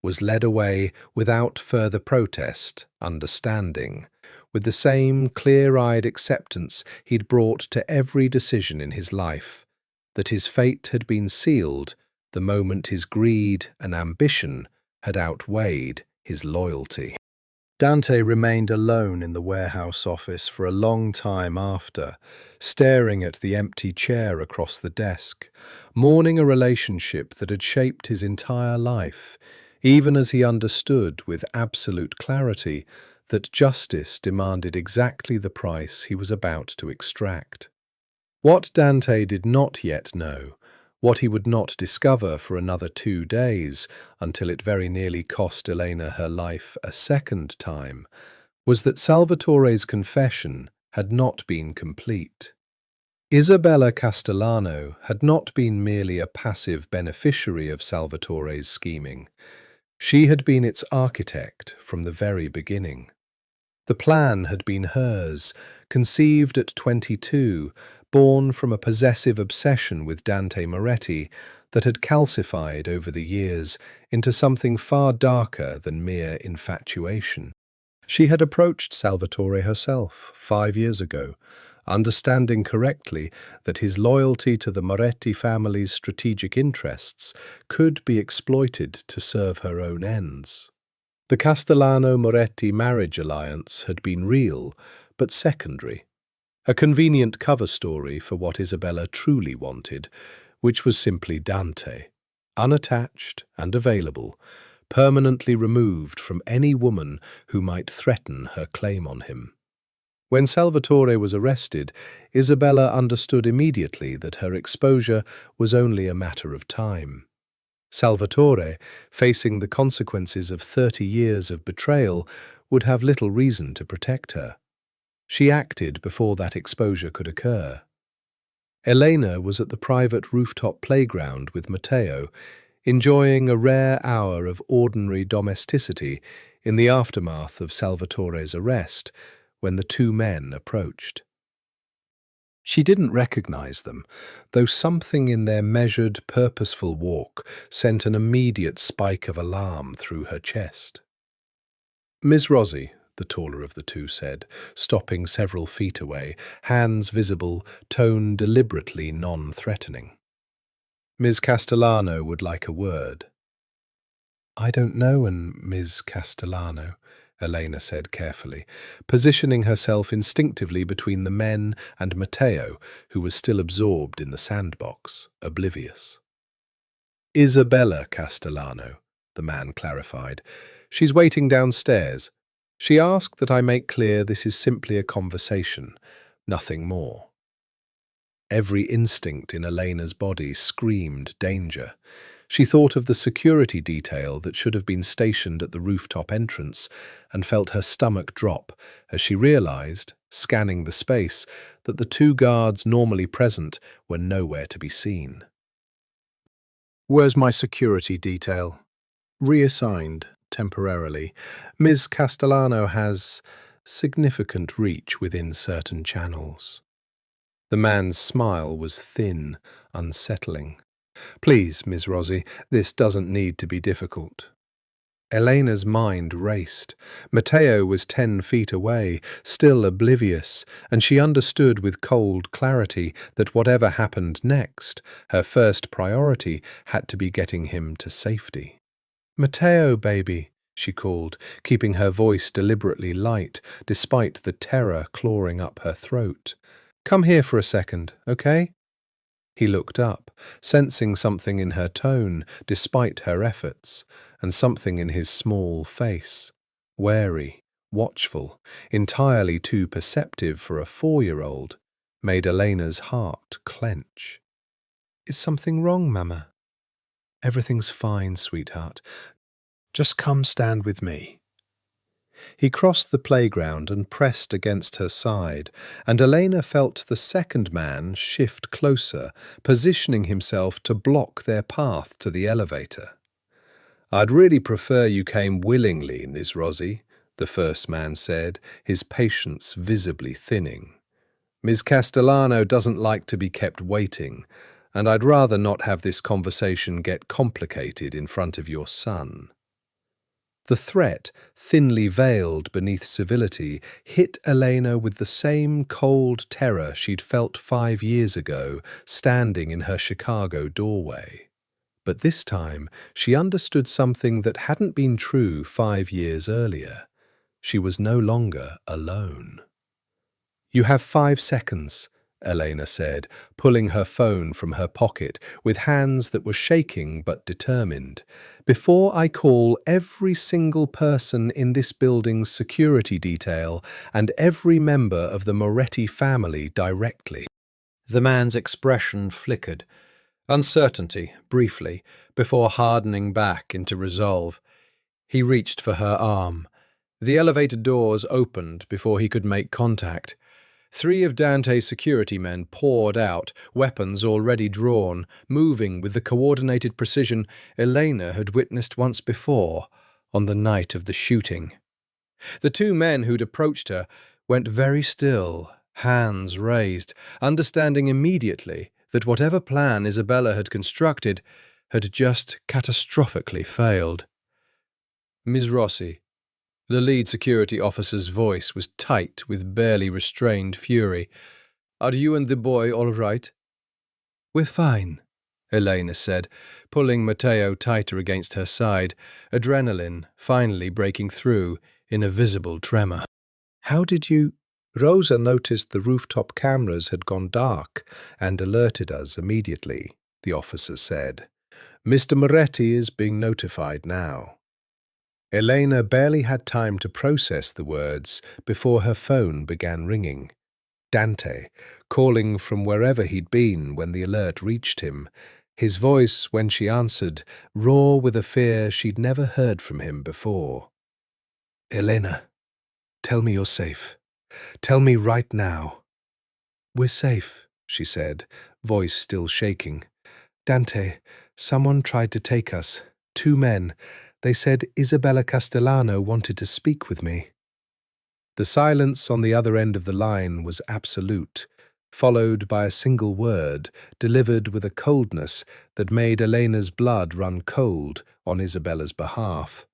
was led away without further protest, understanding, with the same clear-eyed acceptance he'd brought to every decision in his life, that his fate had been sealed the moment his greed and ambition had outweighed his loyalty. Dante remained alone in the warehouse office for a long time after, staring at the empty chair across the desk, mourning a relationship that had shaped his entire life, even as he understood with absolute clarity that justice demanded exactly the price he was about to extract. What Dante did not yet know, what he would not discover for another 2 days until it very nearly cost Elena her life a second time, was that Salvatore's confession had not been complete. Isabella Castellano had not been merely a passive beneficiary of Salvatore's scheming. She had been its architect from the very beginning. The plan had been hers, conceived at 22, born from a possessive obsession with Dante Moretti that had calcified over the years into something far darker than mere infatuation. She had approached Salvatore herself 5 years ago, understanding correctly that his loyalty to the Moretti family's strategic interests could be exploited to serve her own ends. The Castellano-Moretti marriage alliance had been real, but secondary. A convenient cover story for what Isabella truly wanted, which was simply Dante, unattached and available, permanently removed from any woman who might threaten her claim on him. When Salvatore was arrested, Isabella understood immediately that her exposure was only a matter of time. Salvatore, facing the consequences of 30 years of betrayal, would have little reason to protect her. She acted before that exposure could occur. Elena was at the private rooftop playground with Matteo, enjoying a rare hour of ordinary domesticity in the aftermath of Salvatore's arrest, when the 2 men approached. She didn't recognize them, though something in their measured, purposeful walk sent an immediate spike of alarm through her chest. "Miss Rossi," the taller of the 2 said, stopping several feet away, hands visible, tone deliberately non-threatening. "Ms. Castellano would like a word." "I don't know Ms. Castellano," Elena said carefully, positioning herself instinctively between the men and Matteo, who was still absorbed in the sandbox, oblivious. "Isabella Castellano," the man clarified. "She's waiting downstairs. She asked that I make clear this is simply a conversation, nothing more." Every instinct in Elena's body screamed danger. She thought of the security detail that should have been stationed at the rooftop entrance and felt her stomach drop as she realized, scanning the space, that the 2 guards normally present were nowhere to be seen. "Where's my security detail?" "Reassigned, temporarily. Ms. Castellano has significant reach within certain channels." The man's smile was thin, unsettling. "Please, Ms. Rossi, this doesn't need to be difficult." Elena's mind raced. Matteo was 10 feet away, still oblivious, and she understood with cold clarity that whatever happened next, her first priority had to be getting him to safety. "Matteo, baby," she called, keeping her voice deliberately light, despite the terror clawing up her throat. "Come here for a second, okay?" He looked up, sensing something in her tone, despite her efforts, and something in his small face, wary, watchful, entirely too perceptive for a 4-year-old, made Elena's heart clench. Is something wrong, Mama? Everything's fine, sweetheart. Just come stand with me. He crossed the playground and pressed against her side, and Elena felt the second man shift closer, positioning himself to block their path to the elevator. I'd really prefer you came willingly, Miss Rossi, the first man said, his patience visibly thinning. Ms. Castellano doesn't like to be kept waiting, and I'd rather not have this conversation get complicated in front of your son. The threat, thinly veiled beneath civility, hit Elena with the same cold terror she'd felt 5 years ago, standing in her Chicago doorway. But this time, she understood something that hadn't been true 5 years earlier. She was no longer alone. You have 5 seconds, Elena said, pulling her phone from her pocket with hands that were shaking but determined, before I call every single person in this building's security detail and every member of the Moretti family directly. The man's expression flickered. Uncertainty, briefly, before hardening back into resolve. He reached for her arm. The elevator doors opened before he could make contact. 3 of Dante's security men poured out, weapons already drawn, moving with the coordinated precision Elena had witnessed once before, on the night of the shooting. The 2 men who'd approached her went very still, hands raised, understanding immediately that whatever plan Isabella had constructed had just catastrophically failed. Ms. Rossi. The lead security officer's voice was tight with barely restrained fury. Are you and the boy all right? We're fine, Elena said, pulling Matteo tighter against her side, adrenaline finally breaking through in a visible tremor. How did you... Rosa noticed the rooftop cameras had gone dark and alerted us immediately, the officer said. Mr. Moretti is being notified now. Elena barely had time to process the words before her phone began ringing. Dante, calling from wherever he'd been when the alert reached him, his voice, when she answered, raw with a fear she'd never heard from him before. Elena, tell me you're safe. Tell me right now. We're safe, she said, voice still shaking. Dante, someone tried to take us. 2 men. They said Isabella Castellano wanted to speak with me. The silence on the other end of the line was absolute, followed by a single word, delivered with a coldness that made Elena's blood run cold on Isabella's behalf.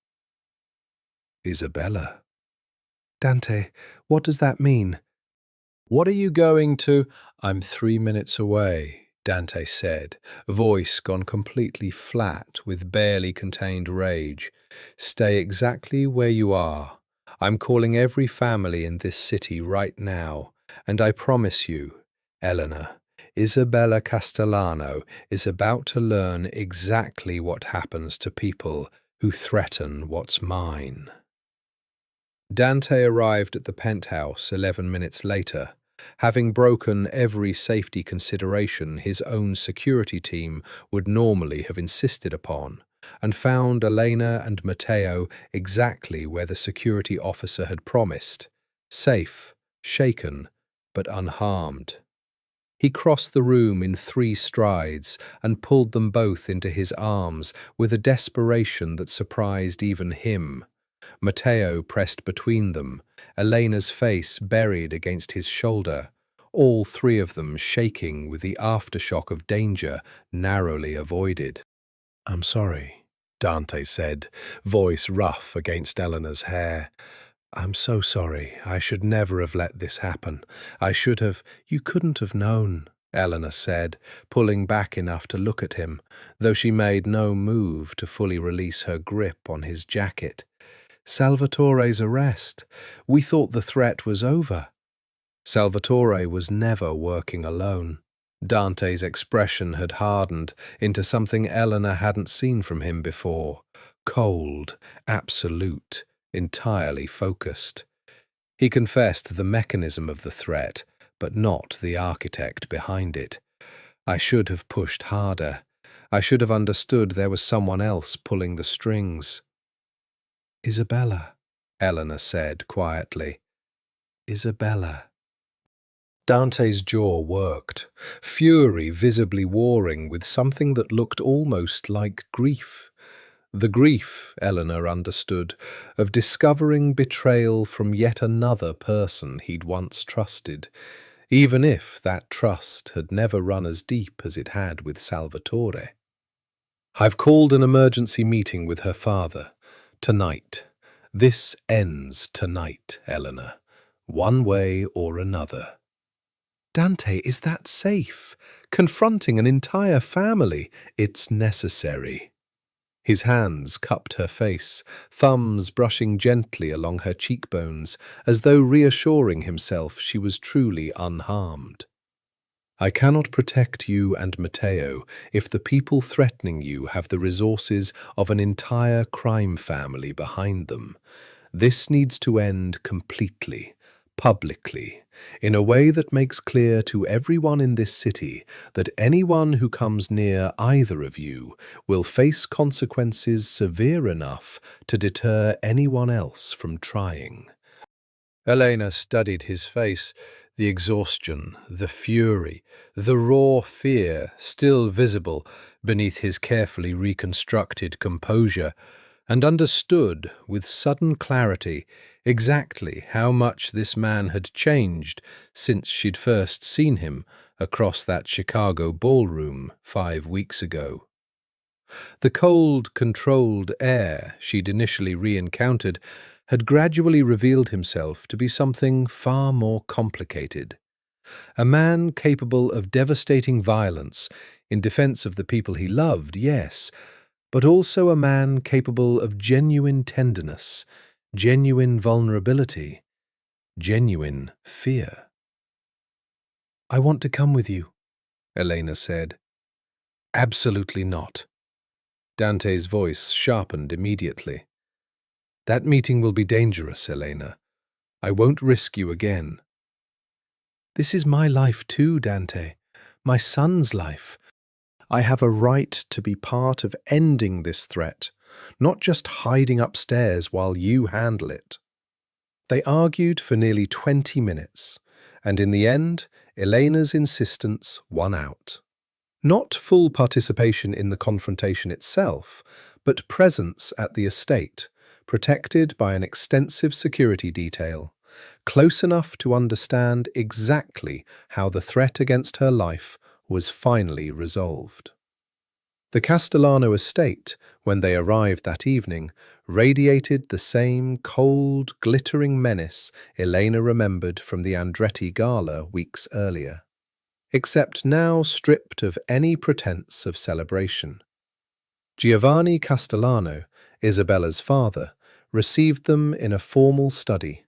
Isabella. Dante, what does that mean? What are you going to... I'm 3 minutes away, Dante said, voice gone completely flat with barely contained rage. Stay exactly where you are. I'm calling every family in this city right now, and I promise you, Elena, Isabella Castellano is about to learn exactly what happens to people who threaten what's mine. Dante arrived at the penthouse 11 minutes later, having broken every safety consideration his own security team would normally have insisted upon, and found Elena and Matteo exactly where the security officer had promised, safe, shaken, but unharmed. He crossed the room in 3 strides and pulled them both into his arms with a desperation that surprised even him. Matteo pressed between them, Elena's face buried against his shoulder, all 3 of them shaking with the aftershock of danger narrowly avoided. I'm sorry, Dante said, voice rough against Elena's hair. I'm so sorry. I should never have let this happen. I should have... You couldn't have known, Elena said, pulling back enough to look at him, though she made no move to fully release her grip on his jacket. Salvatore's arrest. We thought the threat was over. Salvatore was never working alone. Dante's expression had hardened into something Elena hadn't seen from him before. Cold, absolute, entirely focused. He confessed the mechanism of the threat, but not the architect behind it. I should have pushed harder. I should have understood there was someone else pulling the strings. Isabella, Eleanor said quietly. Isabella. Dante's jaw worked, fury visibly warring with something that looked almost like grief. The grief, Eleanor understood, of discovering betrayal from yet another person he'd once trusted, even if that trust had never run as deep as it had with Salvatore. I've called an emergency meeting with her father. Tonight. This ends tonight, Eleanor. One way or another. Dante, is that safe? Confronting an entire family, it's necessary. His hands cupped her face, thumbs brushing gently along her cheekbones, as though reassuring himself she was truly unharmed. I cannot protect you and Matteo if the people threatening you have the resources of an entire crime family behind them. This needs to end completely, publicly, in a way that makes clear to everyone in this city that anyone who comes near either of you will face consequences severe enough to deter anyone else from trying. Elena studied his face, the exhaustion, the fury, the raw fear still visible beneath his carefully reconstructed composure, and understood with sudden clarity exactly how much this man had changed since she'd first seen him across that Chicago ballroom 5 weeks ago. The cold, controlled air she'd initially re-encountered had gradually revealed himself to be something far more complicated. A man capable of devastating violence in defense of the people he loved, yes, but also a man capable of genuine tenderness, genuine vulnerability, genuine fear. I want to come with you, Elena said. Absolutely not. Dante's voice sharpened immediately. That meeting will be dangerous, Elena. I won't risk you again. This is my life too, Dante. My son's life. I have a right to be part of ending this threat, not just hiding upstairs while you handle it. They argued for nearly 20 minutes, and in the end, Elena's insistence won out. Not full participation in the confrontation itself, but presence at the estate, protected by an extensive security detail, close enough to understand exactly how the threat against her life was finally resolved. The Castellano estate, when they arrived that evening, radiated the same cold, glittering menace Elena remembered from the Andretti gala weeks earlier, except now stripped of any pretense of celebration. Giovanni Castellano, Isabella's father, received them in a formal study,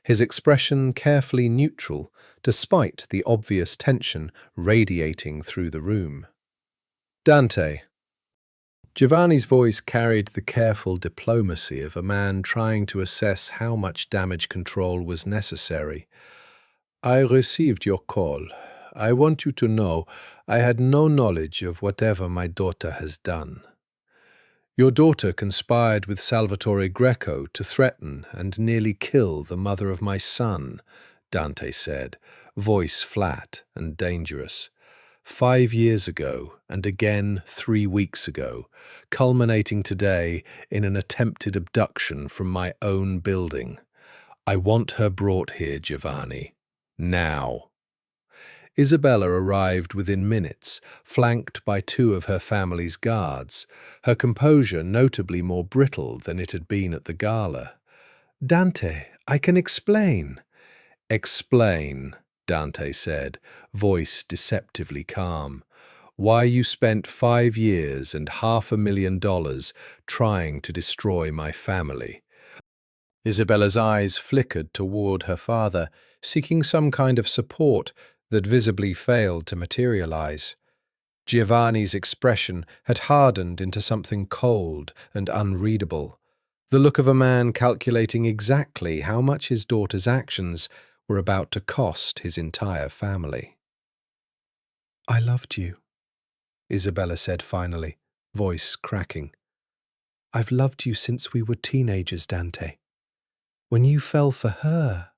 his expression carefully neutral despite the obvious tension radiating through the room. Dante. Giovanni's voice carried the careful diplomacy of a man trying to assess how much damage control was necessary. I received your call. I want you to know I had no knowledge of whatever my daughter has done. Your daughter conspired with Salvatore Greco to threaten and nearly kill the mother of my son, Dante said, voice flat and dangerous. 5 years ago, and again 3 weeks ago, culminating today in an attempted abduction from my own building. I want her brought here, Giovanni. Now. Isabella arrived within minutes, flanked by 2 of her family's guards, her composure notably more brittle than it had been at the gala. Dante, I can explain. Explain, Dante said, voice deceptively calm. Why you spent 5 years and $500,000 trying to destroy my family. Isabella's eyes flickered toward her father, seeking some kind of support that visibly failed to materialize. Giovanni's expression had hardened into something cold and unreadable, the look of a man calculating exactly how much his daughter's actions were about to cost his entire family. I loved you, Isabella said finally, voice cracking. I've loved you since we were teenagers, Dante. When you fell for her.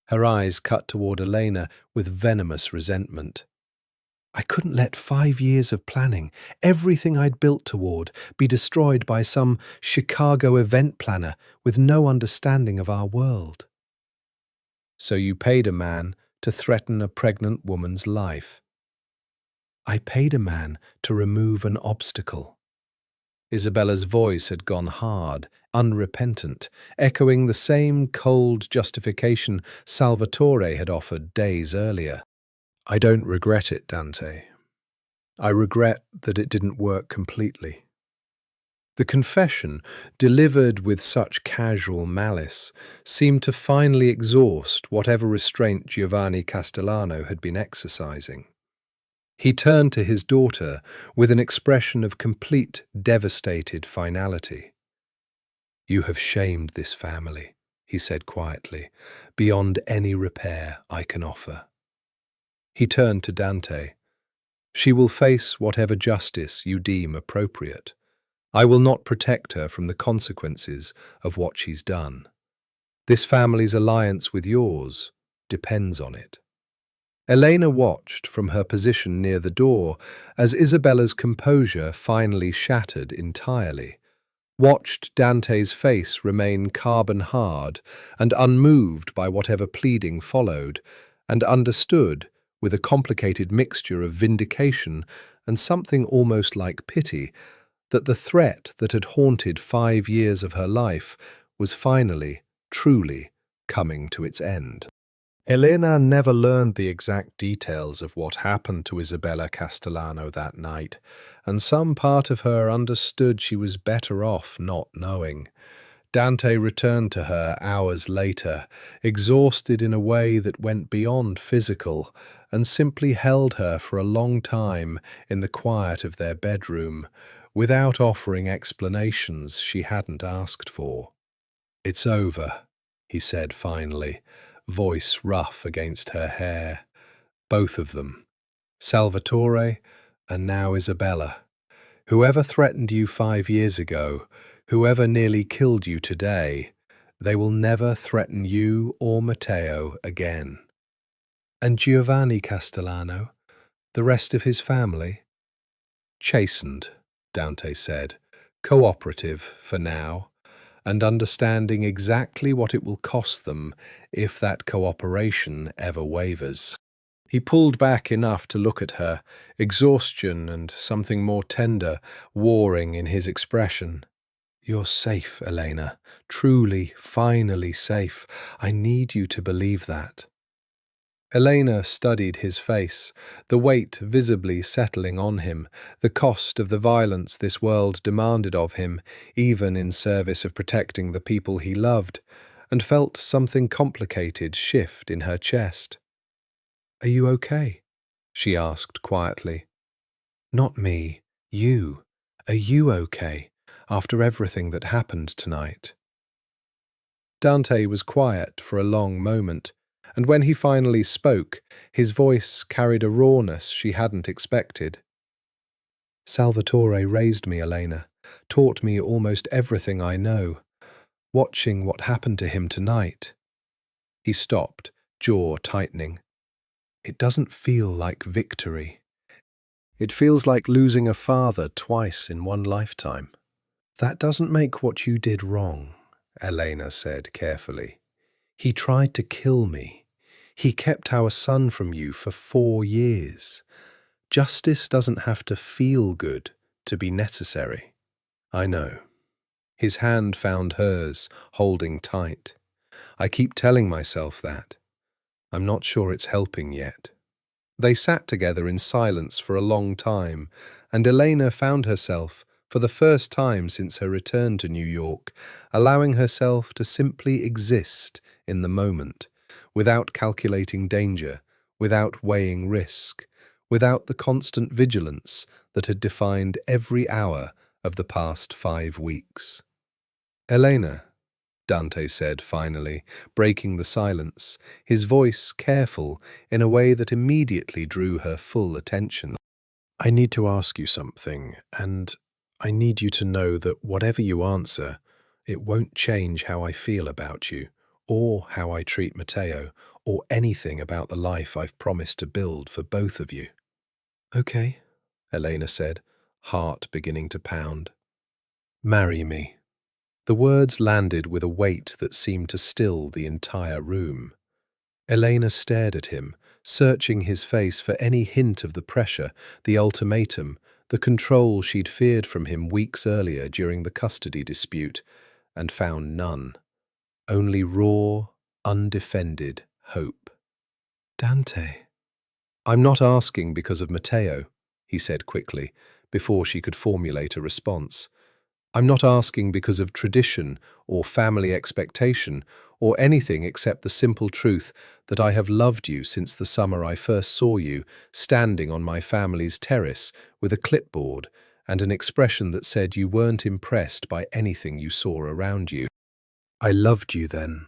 Her eyes cut toward Elena with venomous resentment. I couldn't let 5 years of planning, everything I'd built toward, be destroyed by some Chicago event planner with no understanding of our world. So you paid a man to threaten a pregnant woman's life. I paid a man to remove an obstacle. Isabella's voice had gone hard, unrepentant, echoing the same cold justification Salvatore had offered days earlier. I don't regret it, Dante. I regret that it didn't work completely. The confession, delivered with such casual malice, seemed to finally exhaust whatever restraint Giovanni Castellano had been exercising. He turned to his daughter with an expression of complete, devastated finality. You have shamed this family, he said quietly, beyond any repair I can offer. He turned to Dante. She will face whatever justice you deem appropriate. I will not protect her from the consequences of what she's done. This family's alliance with yours depends on it. Elena watched from her position near the door as Isabella's composure finally shattered entirely, watched Dante's face remain carbon-hard and unmoved by whatever pleading followed, and understood, with a complicated mixture of vindication and something almost like pity, that the threat that had haunted 5 years of her life was finally, truly, coming to its end. Elena never learned the exact details of what happened to Isabella Castellano that night, and some part of her understood she was better off not knowing. Dante returned to her hours later, exhausted in a way that went beyond physical, and simply held her for a long time in the quiet of their bedroom, without offering explanations she hadn't asked for. It's over, he said finally, voice rough against her hair. Both of them, Salvatore and now Isabella. Whoever threatened you 5 years ago, whoever nearly killed you today, they will never threaten you or Matteo again. And Giovanni Castellano, the rest of his family? Chastened, Dante said, cooperative for now, and understanding exactly what it will cost them if that cooperation ever wavers. He pulled back enough to look at her, exhaustion and something more tender warring in his expression. You're safe, Elena. Truly, finally safe. I need you to believe that. Elena studied his face, the weight visibly settling on him, the cost of the violence this world demanded of him, even in service of protecting the people he loved, and felt something complicated shift in her chest. Are you okay? She asked quietly. Not me, you. Are you okay, after everything that happened tonight? Dante was quiet for a long moment, and when he finally spoke, his voice carried a rawness she hadn't expected. Salvatore raised me, Elena, taught me almost everything I know. Watching what happened to him tonight. He stopped, jaw tightening. It doesn't feel like victory. It feels like losing a father twice in one lifetime. That doesn't make what you did wrong, Elena said carefully. He tried to kill me. He kept our son from you for 4 years. Justice doesn't have to feel good to be necessary. I know. His hand found hers, holding tight. I keep telling myself that. I'm not sure it's helping yet. They sat together in silence for a long time, and Elena found herself, for the first time since her return to New York, allowing herself to simply exist in the moment, without calculating danger, without weighing risk, without the constant vigilance that had defined every hour of the past 5 weeks. Elena, Dante said finally, breaking the silence, his voice careful in a way that immediately drew her full attention. I need to ask you something, and I need you to know that whatever you answer, it won't change how I feel about you, or how I treat Matteo, or anything about the life I've promised to build for both of you. Okay, Elena said, heart beginning to pound. Marry me. The words landed with a weight that seemed to still the entire room. Elena stared at him, searching his face for any hint of the pressure, the ultimatum, the control she'd feared from him weeks earlier during the custody dispute, and found none. Only raw, undefended hope. Dante. I'm not asking because of Matteo, he said quickly, before she could formulate a response. I'm not asking because of tradition or family expectation or anything except the simple truth that I have loved you since the summer I first saw you standing on my family's terrace with a clipboard and an expression that said you weren't impressed by anything you saw around you. I loved you then.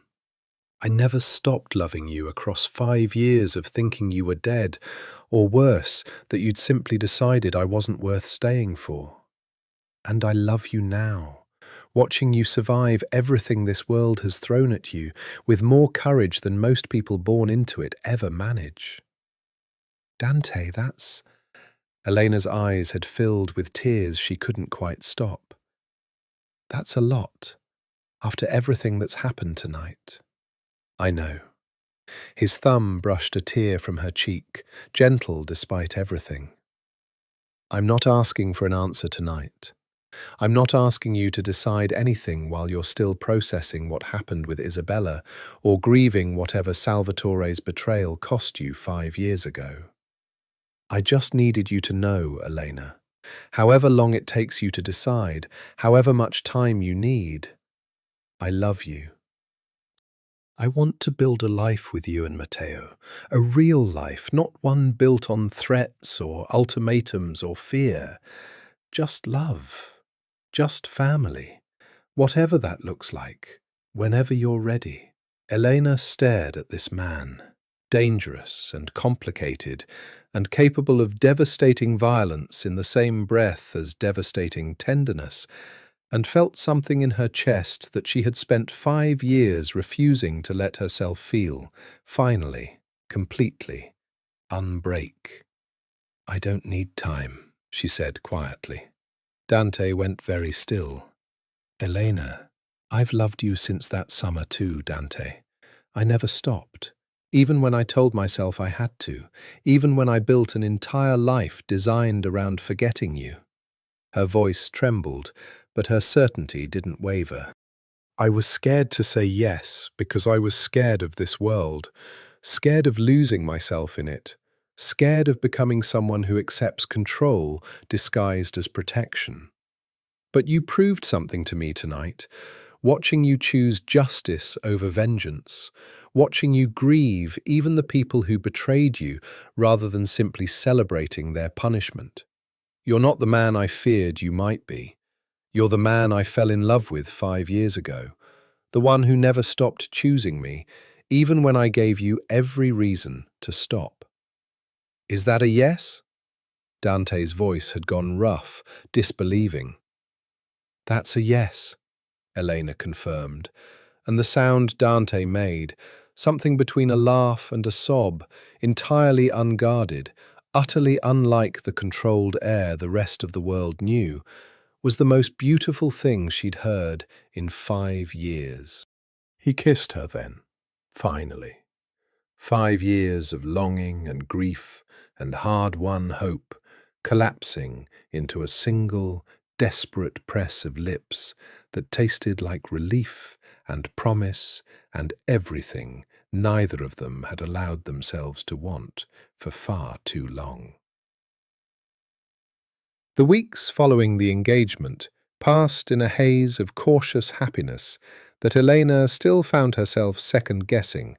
I never stopped loving you across 5 years of thinking you were dead, or worse, that you'd simply decided I wasn't worth staying for. And I love you now, watching you survive everything this world has thrown at you with more courage than most people born into it ever manage. Dante, that's... Elena's eyes had filled with tears she couldn't quite stop. That's a lot, after everything that's happened tonight. I know. His thumb brushed a tear from her cheek, gentle despite everything. I'm not asking for an answer tonight. I'm not asking you to decide anything while you're still processing what happened with Isabella or grieving whatever Salvatore's betrayal cost you 5 years ago. I just needed you to know, Elena, however long it takes you to decide, however much time you need, I love you. I want to build a life with you and Matteo, a real life, not one built on threats or ultimatums or fear, just love. Just family, whatever that looks like, whenever you're ready. Elena stared at this man, dangerous and complicated, and capable of devastating violence in the same breath as devastating tenderness, and felt something in her chest that she had spent 5 years refusing to let herself feel, finally, completely, unbreak. I don't need time, she said quietly. Dante went very still. Elena, I've loved you since that summer too, Dante. I never stopped, even when I told myself I had to, even when I built an entire life designed around forgetting you. Her voice trembled, but her certainty didn't waver. I was scared to say yes because I was scared of this world, scared of losing myself in it, scared of becoming someone who accepts control disguised as protection. But you proved something to me tonight, watching you choose justice over vengeance, watching you grieve even the people who betrayed you rather than simply celebrating their punishment. You're not the man I feared you might be. You're the man I fell in love with 5 years ago, the one who never stopped choosing me, even when I gave you every reason to stop. Is that a yes? Dante's voice had gone rough, disbelieving. That's a yes, Elena confirmed, and the sound Dante made, something between a laugh and a sob, entirely unguarded, utterly unlike the controlled air the rest of the world knew, was the most beautiful thing she'd heard in 5 years. He kissed her then, finally. 5 years of longing and grief and hard-won hope, collapsing into a single, desperate press of lips that tasted like relief and promise and everything neither of them had allowed themselves to want for far too long. The weeks following the engagement passed in a haze of cautious happiness that Elena still found herself second-guessing,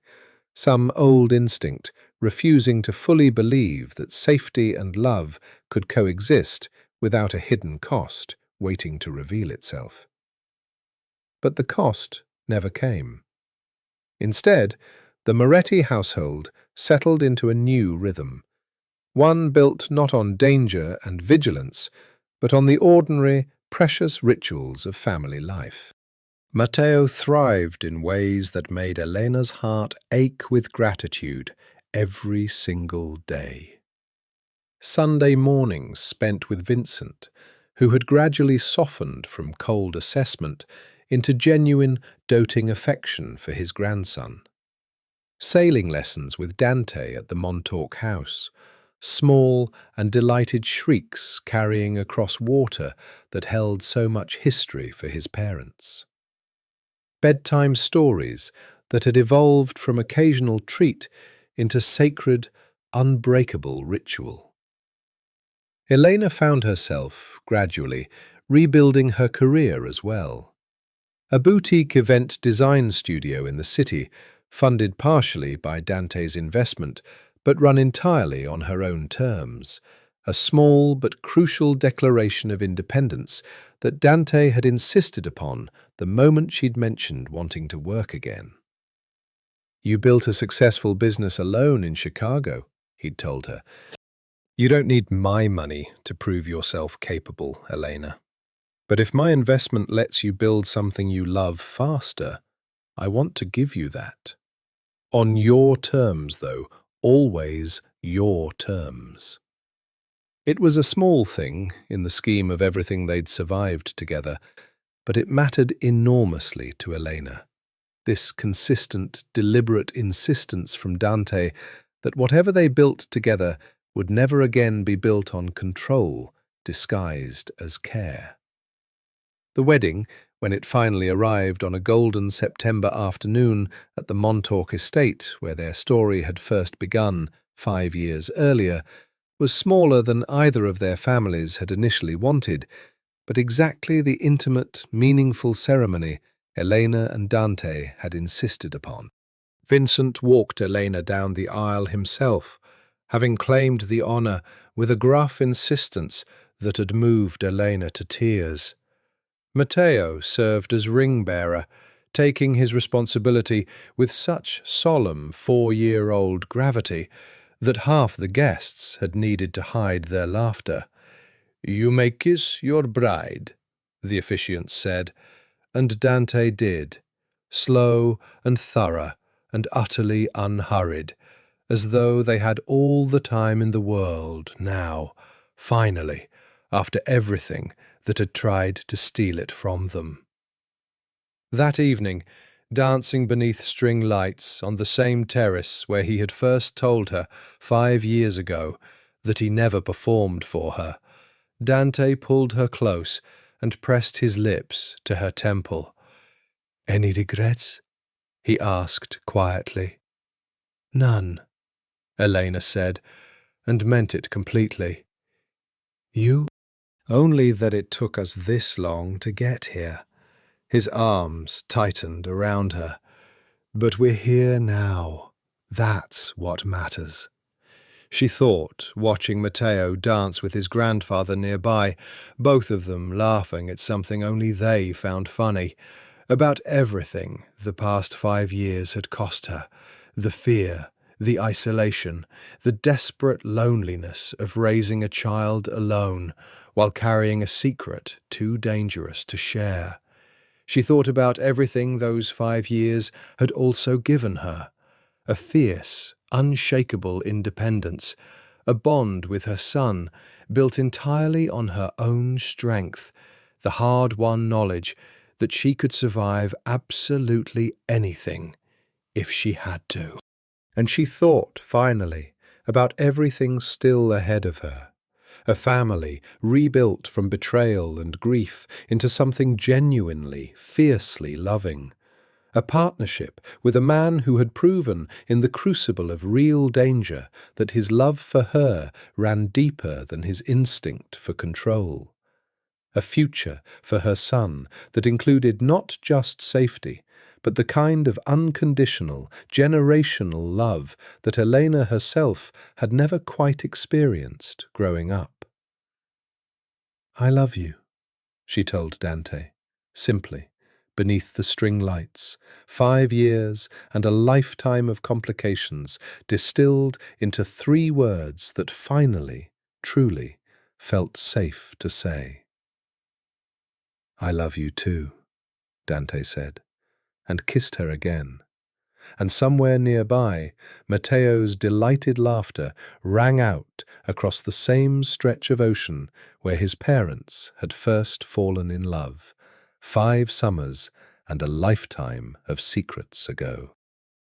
some old instinct refusing to fully believe that safety and love could coexist without a hidden cost waiting to reveal itself. But the cost never came. Instead, the Moretti household settled into a new rhythm. one built not on danger and vigilance, but on the ordinary, precious rituals of family life. Matteo thrived in ways that made Elena's heart ache with gratitude every single day. Sunday mornings spent with Vincent, who had gradually softened from cold assessment into genuine, doting affection for his grandson. Sailing lessons with Dante at the Montauk house, small and delighted shrieks carrying across water that held so much history for his parents. Bedtime stories that had evolved from occasional treat into sacred, unbreakable ritual. Elena found herself, gradually, rebuilding her career as well. A boutique event design studio in the city, funded partially by Dante's investment, but run entirely on her own terms, a small but crucial declaration of independence that Dante had insisted upon the moment she'd mentioned wanting to work again. "You built a successful business alone in Chicago," he'd told her. "You don't need my money to prove yourself capable, Elena. But if my investment lets you build something you love faster, I want to give you that. On your terms, though, always your terms." It was a small thing in the scheme of everything they'd survived together, but it mattered enormously to Elena. This consistent, deliberate insistence from Dante that whatever they built together would never again be built on control, disguised as care. The wedding, when it finally arrived on a golden September afternoon at the Montauk estate where their story had first begun 5 years earlier, was smaller than either of their families had initially wanted, but exactly the intimate, meaningful ceremony Elena and Dante had insisted upon. Vincent walked Elena down the aisle himself, having claimed the honor with a gruff insistence that had moved Elena to tears. Matteo served as ring-bearer, taking his responsibility with such solemn 4-year-old gravity that half the guests had needed to hide their laughter. "You may kiss your bride," the officiant said, and Dante did, slow and thorough and utterly unhurried, as though they had all the time in the world now, finally, after everything that had tried to steal it from them. That evening, dancing beneath string lights on the same terrace where he had first told her 5 years ago that he never performed for her, Dante pulled her close and pressed his lips to her temple. "Any regrets?" he asked quietly. "None," Elena said, and meant it completely. "You?" "Only that it took us this long to get here." His arms tightened around her. "But we're here now. That's what matters." She thought, watching Matteo dance with his grandfather nearby, both of them laughing at something only they found funny, about everything the past 5 years had cost her, the fear, the isolation, the desperate loneliness of raising a child alone while carrying a secret too dangerous to share. She thought about everything those 5 years had also given her, a fierce, unshakable independence, a bond with her son built entirely on her own strength, the hard-won knowledge that she could survive absolutely anything if she had to. And she thought, finally, about everything still ahead of her. A family rebuilt from betrayal and grief into something genuinely, fiercely loving. A partnership with a man who had proven in the crucible of real danger that his love for her ran deeper than his instinct for control. A future for her son that included not just safety, but the kind of unconditional, generational love that Elena herself had never quite experienced growing up. "I love you," she told Dante, simply, beneath the string lights, 5 years and a lifetime of complications distilled into 3 words that finally, truly, felt safe to say. "I love you too," Dante said, and kissed her again. And somewhere nearby, Matteo's delighted laughter rang out across the same stretch of ocean where his parents had first fallen in love, 5 summers and a lifetime of secrets ago.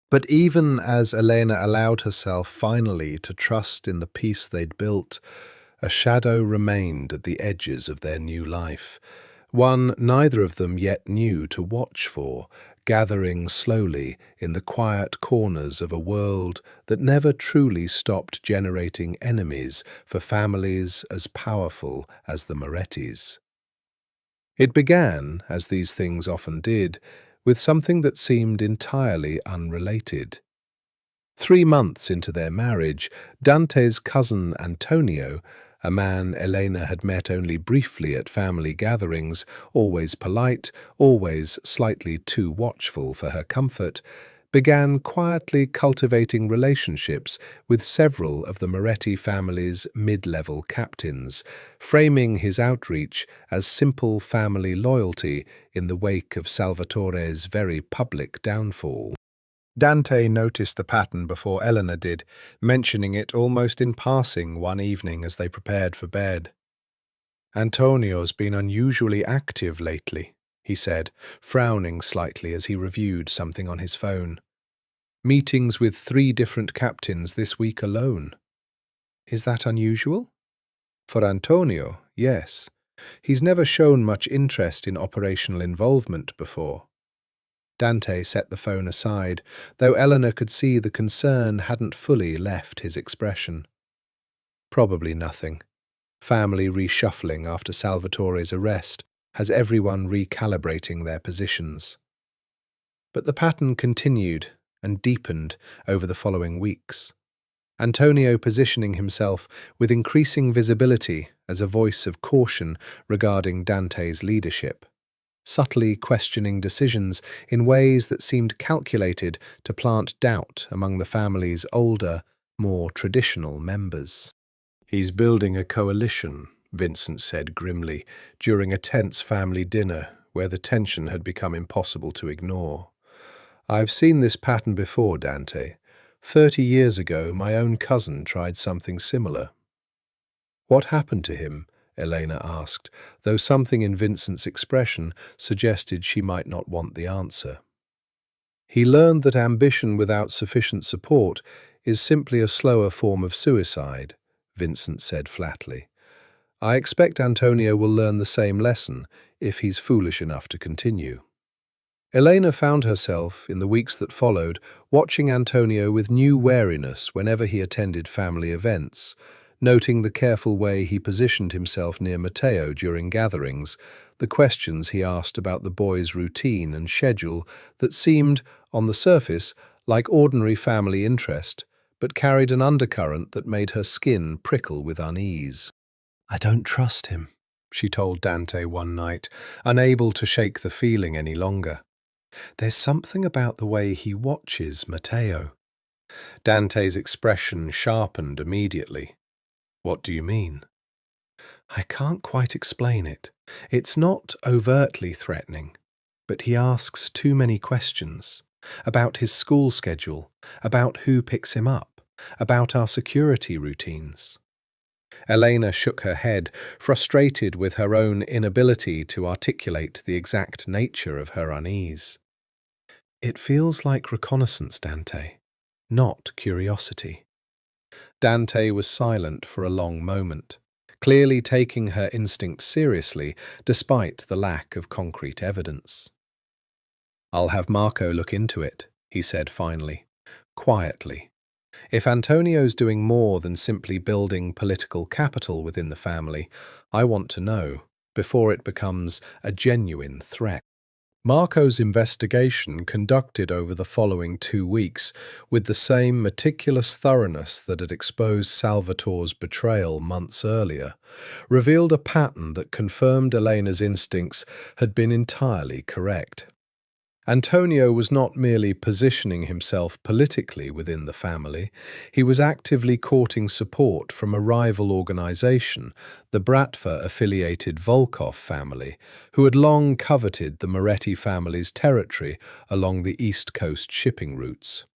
But even as Elena allowed herself finally to trust in the peace they'd built, a shadow remained at the edges of their new life, one neither of them yet knew to watch for, gathering slowly in the quiet corners of a world that never truly stopped generating enemies for families as powerful as the Morettis. It began, as these things often did, with something that seemed entirely unrelated. 3 months into their marriage, Dante's cousin Antonio, a man Elena had met only briefly at family gatherings, always polite, always slightly too watchful for her comfort, began quietly cultivating relationships with several of the Moretti family's mid-level captains, framing his outreach as simple family loyalty in the wake of Salvatore's very public downfall. Dante noticed the pattern before Elena did, mentioning it almost in passing one evening as they prepared for bed. "Antonio's been unusually active lately," he said, frowning slightly as he reviewed something on his phone. "Meetings with 3 different captains this week alone. Is that unusual?" "For Antonio, yes. He's never shown much interest in operational involvement before." Dante set the phone aside, though Elena could see the concern hadn't fully left his expression. "Probably nothing. Family reshuffling after Salvatore's arrest has everyone recalibrating their positions." But the pattern continued and deepened over the following weeks. Antonio positioning himself with increasing visibility as a voice of caution regarding Dante's leadership, subtly questioning decisions in ways that seemed calculated to plant doubt among the family's older, more traditional members. "He's building a coalition," Vincent said grimly, during a tense family dinner where the tension had become impossible to ignore. "I've seen this pattern before, Dante. 30 years ago, my own cousin tried something similar." "What happened to him?" Elena asked, though something in Vincent's expression suggested she might not want the answer. "He learned that ambition without sufficient support is simply a slower form of suicide," Vincent said flatly. "I expect Antonio will learn the same lesson if he's foolish enough to continue." Elena found herself, in the weeks that followed, watching Antonio with new wariness whenever he attended family events, noting the careful way he positioned himself near Matteo during gatherings, the questions he asked about the boy's routine and schedule that seemed, on the surface, like ordinary family interest, but carried an undercurrent that made her skin prickle with unease. "I don't trust him," she told Dante one night, unable to shake the feeling any longer. "There's something about the way he watches Matteo." Dante's expression sharpened immediately. "What do you mean?" "I can't quite explain it. It's not overtly threatening, but he asks too many questions. About his school schedule, about who picks him up, about our security routines." Elena shook her head, frustrated with her own inability to articulate the exact nature of her unease. "It feels like reconnaissance, Dante, not curiosity." Dante was silent for a long moment, clearly taking her instinct seriously despite the lack of concrete evidence. "I'll have Marco look into it," he said finally, quietly. "If Antonio's doing more than simply building political capital within the family, I want to know, before it becomes a genuine threat." Marco's investigation, conducted over the following 2 weeks with the same meticulous thoroughness that had exposed Salvatore's betrayal months earlier, revealed a pattern that confirmed Elena's instincts had been entirely correct. Antonio was not merely positioning himself politically within the family, he was actively courting support from a rival organization, the Bratva-affiliated Volkov family, who had long coveted the Moretti family's territory along the East Coast shipping routes.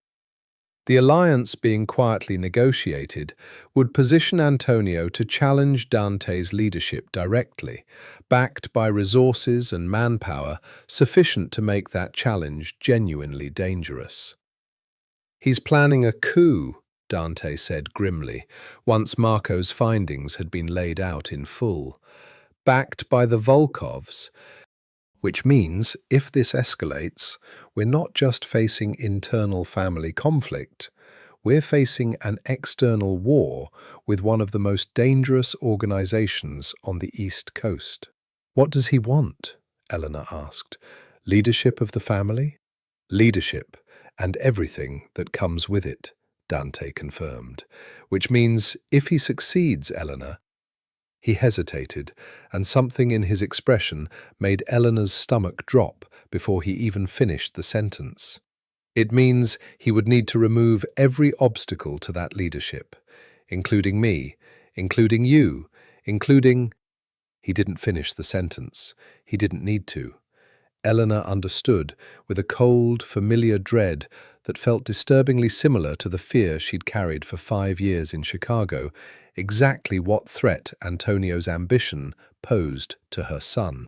The alliance being quietly negotiated would position Antonio to challenge Dante's leadership directly, backed by resources and manpower sufficient to make that challenge genuinely dangerous. "He's planning a coup," Dante said grimly, once Marco's findings had been laid out in full. "Backed by the Volkovs, which means, if this escalates, we're not just facing internal family conflict, we're facing an external war with one of the most dangerous organizations on the East Coast." "What does he want?" Elena asked. "Leadership of the family?" "Leadership, and everything that comes with it," Dante confirmed. "Which means, if he succeeds, Elena—" He hesitated, and something in his expression made Elena's stomach drop before he even finished the sentence. "It means he would need to remove every obstacle to that leadership, including me, including you, including—" He didn't finish the sentence. He didn't need to. Elena understood, with a cold, familiar dread that felt disturbingly similar to the fear she'd carried for 5 years in Chicago, exactly what threat Antonio's ambition posed to her son.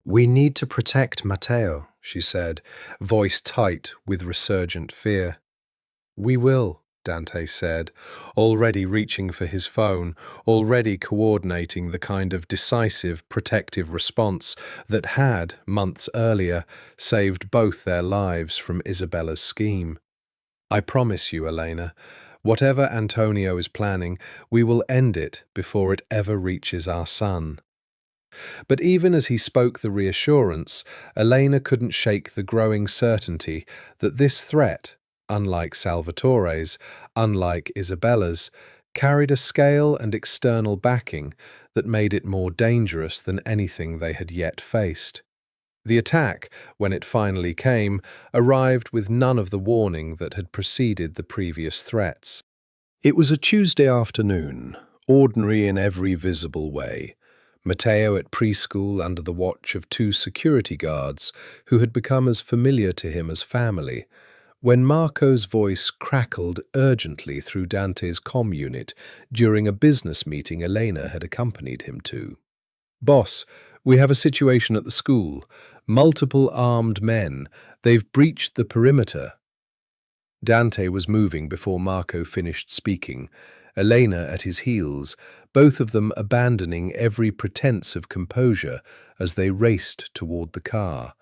"We need to protect Matteo," she said, voice tight with resurgent fear. "We will," Dante said, already reaching for his phone, already coordinating the kind of decisive, protective response that had, months earlier, saved both their lives from Isabella's scheme. "I promise you, Elena, whatever Antonio is planning, we will end it before it ever reaches our son." But even as he spoke the reassurance, Elena couldn't shake the growing certainty that this threat, unlike Salvatore's, unlike Isabella's, carried a scale and external backing that made it more dangerous than anything they had yet faced. The attack, when it finally came, arrived with none of the warning that had preceded the previous threats. It was a Tuesday afternoon, ordinary in every visible way. Matteo at preschool under the watch of 2 security guards who had become as familiar to him as family, when Marco's voice crackled urgently through Dante's comm unit during a business meeting Elena had accompanied him to. "Boss, we have a situation at the school. Multiple armed men. They've breached the perimeter." Dante was moving before Marco finished speaking, Elena at his heels, both of them abandoning every pretense of composure as they raced toward the car.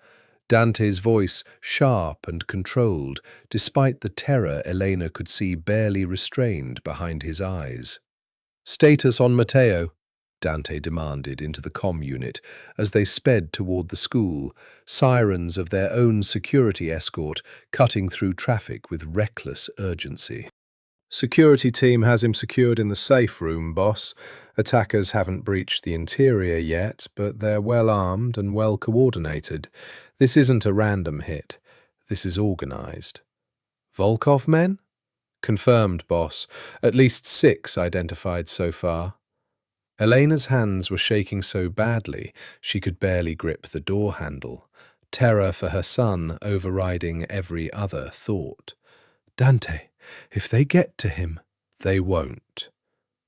Dante's voice sharp and controlled, despite the terror Elena could see barely restrained behind his eyes. "Status on Matteo," Dante demanded into the comm unit as they sped toward the school, sirens of their own security escort cutting through traffic with reckless urgency. "Security team has him secured in the safe room, boss. Attackers haven't breached the interior yet, but they're well armed and well coordinated. This isn't a random hit. This is organized." "Volkov men?" "Confirmed, boss. At least 6 identified so far." Elena's hands were shaking so badly she could barely grip the door handle, terror for her son overriding every other thought. "Dante, if they get to him—" "They won't."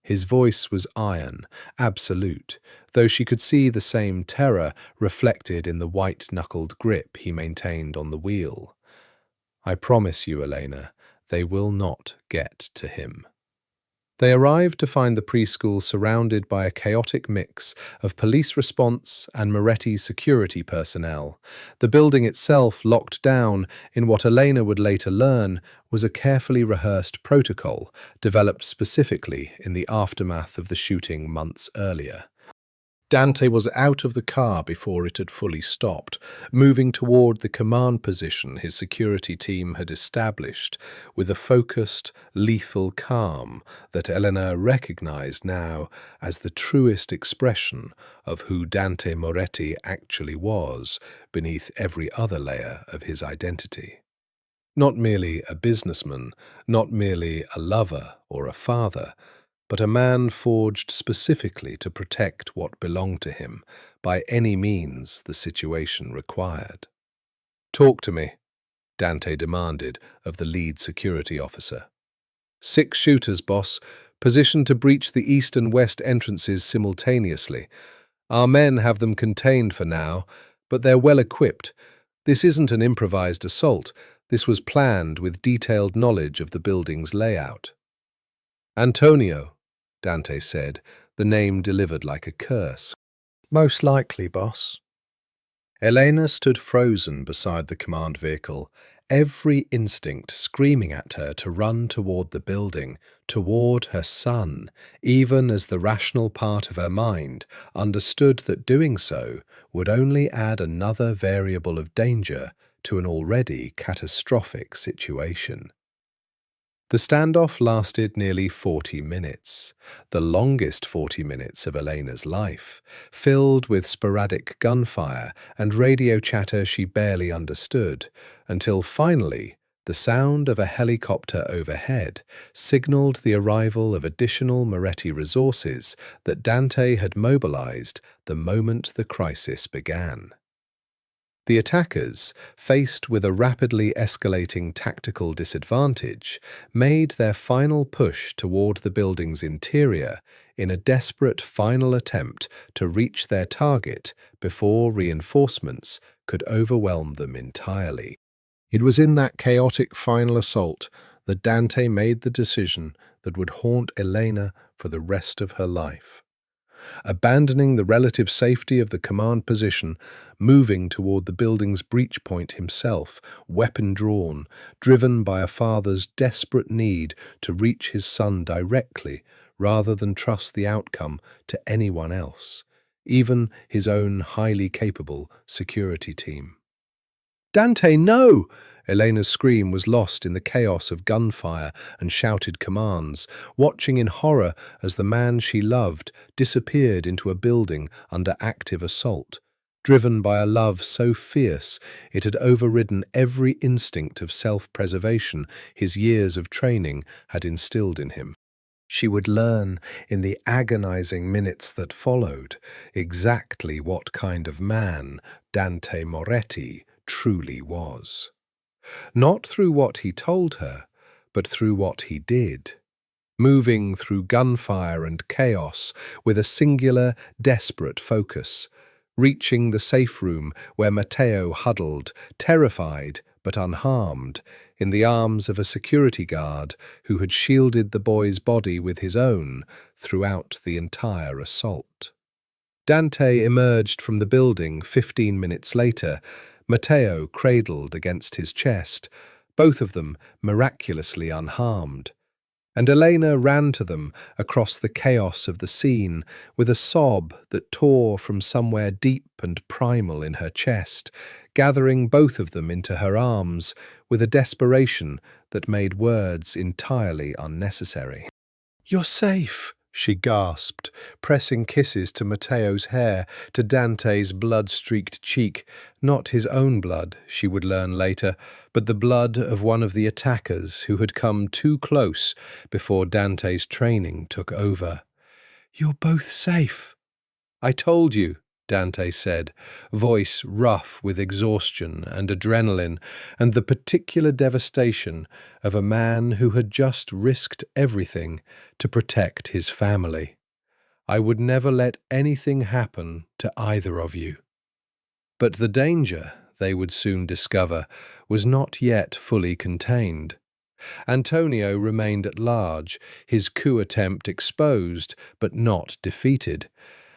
His voice was iron, absolute, though she could see the same terror reflected in the white-knuckled grip he maintained on the wheel. "I promise you, Elena, they will not get to him." They arrived to find the preschool surrounded by a chaotic mix of police response and Moretti security personnel, the building itself locked down in what Elena would later learn was a carefully rehearsed protocol developed specifically in the aftermath of the shooting months earlier. Dante was out of the car before it had fully stopped, moving toward the command position his security team had established, with a focused, lethal calm that Elena recognized now as the truest expression of who Dante Moretti actually was beneath every other layer of his identity. Not merely a businessman, not merely a lover or a father, but a man forged specifically to protect what belonged to him by any means the situation required. "Talk to me," Dante demanded of the lead security officer. "6 shooters, boss, positioned to breach the east and west entrances simultaneously. Our men have them contained for now, but they're well equipped. This isn't an improvised assault. This was planned with detailed knowledge of the building's layout." "Antonio," Dante said, the name delivered like a curse. "Most likely, boss." Elena stood frozen beside the command vehicle, every instinct screaming at her to run toward the building, toward her son, even as the rational part of her mind understood that doing so would only add another variable of danger to an already catastrophic situation. The standoff lasted nearly 40 minutes, the longest 40 minutes of Elena's life, filled with sporadic gunfire and radio chatter she barely understood, until finally the sound of a helicopter overhead signaled the arrival of additional Moretti resources that Dante had mobilized the moment the crisis began. The attackers, faced with a rapidly escalating tactical disadvantage, made their final push toward the building's interior in a desperate final attempt to reach their target before reinforcements could overwhelm them entirely. It was in that chaotic final assault that Dante made the decision that would haunt Elena for the rest of her life. Abandoning the relative safety of the command position, moving toward the building's breach point himself, weapon drawn, driven by a father's desperate need to reach his son directly rather than trust the outcome to anyone else, even his own highly capable security team. "Dante, no!" Elena's scream was lost in the chaos of gunfire and shouted commands, watching in horror as the man she loved disappeared into a building under active assault, driven by a love so fierce it had overridden every instinct of self-preservation his years of training had instilled in him. She would learn in the agonizing minutes that followed exactly what kind of man Dante Moretti truly was. Not through what he told her, but through what he did. Moving through gunfire and chaos with a singular, desperate focus, reaching the safe room where Matteo huddled, terrified but unharmed, in the arms of a security guard who had shielded the boy's body with his own throughout the entire assault. Dante emerged from the building 15 minutes later, Matteo cradled against his chest, both of them miraculously unharmed. And Elena ran to them across the chaos of the scene with a sob that tore from somewhere deep and primal in her chest, gathering both of them into her arms with a desperation that made words entirely unnecessary. "You're safe," she gasped, pressing kisses to Matteo's hair, to Dante's blood-streaked cheek, not his own blood, she would learn later, but the blood of one of the attackers who had come too close before Dante's training took over. "You're both safe." "I told you," Dante said, voice rough with exhaustion and adrenaline and the particular devastation of a man who had just risked everything to protect his family. "I would never let anything happen to either of you." But the danger, they would soon discover, was not yet fully contained. Antonio remained at large, his coup attempt exposed but not defeated,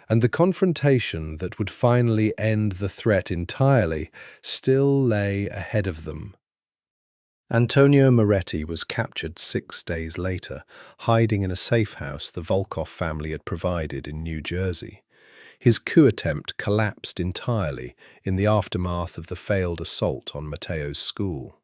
and the confrontation that would finally end the threat entirely still lay ahead of them. Antonio Moretti was captured 6 days later, hiding in a safe house the Volkov family had provided in New Jersey. His coup attempt collapsed entirely in the aftermath of the failed assault on Matteo's school.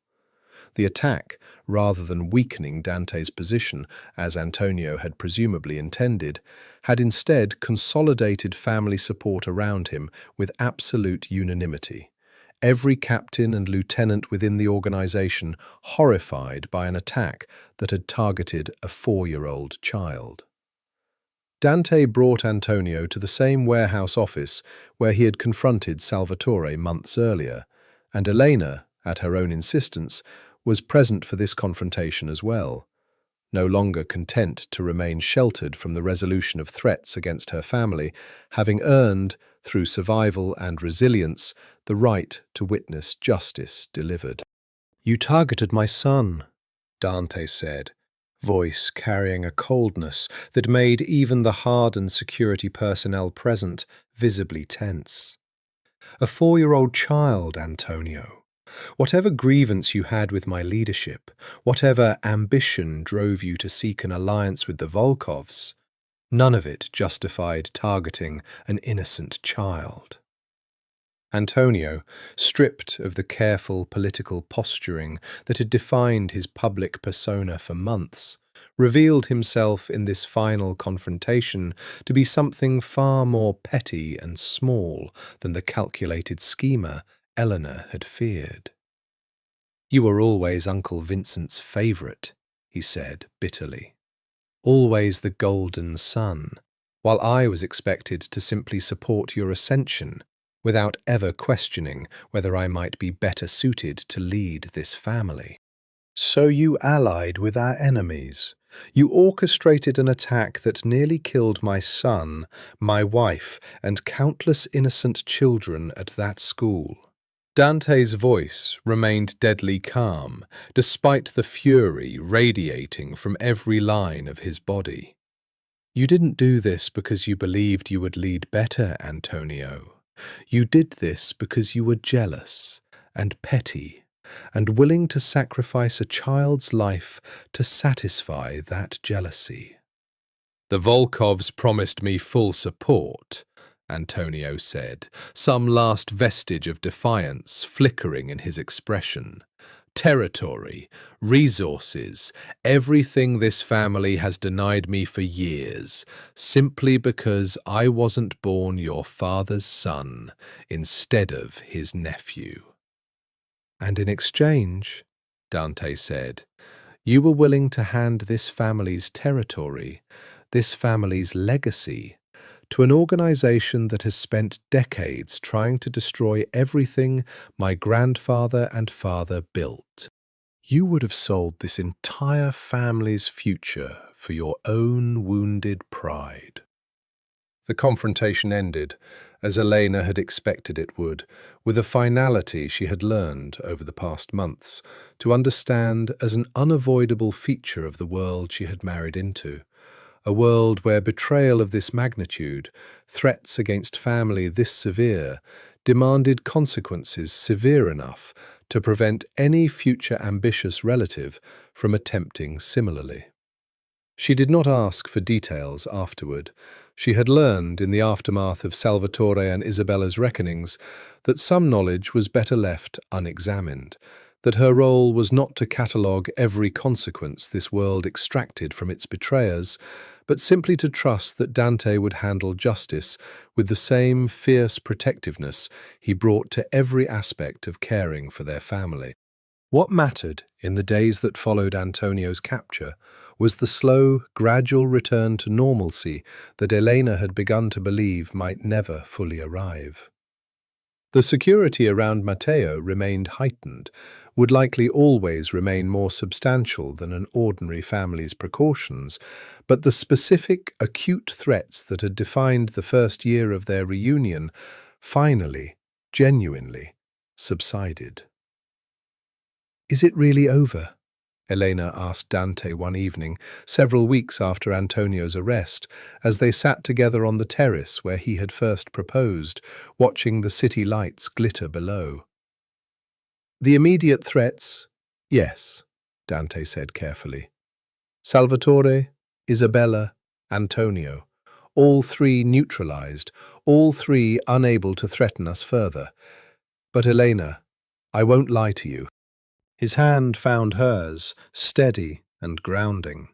The attack, rather than weakening Dante's position, as Antonio had presumably intended, had instead consolidated family support around him with absolute unanimity. Every captain and lieutenant within the organization horrified by an attack that had targeted a 4-year-old child. Dante brought Antonio to the same warehouse office where he had confronted Salvatore months earlier, and Elena, at her own insistence, was present for this confrontation as well. No longer content to remain sheltered from the resolution of threats against her family, having earned, through survival and resilience, the right to witness justice delivered. "You targeted my son," Dante said, voice carrying a coldness that made even the hardened security personnel present visibly tense. "A 4-year-old child, Antonio. Whatever grievance you had with my leadership, whatever ambition drove you to seek an alliance with the Volkovs, none of it justified targeting an innocent child." Antonio, stripped of the careful political posturing that had defined his public persona for months, revealed himself in this final confrontation to be something far more petty and small than the calculated schemer Eleanor had feared. "You were always Uncle Vincent's favourite," he said bitterly. "Always the golden son, while I was expected to simply support your ascension, without ever questioning whether I might be better suited to lead this family. So you allied with our enemies. You orchestrated an attack that nearly killed my son, my wife, and countless innocent children at that school." Dante's voice remained deadly calm, despite the fury radiating from every line of his body. "You didn't do this because you believed you would lead better, Antonio. You did this because you were jealous and petty and willing to sacrifice a child's life to satisfy that jealousy." "The Volkovs promised me full support," Antonio said, some last vestige of defiance flickering in his expression. "Territory, resources, everything this family has denied me for years, simply because I wasn't born your father's son instead of his nephew." "And in exchange," Dante said, "you were willing to hand this family's territory, this family's legacy, to an organization that has spent decades trying to destroy everything my grandfather and father built. You would have sold this entire family's future for your own wounded pride." The confrontation ended, as Elena had expected it would, with a finality she had learned over the past months to understand as an unavoidable feature of the world she had married into. A world where betrayal of this magnitude, threats against family this severe, demanded consequences severe enough to prevent any future ambitious relative from attempting similarly. She did not ask for details afterward. She had learned, in the aftermath of Salvatore and Isabella's reckonings, that some knowledge was better left unexamined, that her role was not to catalogue every consequence this world extracted from its betrayers, but simply to trust that Dante would handle justice with the same fierce protectiveness he brought to every aspect of caring for their family. What mattered in the days that followed Antonio's capture was the slow, gradual return to normalcy that Elena had begun to believe might never fully arrive. The security around Matteo remained heightened, would likely always remain more substantial than an ordinary family's precautions, but the specific, acute threats that had defined the first year of their reunion finally, genuinely, subsided. "Is it really over?" Elena asked Dante one evening, several weeks after Antonio's arrest, as they sat together on the terrace where he had first proposed, watching the city lights glitter below. "The immediate threats, yes," Dante said carefully. "Salvatore, Isabella, Antonio, all three neutralized, all three unable to threaten us further. But Elena, I won't lie to you. His hand found hers, steady and grounding.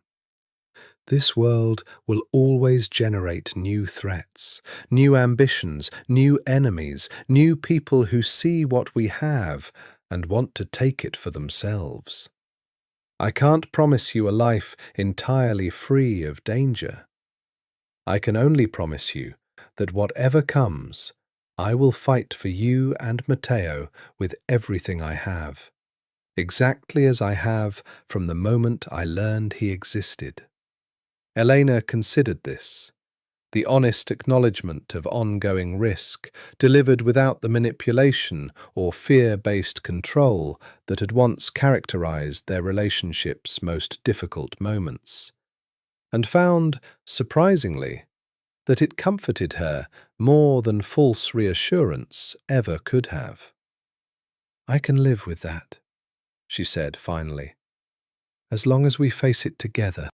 This world will always generate new threats, new ambitions, new enemies, new people who see what we have and want to take it for themselves. I can't promise you a life entirely free of danger. I can only promise you that whatever comes, I will fight for you and Matteo with everything I have, exactly as I have from the moment I learned he existed. Elena considered this, the honest acknowledgement of ongoing risk, delivered without the manipulation or fear-based control that had once characterized their relationship's most difficult moments, and found, surprisingly, that it comforted her more than false reassurance ever could have. "I can live with that," she said finally, "as long as we face it together."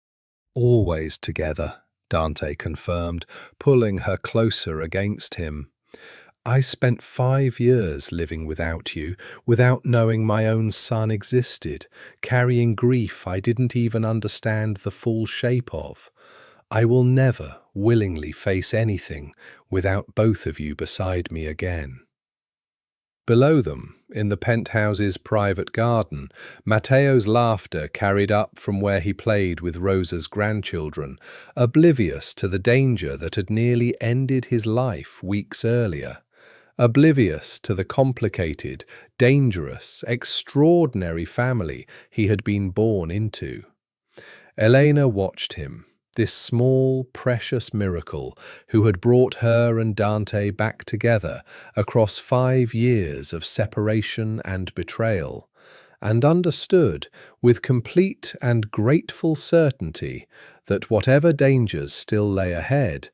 "Always together," Dante confirmed, pulling her closer against him. "I spent 5 years living without you, without knowing my own son existed, carrying grief I didn't even understand the full shape of. I will never willingly face anything without both of you beside me again." Below them, in the penthouse's private garden, Matteo's laughter carried up from where he played with Rosa's grandchildren, oblivious to the danger that had nearly ended his life weeks earlier, oblivious to the complicated, dangerous, extraordinary family he had been born into. Elena watched him, this small, precious miracle who had brought her and Dante back together across 5 years of separation and betrayal, and understood with complete and grateful certainty that whatever dangers still lay ahead,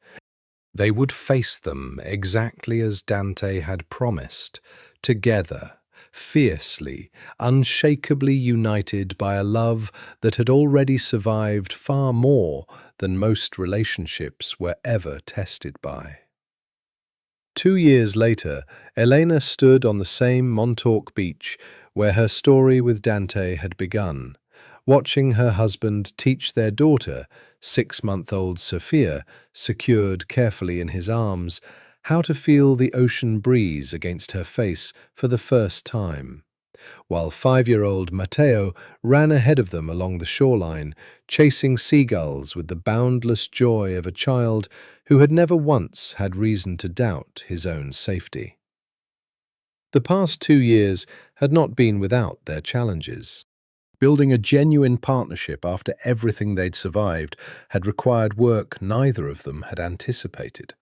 they would face them exactly as Dante had promised, together, fiercely, unshakably united by a love that had already survived far more than most relationships were ever tested by. 2 years later, Elena stood on the same Montauk beach where her story with Dante had begun, watching her husband teach their daughter, 6-month-old Sophia, secured carefully in his arms, how to feel the ocean breeze against her face for the first time, while 5-year-old Matteo ran ahead of them along the shoreline, chasing seagulls with the boundless joy of a child who had never once had reason to doubt his own safety. The past 2 years had not been without their challenges. Building a genuine partnership after everything they'd survived had required work neither of them had anticipated.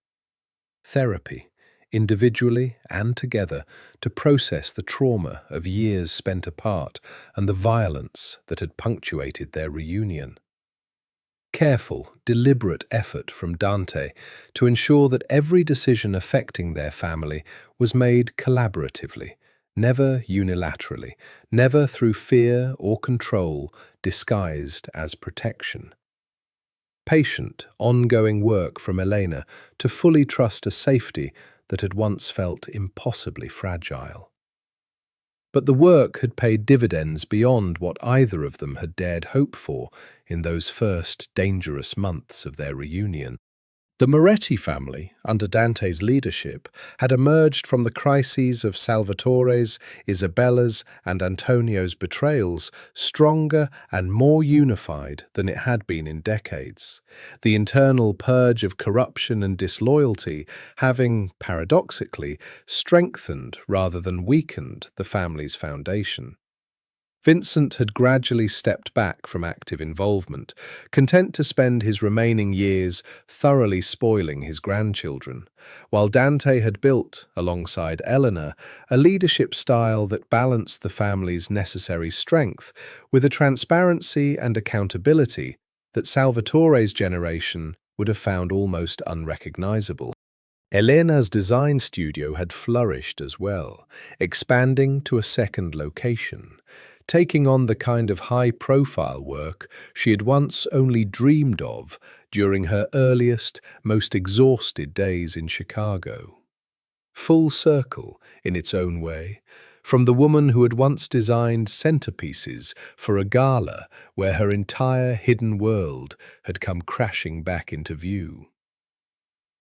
Therapy, individually and together, to process the trauma of years spent apart and the violence that had punctuated their reunion. Careful, deliberate effort from Dante to ensure that every decision affecting their family was made collaboratively, never unilaterally, never through fear or control disguised as protection. Patient, ongoing work from Elena to fully trust a safety that had once felt impossibly fragile. But the work had paid dividends beyond what either of them had dared hope for in those first dangerous months of their reunion. The Moretti family, under Dante's leadership, had emerged from the crises of Salvatore's, Isabella's, and Antonio's betrayals stronger and more unified than it had been in decades, the internal purge of corruption and disloyalty having, paradoxically, strengthened rather than weakened the family's foundation. Vincent had gradually stepped back from active involvement, content to spend his remaining years thoroughly spoiling his grandchildren, while Dante had built, alongside Eleanor, a leadership style that balanced the family's necessary strength with a transparency and accountability that Salvatore's generation would have found almost unrecognizable. Elena's design studio had flourished as well, expanding to a second location, taking on the kind of high-profile work she had once only dreamed of during her earliest, most exhausted days in Chicago. Full circle, in its own way, from the woman who had once designed centerpieces for a gala where her entire hidden world had come crashing back into view.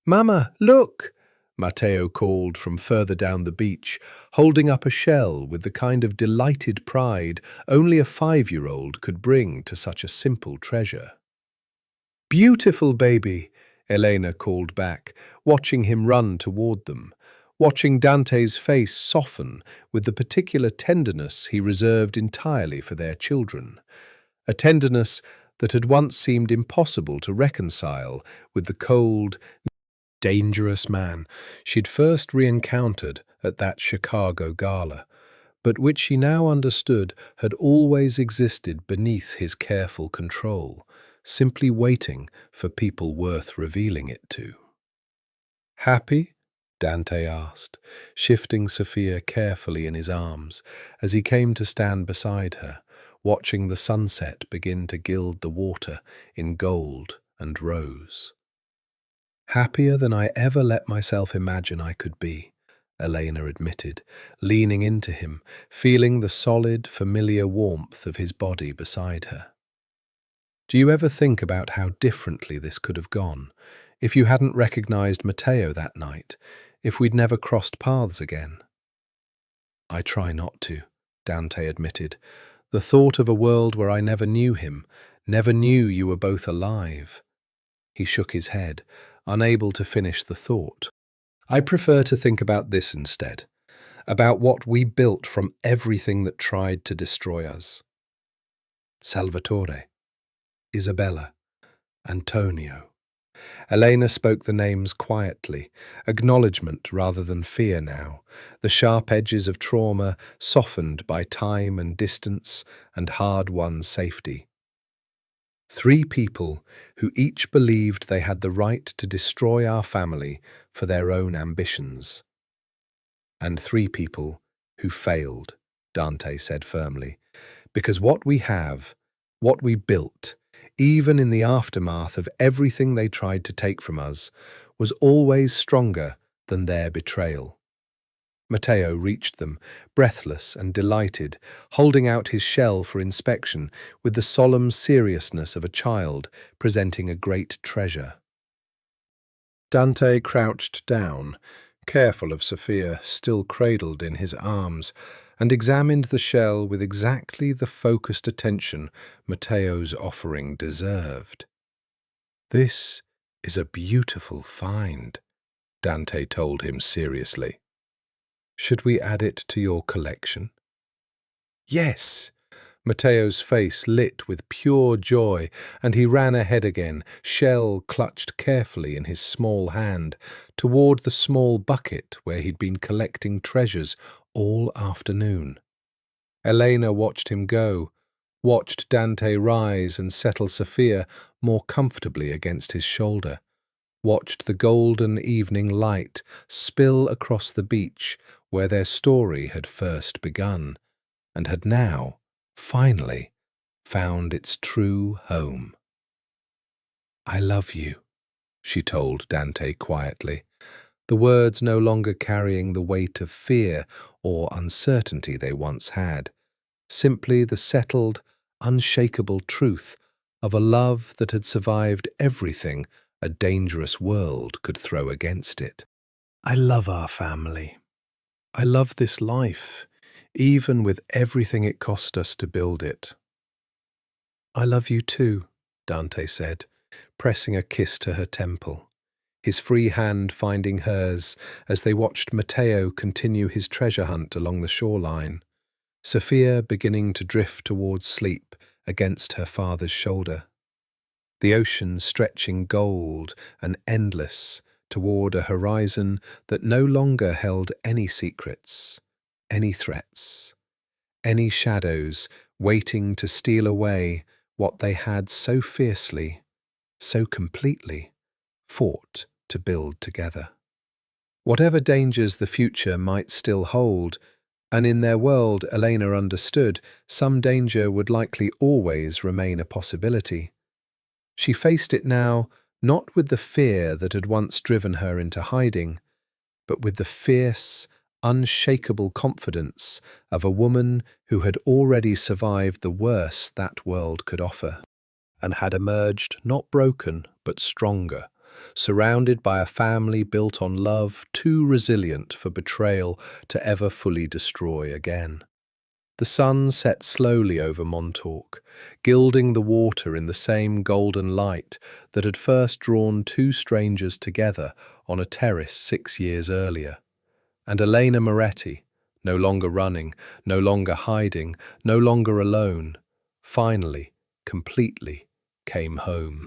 "Mama, look!" Matteo called from further down the beach, holding up a shell with the kind of delighted pride only a 5-year-old could bring to such a simple treasure. "Beautiful, baby," Elena called back, watching him run toward them, watching Dante's face soften with the particular tenderness he reserved entirely for their children, a tenderness that had once seemed impossible to reconcile with the cold, dangerous man she'd first re-encountered at that Chicago gala, but which she now understood had always existed beneath his careful control, simply waiting for people worth revealing it to. "Happy?" Dante asked, shifting Sophia carefully in his arms as he came to stand beside her, watching the sunset begin to gild the water in gold and rose. "Happier than I ever let myself imagine I could be," Elena admitted, leaning into him, feeling the solid, familiar warmth of his body beside her. "Do you ever think about how differently this could have gone, if you hadn't recognized Matteo that night, if we'd never crossed paths again?" "I try not to," Dante admitted. "The thought of a world where I never knew him, never knew you were both alive." He shook his head, unable to finish the thought. "I prefer to think about this instead, about what we built from everything that tried to destroy us. Salvatore, Isabella, Antonio." Elena spoke the names quietly, acknowledgement rather than fear now, the sharp edges of trauma softened by time and distance and hard-won safety. 3 people who each believed they had the right to destroy our family for their own ambitions. "And 3 people who failed," Dante said firmly, "because what we have, what we built, even in the aftermath of everything they tried to take from us, was always stronger than their betrayal." Matteo reached them, breathless and delighted, holding out his shell for inspection with the solemn seriousness of a child presenting a great treasure. Dante crouched down, careful of Sophia still cradled in his arms, and examined the shell with exactly the focused attention Matteo's offering deserved. "This is a beautiful find," Dante told him seriously. "Should we add it to your collection?" "Yes!" Matteo's face lit with pure joy, and he ran ahead again, shell clutched carefully in his small hand, toward the small bucket where he'd been collecting treasures all afternoon. Elena watched him go, watched Dante rise and settle Sophia more comfortably against his shoulder, watched the golden evening light spill across the beach where their story had first begun, and had now, finally, found its true home. "I love you," she told Dante quietly, the words no longer carrying the weight of fear or uncertainty they once had, simply the settled, unshakable truth of a love that had survived everything a dangerous world could throw against it. "I love our family. I love this life, even with everything it cost us to build it." "I love you too," Dante said, pressing a kiss to her temple, his free hand finding hers as they watched Matteo continue his treasure hunt along the shoreline, Sophia beginning to drift towards sleep against her father's shoulder, the ocean stretching gold and endless toward a horizon that no longer held any secrets, any threats, any shadows waiting to steal away what they had so fiercely, so completely, fought to build together. Whatever dangers the future might still hold, And in their world, Elena understood, some danger would likely always remain a possibility. She faced it now, not with the fear that had once driven her into hiding, but with the fierce, unshakable confidence of a woman who had already survived the worst that world could offer, and had emerged not broken but stronger, surrounded by a family built on love too resilient for betrayal to ever fully destroy again. The sun set slowly over Montauk, gilding the water in the same golden light that had first drawn two strangers together on a terrace 6 years earlier. And Elena Moretti, no longer running, no longer hiding, no longer alone, finally, completely, came home.